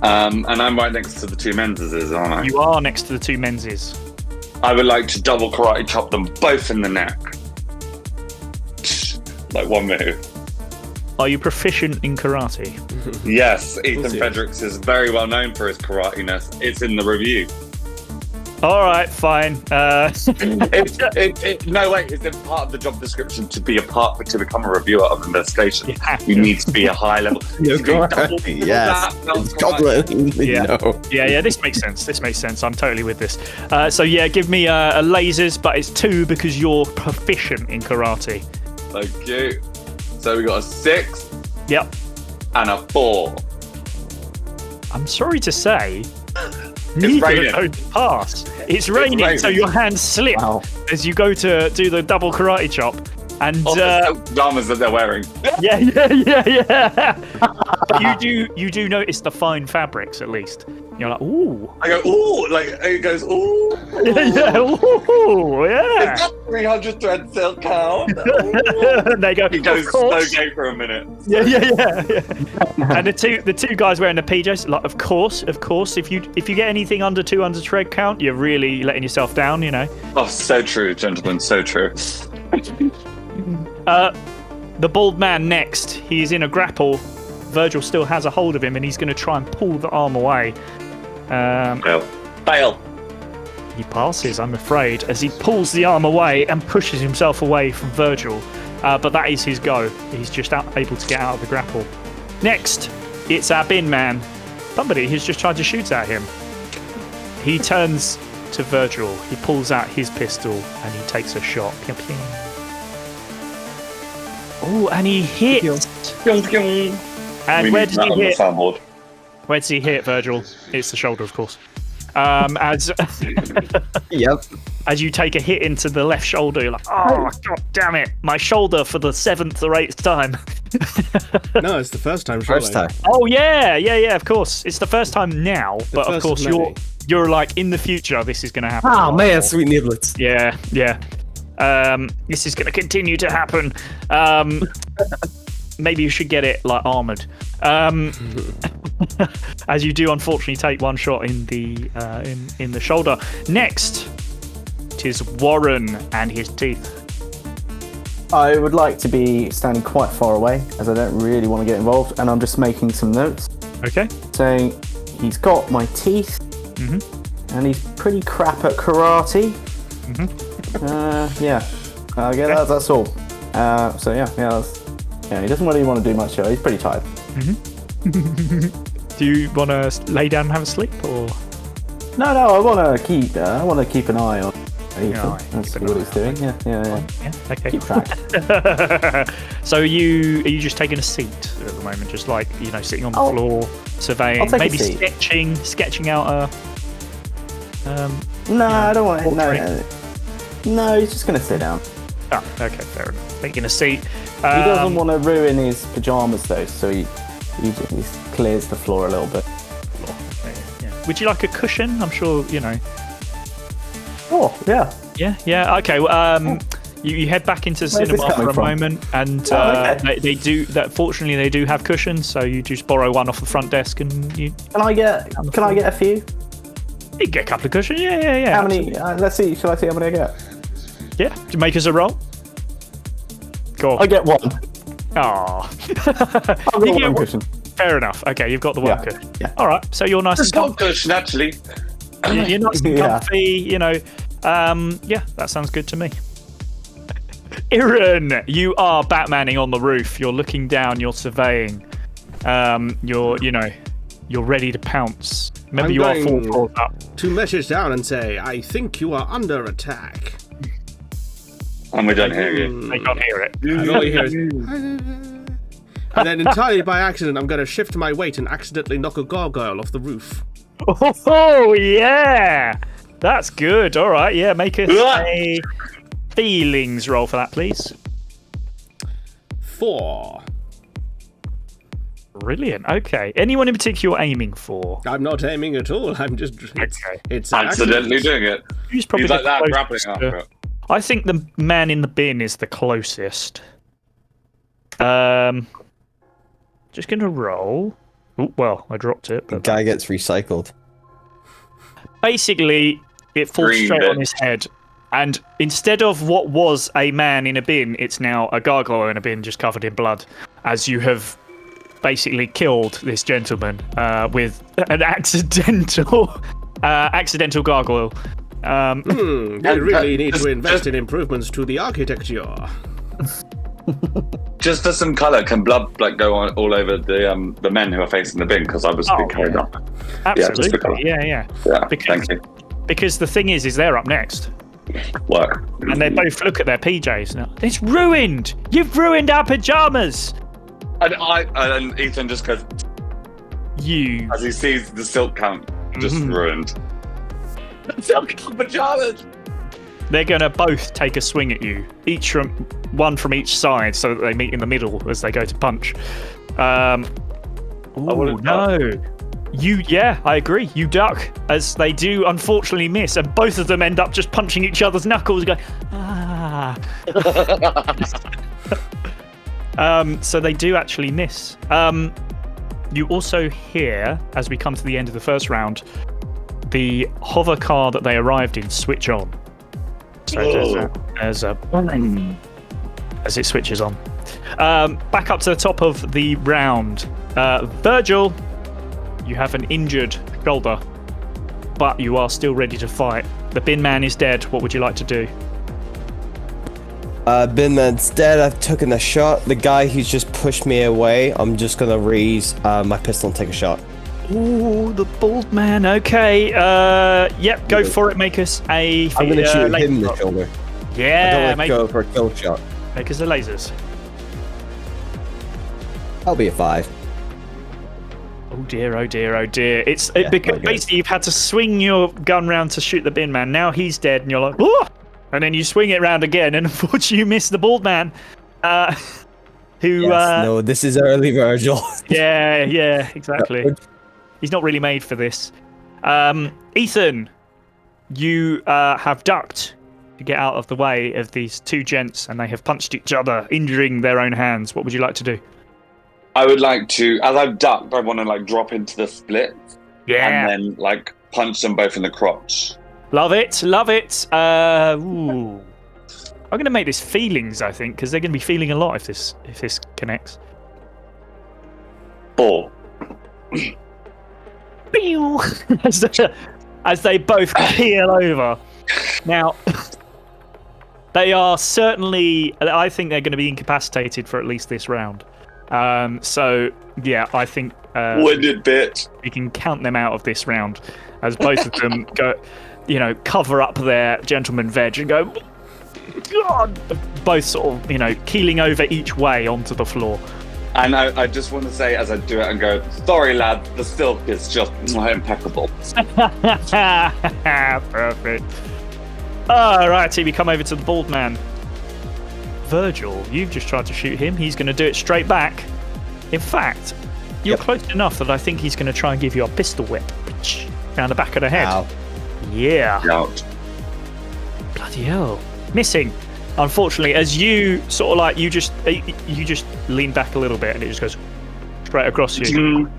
And I'm right next to the 2 menses, aren't I? You are next to the 2 menses. I would like to double karate chop them both in the neck. Like one move. Are you proficient in karate? Yes, Ethan Fredericks is very well known for his karate-ness. It's in the review. All right, fine. No, wait, it's in part of the job description to become a reviewer of investigation. You need to be a high level. Yes, goblin. Yeah. This makes sense. I'm totally with this. So yeah, give me a lasers, but it's 2 because you're proficient in karate. Thank you. So we got a 6. Yep. And a 4. I'm sorry to say, neither of those pass. It's raining, so your hands slip as you go to do the double karate chop. And pajamas that they're wearing. Yeah. But you do notice the fine fabrics at least. You're like, ooh. I go, ooh, like it goes, ooh. Ooh, yeah. Is that 300 thread silk count? They go. It goes so gay for a minute. Yeah. And the two guys wearing the PJs, like, of course. If you get anything under 200 thread count, you're really letting yourself down, you know. Oh, so true, gentlemen, so true. The bald man next. He is in a grapple. Virgil still has a hold of him, and he's going to try and pull the arm away. Fail. He passes, I'm afraid, as he pulls the arm away and pushes himself away from Virgil. But that is his go. He's just able to get out of the grapple. Next, it's our bin man. Somebody who's just tried to shoot at him. He turns to Virgil. He pulls out his pistol and he takes a shot. Pew, pew. Oh, and he hits. And where does he hit? Where does he hit, Virgil? It's the shoulder, of course. As Yep. as you take a hit into the left shoulder, you're like, oh, god damn it, my shoulder for the 7th or 8th time. No, it's the first time. Surely. First time. Oh yeah, of course. It's the first time now, but of first course of many. you're like in the future. This is going to happen. Oh man, sweet niblets. Yeah. This is going to continue to happen. Maybe you should get it like armored. As you do, unfortunately, take one shot in the in the shoulder. Next, it is Warren and his teeth. I would like to be standing quite far away, as I don't really want to get involved, and I'm just making some notes Okay. saying he's got my teeth, and he's pretty crap at karate. Yeah, that's all. So yeah, he doesn't really want to do much. He's pretty tired. Do you want to lay down and have a sleep, or? No, I want to keep an eye on Ethan Yeah, and keep see an what eye he's on doing. Yeah. Yeah. Okay. Keep track. So are you just taking a seat at the moment, just like sitting on the I'll floor, surveying, take a maybe seat. sketching out a. No, I don't want it. portrait? No, he's just going to sit down. Oh, okay, fair enough. Taking a seat. He doesn't want to ruin his pajamas though, so he clears the floor a little bit. Yeah. Would you like a cushion? I'm sure Oh, yeah. Yeah. Okay. Well, you head back into the Where's this cinema for coming a from? moment, and okay. they do. Fortunately, they do have cushions, so you just borrow one off the front desk, and you Can I get a few? get a couple of cushions. Yeah. How many? Let's see. Shall I see how many I get? Yeah. Make us a roll. Go on. I get one. Aw. I've got one cushion. Fair enough. Okay, you've got the one Yeah, cushion. yeah. All right. So you're nice It's and not comfy. cushion, actually. You're nice and Yeah. comfy. Yeah, that sounds good to me. Iran, you are Batmaning on the roof. You're looking down. You're surveying. You're ready to pounce. Remember, I'm you are going 4 floors up. to message down and say, I think you are under attack. And we don't hear you. They can't hear it. And all you hear is, and then entirely by accident, I'm going to shift my weight and accidentally knock a gargoyle off the roof. Oh yeah, that's good. All right, yeah, make us a feelings roll for that, please. 4. Brilliant. Okay. Anyone in particular you're aiming for? I'm not aiming at all. I'm just. It's an Accidentally accident. doing it. Who's probably He's like the that, closest grappling to- after it. I think the man in the bin is the closest. Just gonna roll. Oh, well, I dropped it. The But guy gets recycled. basically, it falls Green straight bit. on his head. And instead of what was a man in a bin, it's now a gargoyle in a bin just covered in blood. As you have basically killed this gentleman with an accidental gargoyle. They really need to invest in improvements to the architecture. Just for some colour, can blood go on all over the men who are facing the bin? Because I was being carried up. Yeah, just for colour. Absolutely, yeah. Because, thank you. because the thing is they're up next. Work. And they both look at their PJs now. It's ruined! You've ruined our pajamas! And Ethan just goes, You. as he sees the silk count just ruined. Silk count pajamas! They're going to both take a swing at you. One from each side so that they meet in the middle as they go to punch. Oh, no. I agree. You duck as they do unfortunately miss, and both of them end up just punching each other's knuckles and going, ah. So they do actually miss. You also hear, as we come to the end of the first round, the hover car that they arrived in switch on. So there's a as it switches on. Back up to the top of the round. Virgil, you have an injured shoulder, but you are still ready to fight. The bin man is dead. What would you like to do? Bin man's dead. I've taken a shot. The guy who's just pushed me away, I'm just gonna raise my pistol and take a shot. Ooh, the bald man. Okay. Yep. Go for it. Make us a. I'm gonna shoot laser him in the roll. shoulder. I Yeah. don't like go for a kill shot. Make us the lasers. I'll be a 5. Oh dear. Oh dear. Oh dear. It's Yeah, because not good. basically you've had to swing your gun round to shoot the bin man. Now he's dead, and you're like, oh! And then you swing it round again, and unfortunately you miss the bald man. Who? Yes, no, this is early Virgil. Yeah. Exactly. He's not really made for this. Ethan, you have ducked to get out of the way of these two gents, and they have punched each other, injuring their own hands. What would you like to do? I would like to, as I've ducked, I want to like drop into the split Yeah, and then like punch them both in the crotch. love it. Ooh. I'm going to make this feelings, I think, because they're going to be feeling a lot if this connects. 4. as they both keel over. Now, they are certainly, I think they're going to be incapacitated for at least this round. So, yeah, I think Winded bitch. we can count them out of this round as both of them go, cover up their gentleman veg and go, God! Both sort of, keeling over each way onto the floor. And I just want to say as I do it and go, sorry lad, the silk is just impeccable. Perfect. Alrighty, we come over to the bald man. Virgil, you've just tried to shoot him. He's going to do it straight back. In fact, you're close enough that I think he's going to try and give you a pistol whip down the back of the head. Ow. Yeah. Out. Bloody hell. Missing. Unfortunately, as you sort of like, you just lean back a little bit and it just goes straight across you.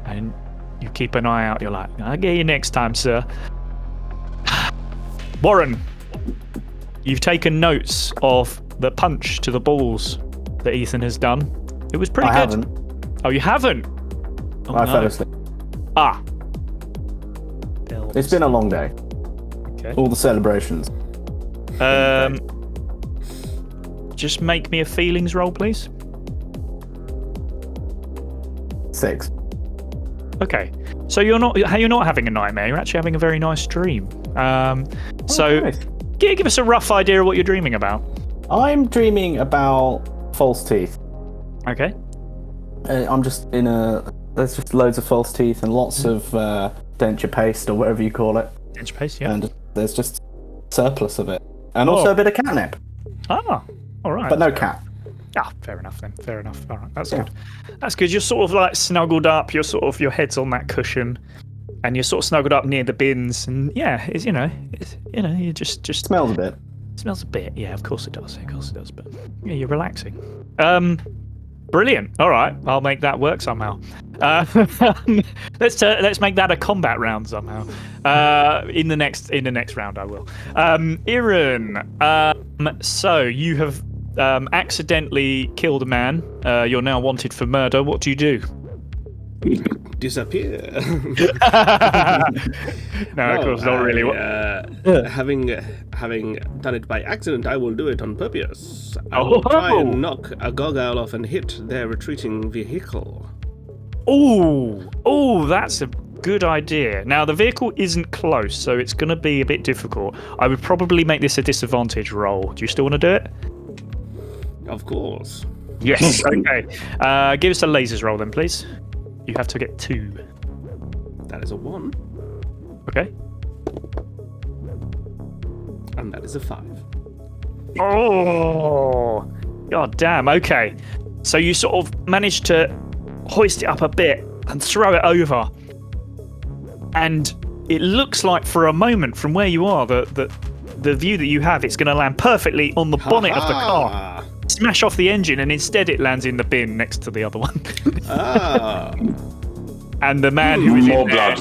And you keep an eye out. You're like, I'll get you next time, sir. Warren, you've taken notes of the punch to the balls that Ethan has done. It was pretty I good. haven't. Oh, you haven't? Oh, I no. fell asleep. Ah. It's been a long day. Okay. All the celebrations. Just make me a feelings roll, please. 6. Okay. So you're not having a nightmare. You're actually having a very nice dream. So Nice. give us a rough idea of what you're dreaming about. I'm dreaming about false teeth. Okay. I'm just in there's just loads of false teeth and lots of denture paste or whatever you call it. Denture paste, yeah. And there's just surplus of it. And also a bit of catnip. Ah, all right. But no cat. Ah, fair enough then. Fair enough. All right, that's good. That's good. You're sort of like snuggled up. You're sort of your head's on that cushion, and you're sort of snuggled up near the bins. And yeah, you just Smells a bit. smells a bit. Yeah, of course it does. Of course it does. But yeah, you're relaxing. Brilliant. All right, I'll make that work somehow. Let's make that a combat round somehow. In the next round, I will. Iran. So you have accidentally killed a man. You're now wanted for murder. What do you do? Disappear. No, of course not really. Having done it by accident, I will do it on purpose. I Oh. will try and knock a gargoyle off and hit their retreating vehicle. Oh, that's a good idea. Now, the vehicle isn't close, so it's going to be a bit difficult. I would probably make this a disadvantage roll. Do you still want to do it? Of course. Yes. Okay. Give us a lasers roll then, please. You have to get 2. That is a 1, Okay. and that is a 5. Oh, god damn. Okay. So you sort of managed to hoist it up a bit and throw it over. And it looks like for a moment from where you are, the view that you have, it's going to land perfectly on the bonnet of the car. Smash off the engine, and instead it lands in the bin next to the other one. And the man who is in there,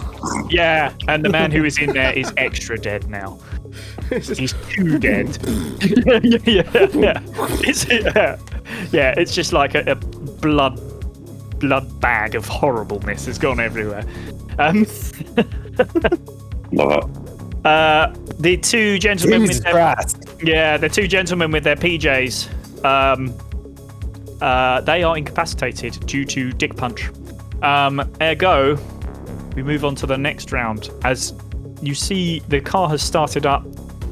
yeah, and the man who is in there is extra dead now. He's too dead. It's just like a blood bag of horribleness has gone everywhere. The two gentlemen Jesus with their, Christ. the two gentlemen with their PJs, they are incapacitated due to dick punch. Ergo, we move on to the next round. As you see, the car has started up.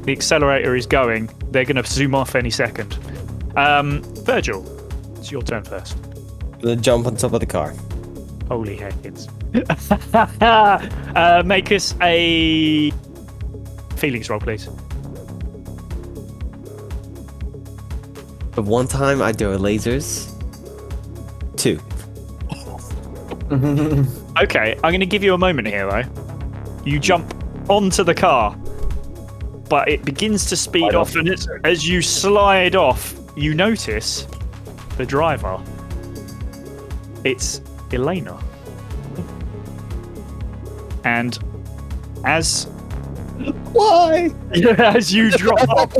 The accelerator is going. They're going to zoom off any second. Virgil, it's your turn first. Jump on top of the car. Holy heck, it's... make us a feelings roll, please. But one time I do lasers. 2. Okay, I'm going to give you a moment here, though. You jump onto the car, but it begins to speed off, and as you slide off, you notice the driver. It's Elena. And as... Why? As you drop off,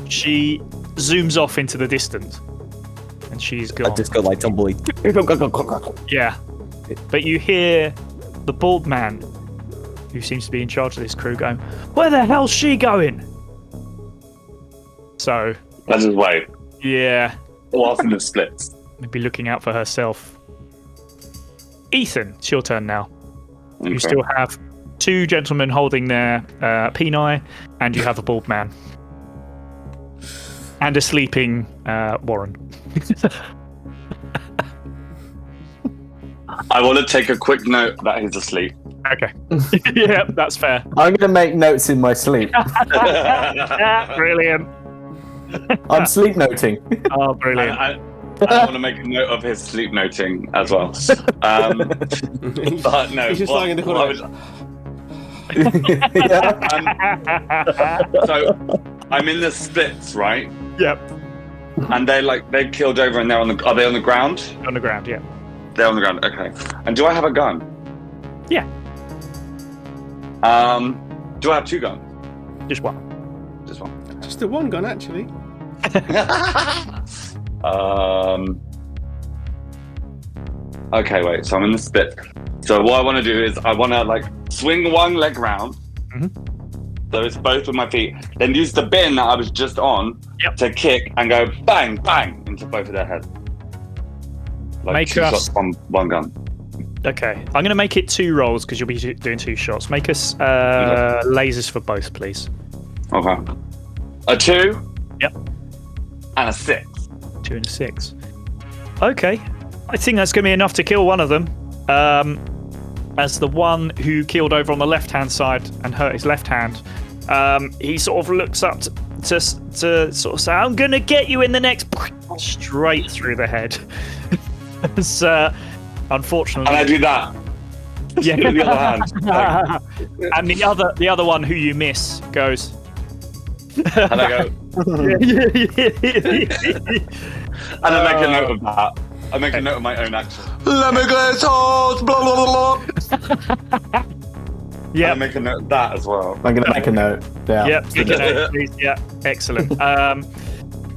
she zooms off into the distance. And she's gone. I just go like tumbleweed. Yeah. But you hear the bald man, who seems to be in charge of this crew, going, "Where the hell's she going?" So... That's his way. Yeah. Whilst in the splits. Maybe looking out for herself. Ethan, it's your turn now. Okay. You still have 2 gentlemen holding their peni, and you have a bald man. And a sleeping Warren. I want to take a quick note that he's asleep. Okay. Yeah, that's fair. I'm gonna make notes in my sleep. Brilliant. I'm sleep noting. Oh, brilliant. I want to make a note of his sleep noting as well. But no, He's just lying in the corner. So I'm in the splits, right? Yep. And they're killed over, and are they on the ground? On the ground, yeah. They're on the ground. Okay. And do I have a gun? Yeah. Do I have 2 guns? Just one. Just one. Just the one gun, actually. Okay, wait. So I'm in the split. So what I want to do is I want to swing one leg round. Mhm. So it's both with my feet. Then use the bin that I was just on to kick and go bang, bang into both of their heads. Make 2 us- shots on one gun. Okay. I'm going to make it 2 rolls because you'll be doing 2 shots. Make us lasers for both, please. Okay. A 2. Yep. And a 6. 2 and a 6. Okay. I think that's going to be enough to kill one of them. As the one who killed over on the left-hand side and hurt his left hand, he sort of looks up to sort of say, "I'm going to get you in the next..." Straight through the head. So, unfortunately... And I do that. Yeah. With the other hand. And the other one who you miss goes... And I go... And I make a note of that. I make a note of my own action. Let me go toast, blah, blah, blah, blah. Yeah. I make a note of that as well. I'm gonna make a note. Yeah. Yep, make a note, please. Yeah, excellent.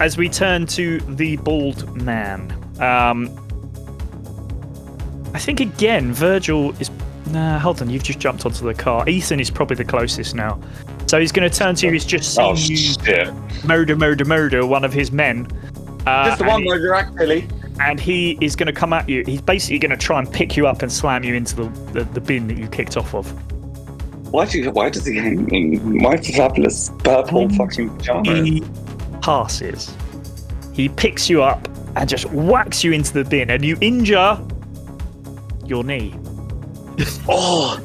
As we turn to the bald man, I think again, Virgil is... Nah, hold on, you've just jumped onto the car. Ethan is probably the closest now. So he's going to turn to you. He's just seen you shit. murder one of his men. Just the one murder, actually. And he is going to come at you. He's basically going to try and pick you up and slam you into the bin that you kicked off of. Why does he hang in my fabulous purple fucking pajamas? He passes. He picks you up and just whacks you into the bin, and you injure your knee. Oh!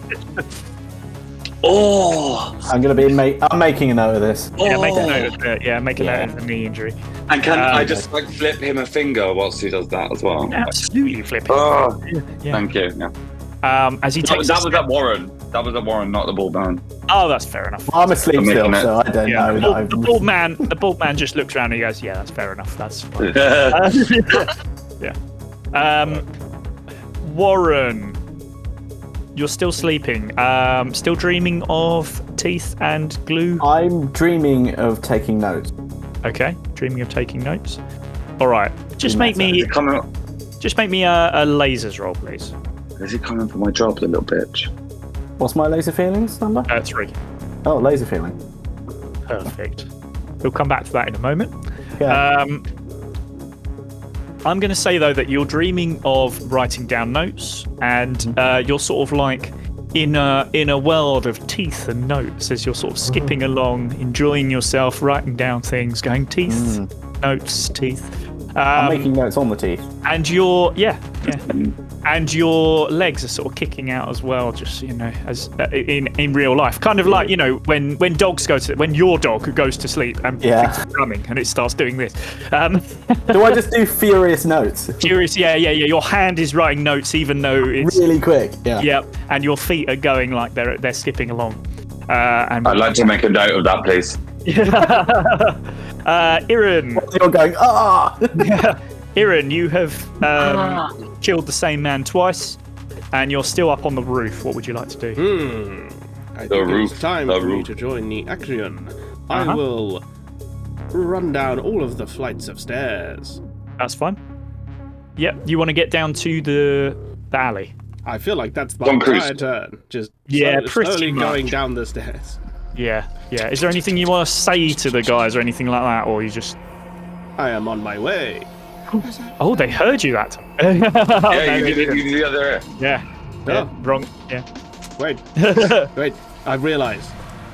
I'm making a note of this. Yeah, make a note of it. Yeah, make a note of the knee injury. And can I just flip him a finger whilst he does that as well? Absolutely, flip it. Oh, Yeah. thank you. Yeah. As he takes That was at Warren. That was at Warren, not the ball man. Oh, that's fair enough. I'm asleep I'm still, making it. so I don't know. The bald man just looks around and he goes, "Yeah, that's fair enough. That's fine." Yeah. Warren, you're still sleeping. Still dreaming of teeth and glue. I'm dreaming of taking notes. Okay, dreaming of taking notes. All right, just make me a lasers roll, please. Is he coming for my job, the little bitch? What's my laser feelings number? 3. Oh, laser feeling. Perfect. We'll come back to that in a moment. Yeah. I'm going to say though that you're dreaming of writing down notes, and you're sort of like in a world of teeth and notes as you're sort of skipping along, enjoying yourself, writing down things, going teeth, notes, teeth. I'm making notes on the teeth. And and your legs are sort of kicking out as well, just as in real life, kind of like when dogs when your dog goes to sleep and thinks it's running and it starts doing this. Do I just do furious notes? Furious, yeah. Your hand is writing notes even though it's really quick. Yeah. Yep, and your feet are going like they're skipping along. And I'd like to make a note of that, please. Iran. You're going, Iran, you have killed the same man twice, and you're still up on the roof. What would you like to do? I think it's time for me to join the action. I will run down all of the flights of stairs. That's fine. Yep, you want to get down to the alley. I feel like that's my entire turn. Just slowly going down the stairs. Yeah. Is there anything you want to say to the guys or anything like that, or you just... I am on my way. Oh, they heard you that time. Yeah, you did it the other way. Yeah, wrong. Yeah. Wait, I realized.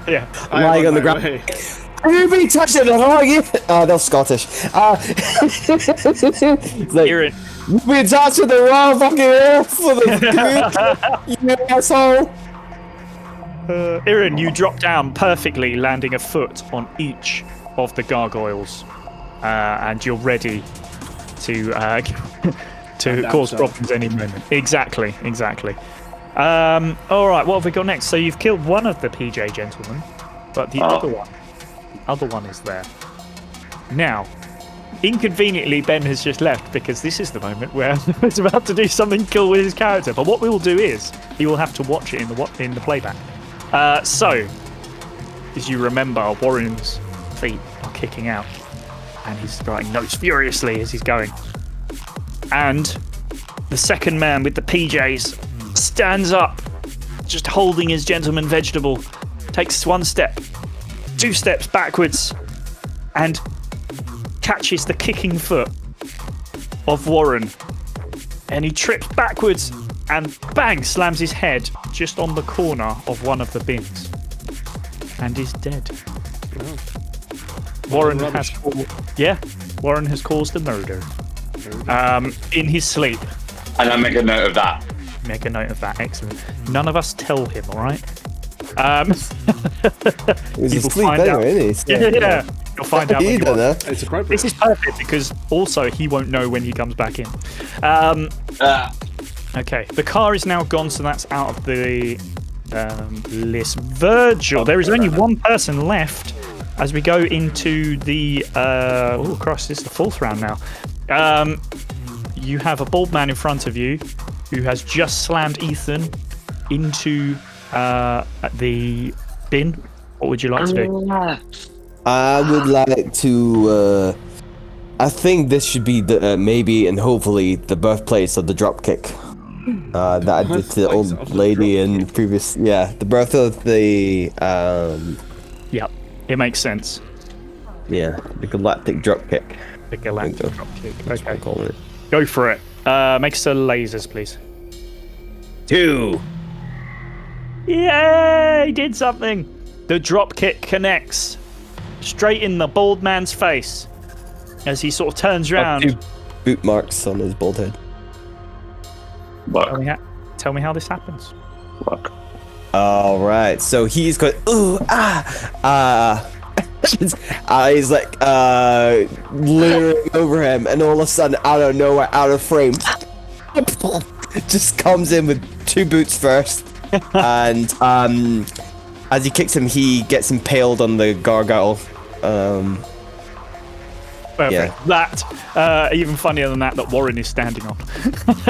Yeah. Lying on the ground. Everybody touched it, they're Scottish. It's like, you've been touching the wrong fucking earth for the you asshole. Iran, you drop down perfectly, landing a foot on each of the gargoyles, and you're ready to cause problems any moment. Exactly. All right, what have we got next? So you've killed one of the PJ gentlemen, but the other one is there. Now, inconveniently, Ben has just left because this is the moment where he's about to do something cool with his character. But what we will do is he will have to watch it in the playback. So, as you remember, Warren's feet are kicking out, and he's writing notes furiously as he's going. And the second man with the PJs stands up, just holding his gentleman vegetable, takes one step, 2 steps backwards, and catches the kicking foot of Warren. And he trips backwards and bang, slams his head just on the corner of one of the bins. And is dead. Oh. Warren has caused a murder. In his sleep. And I make a note of that. Make a note of that, excellent. None of us tell him, alright? He's asleep anyway, isn't he? Yeah. You'll find out. You don't know. It's appropriate. This is perfect because also he won't know when he comes back in. Okay, the car is now gone, so that's out of the list. Virgil, there is only one person left as we go into the... oh, Christ, this is the 4th round now. You have a bald man in front of you who has just slammed Ethan into the bin. What would you like to do? I would like to... I think this should be the maybe and hopefully the birthplace of the dropkick. That I did to the old lady in previous... Yeah, the birth of the... Yep, it makes sense. Yeah, the galactic dropkick. The galactic dropkick. That's what I'm calling it. Go for it. Make us a lasers, please. 2. Yay! Did something. The dropkick connects straight in the bald man's face as he sort of turns around. 2 boot marks on his bald head. Tell me how this happens. Look. All right, so he's going he's like leering over him, and all of a sudden, out of nowhere, out of frame, just comes in with 2 boots first, and as he kicks him, he gets impaled on the gargoyle. Perfect. Yeah. That even funnier than that Warren is standing on.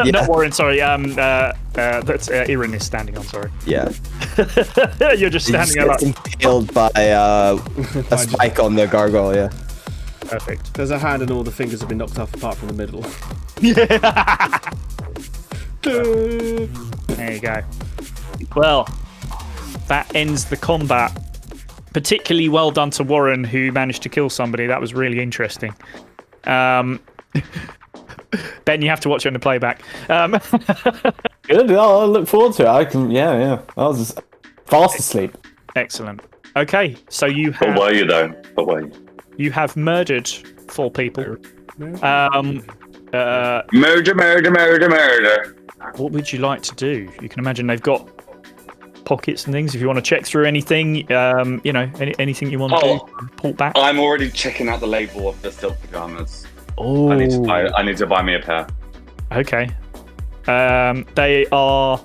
Not Warren, sorry. That Iran is standing on. Sorry. Yeah. You're just He standing gets impaled by a spike on the gargoyle. Yeah. Perfect. There's a hand and all the fingers have been knocked off apart from the middle. There you go. Well, that ends the combat. Particularly well done to Warren, who managed to kill somebody. That was really interesting. Ben, you have to watch it on the playback. Good. I'll look forward to it. I can. Yeah. I was fast asleep. Excellent. Okay, so you have. But were you though? But were you? You have murdered 4 people. Murder. What would you like to do? You can imagine they've got pockets and things. If you want to check through anything, anything you want to do, pull back. I'm already checking out the label of the silk pajamas. Oh, I need to buy me a pair. Okay. They are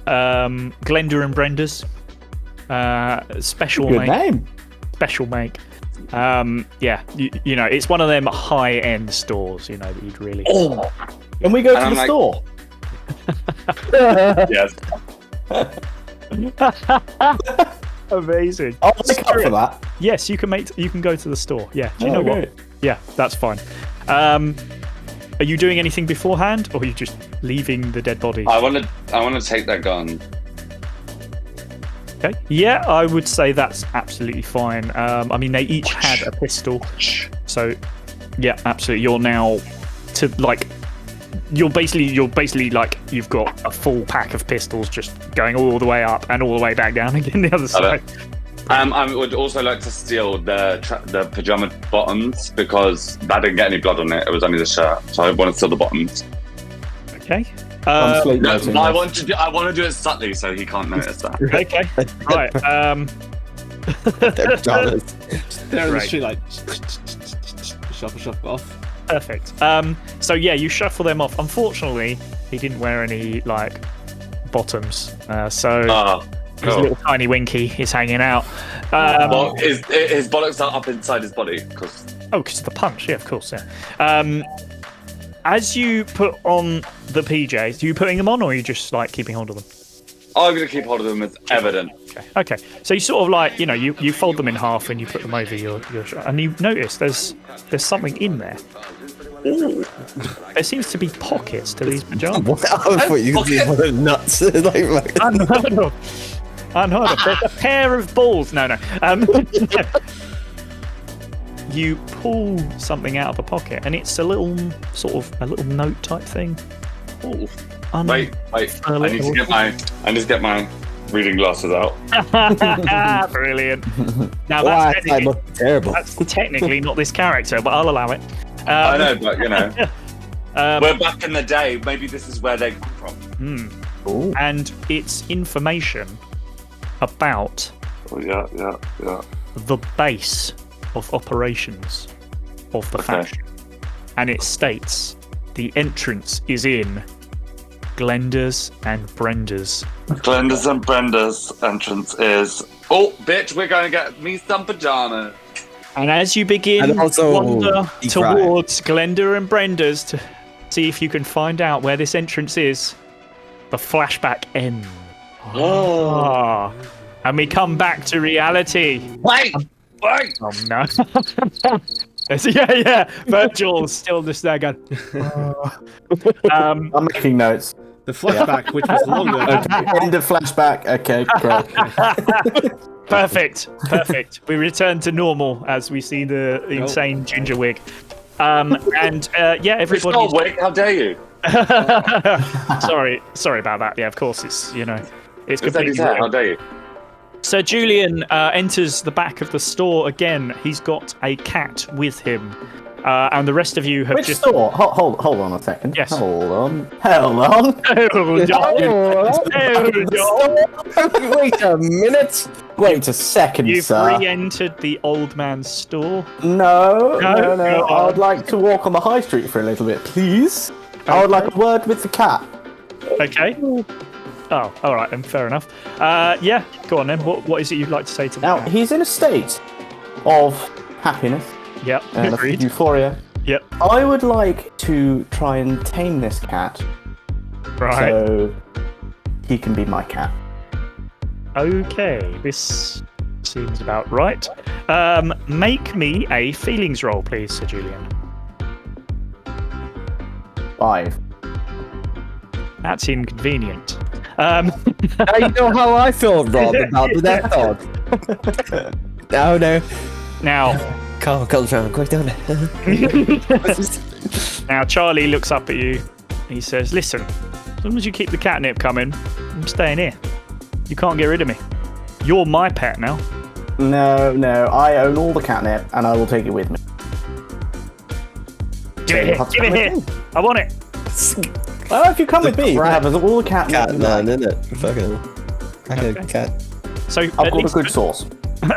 Glenda and Brenda's. Special Good make. name. Special make. It's one of them high-end stores, that you'd really. Oh, Can we go to the store? yes. Amazing. I'll make up for that. Yes, you can go to the store. Yeah. Do you know what? Yeah, that's fine. Are you doing anything beforehand, or are you just leaving the dead body? I want to take that gun. Okay. Yeah, I would say that's absolutely fine. They each had a pistol, so yeah, absolutely. You're now you're basically like you've got a full pack of pistols just going all the way up and all the way back down again the other side. I would also like to steal the pajama bottoms because I didn't get any blood on it. It was only the shirt, so I want to steal the bottoms. Okay. I'm sleep No, noting I this. want to do it subtly so he can't notice that. Okay. Right. They're pajamas. They're in the Right. street like shuffle off. Perfect. So yeah, you shuffle them off. Unfortunately, he didn't wear any bottoms, so his little tiny winky is hanging out. Well, his bollocks are up inside his body because. Oh, because of the punch. Yeah, of course. Yeah. As you put on the PJs, are you putting them on, or are you just keeping hold of them? I'm going to keep hold of them as evident. Okay. So you sort of you fold them in half and you put them over your and you notice there's something in there. Ooh. There seems to be pockets to these pajamas. I thought you could be one of those nuts. Unheard of. There's a pair of balls. No. You pull something out of a pocket, and it's a little note type thing. Ooh. Wait. I need to get my reading glasses out. Brilliant. Now Why? that's I look terrible. that's technically not this character, but I'll allow it. I know, but we're back in the day. Maybe this is where they come from. And it's information about the base of operations of the faction, and it states the entrance is in Glenda's and Brenda's. Glenda's and Brenda's entrance is. Oh, bitch! We're going to get me some pajamas. And as you begin And also to wander deep fry. towards Glenda and Brenda's to see if you can find out where this entrance is, the flashback ends. And we come back to reality. Wait! Oh no. yeah. Virgil's still just there going. I'm making notes. The flashback, which was longer. Okay. End of flashback. Okay, great. Perfect. We return to normal as we see the insane ginger wig. Everybody. It's not a wig. How dare you? Sorry about that. Yeah, of course it's It's completely how real. dare you? Sir Julian enters the back of the store again. He's got a cat with him, and the rest of you have Which just. store? Hold on a second. Yes. Hold on. Hold on. Wait a minute. Wait a second, You've sir. re-entered the old man's store. No. No, I would like to walk on the high street for a little bit, please. I would like a word with the cat. Okay. Oh, all right, then. Fair enough. Yeah, go on then. What is it you'd like to say to the Now, cat? he's in a state of happiness Yep. and Agreed. euphoria. Yep. I would like to try and tame this cat Right. so he can be my cat. Okay. This seems about right. Make me a feelings roll, please, Sir Julian. 5. That's inconvenient. Now you know how I feel, Rob, about that dog. No. Now, Calm down, quick down. Now Charlie looks up at you. He says, "Listen, as long as you keep the catnip coming, I'm staying here. You can't get rid of me. You're my pet now." No, I own all the catnip, and I will take it with me. Give it here. I want it. Well, if you come with me, you can have all the catnip. Catman, isn't it? Fucking cat. So I've got a good sauce.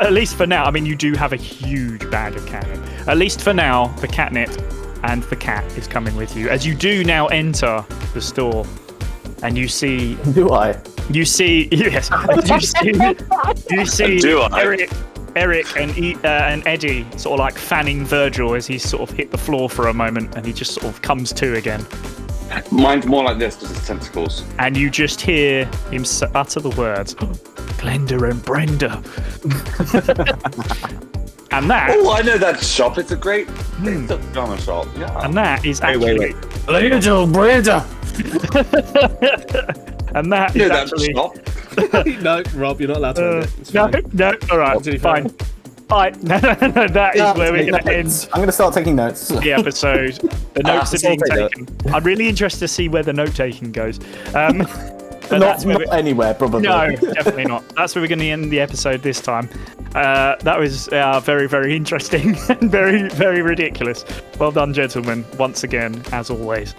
At least for now, I mean, you do have a huge bag of catnip. At least for now, the catnip and the cat is coming with you. As you do now enter the store, and you see... Do I? You see... Yes. You see Do I? Eric and Eddie sort of like fanning Virgil as he's sort of hit the floor for a moment, and he just sort of comes to again. Mine's more like this because it's tentacles. And you just hear him utter the words, Glenda and Brenda. And that... Oh, I know that shop. It's a great drama shop. Yeah. And that is actually... Wait. Brenda! And that You is know that actually... shop? No, Rob, you're not allowed to own it. It's No, fine. no, all right, fine. Fine. No, that is where we're going to end I'm going to start taking notes. the episode. The notes are being I'll taken. I'm really interested to see where the note taking goes. But Not anywhere, probably. No, definitely not. That's where we're going to end the episode this time. That was very, very interesting and very, very ridiculous. Well done, gentlemen, once again, as always.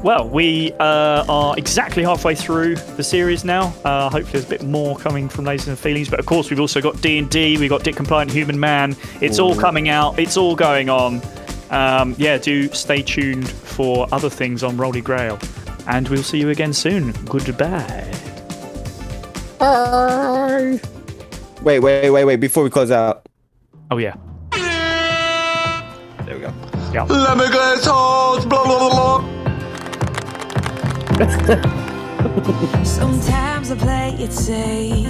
Well, we are exactly halfway through the series now. Hopefully there's a bit more coming from Lasers and Feelings. But, of course, we've also got D&D. We've got Dick Compliant Human Man. It's all coming out. It's all going on. Do stay tuned for other things on Rolly Grail. And we'll see you again soon. Goodbye. Bye. Wait. Before we close out. Oh, yeah. There we go. Yeah. Let me get told, blah, blah, blah. Sometimes I play it safe,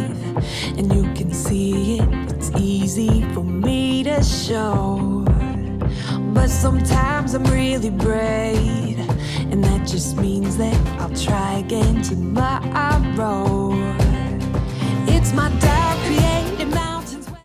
and you can see it. It's easy for me to show. But sometimes I'm really brave, and that just means that I'll try again tomorrow. It's my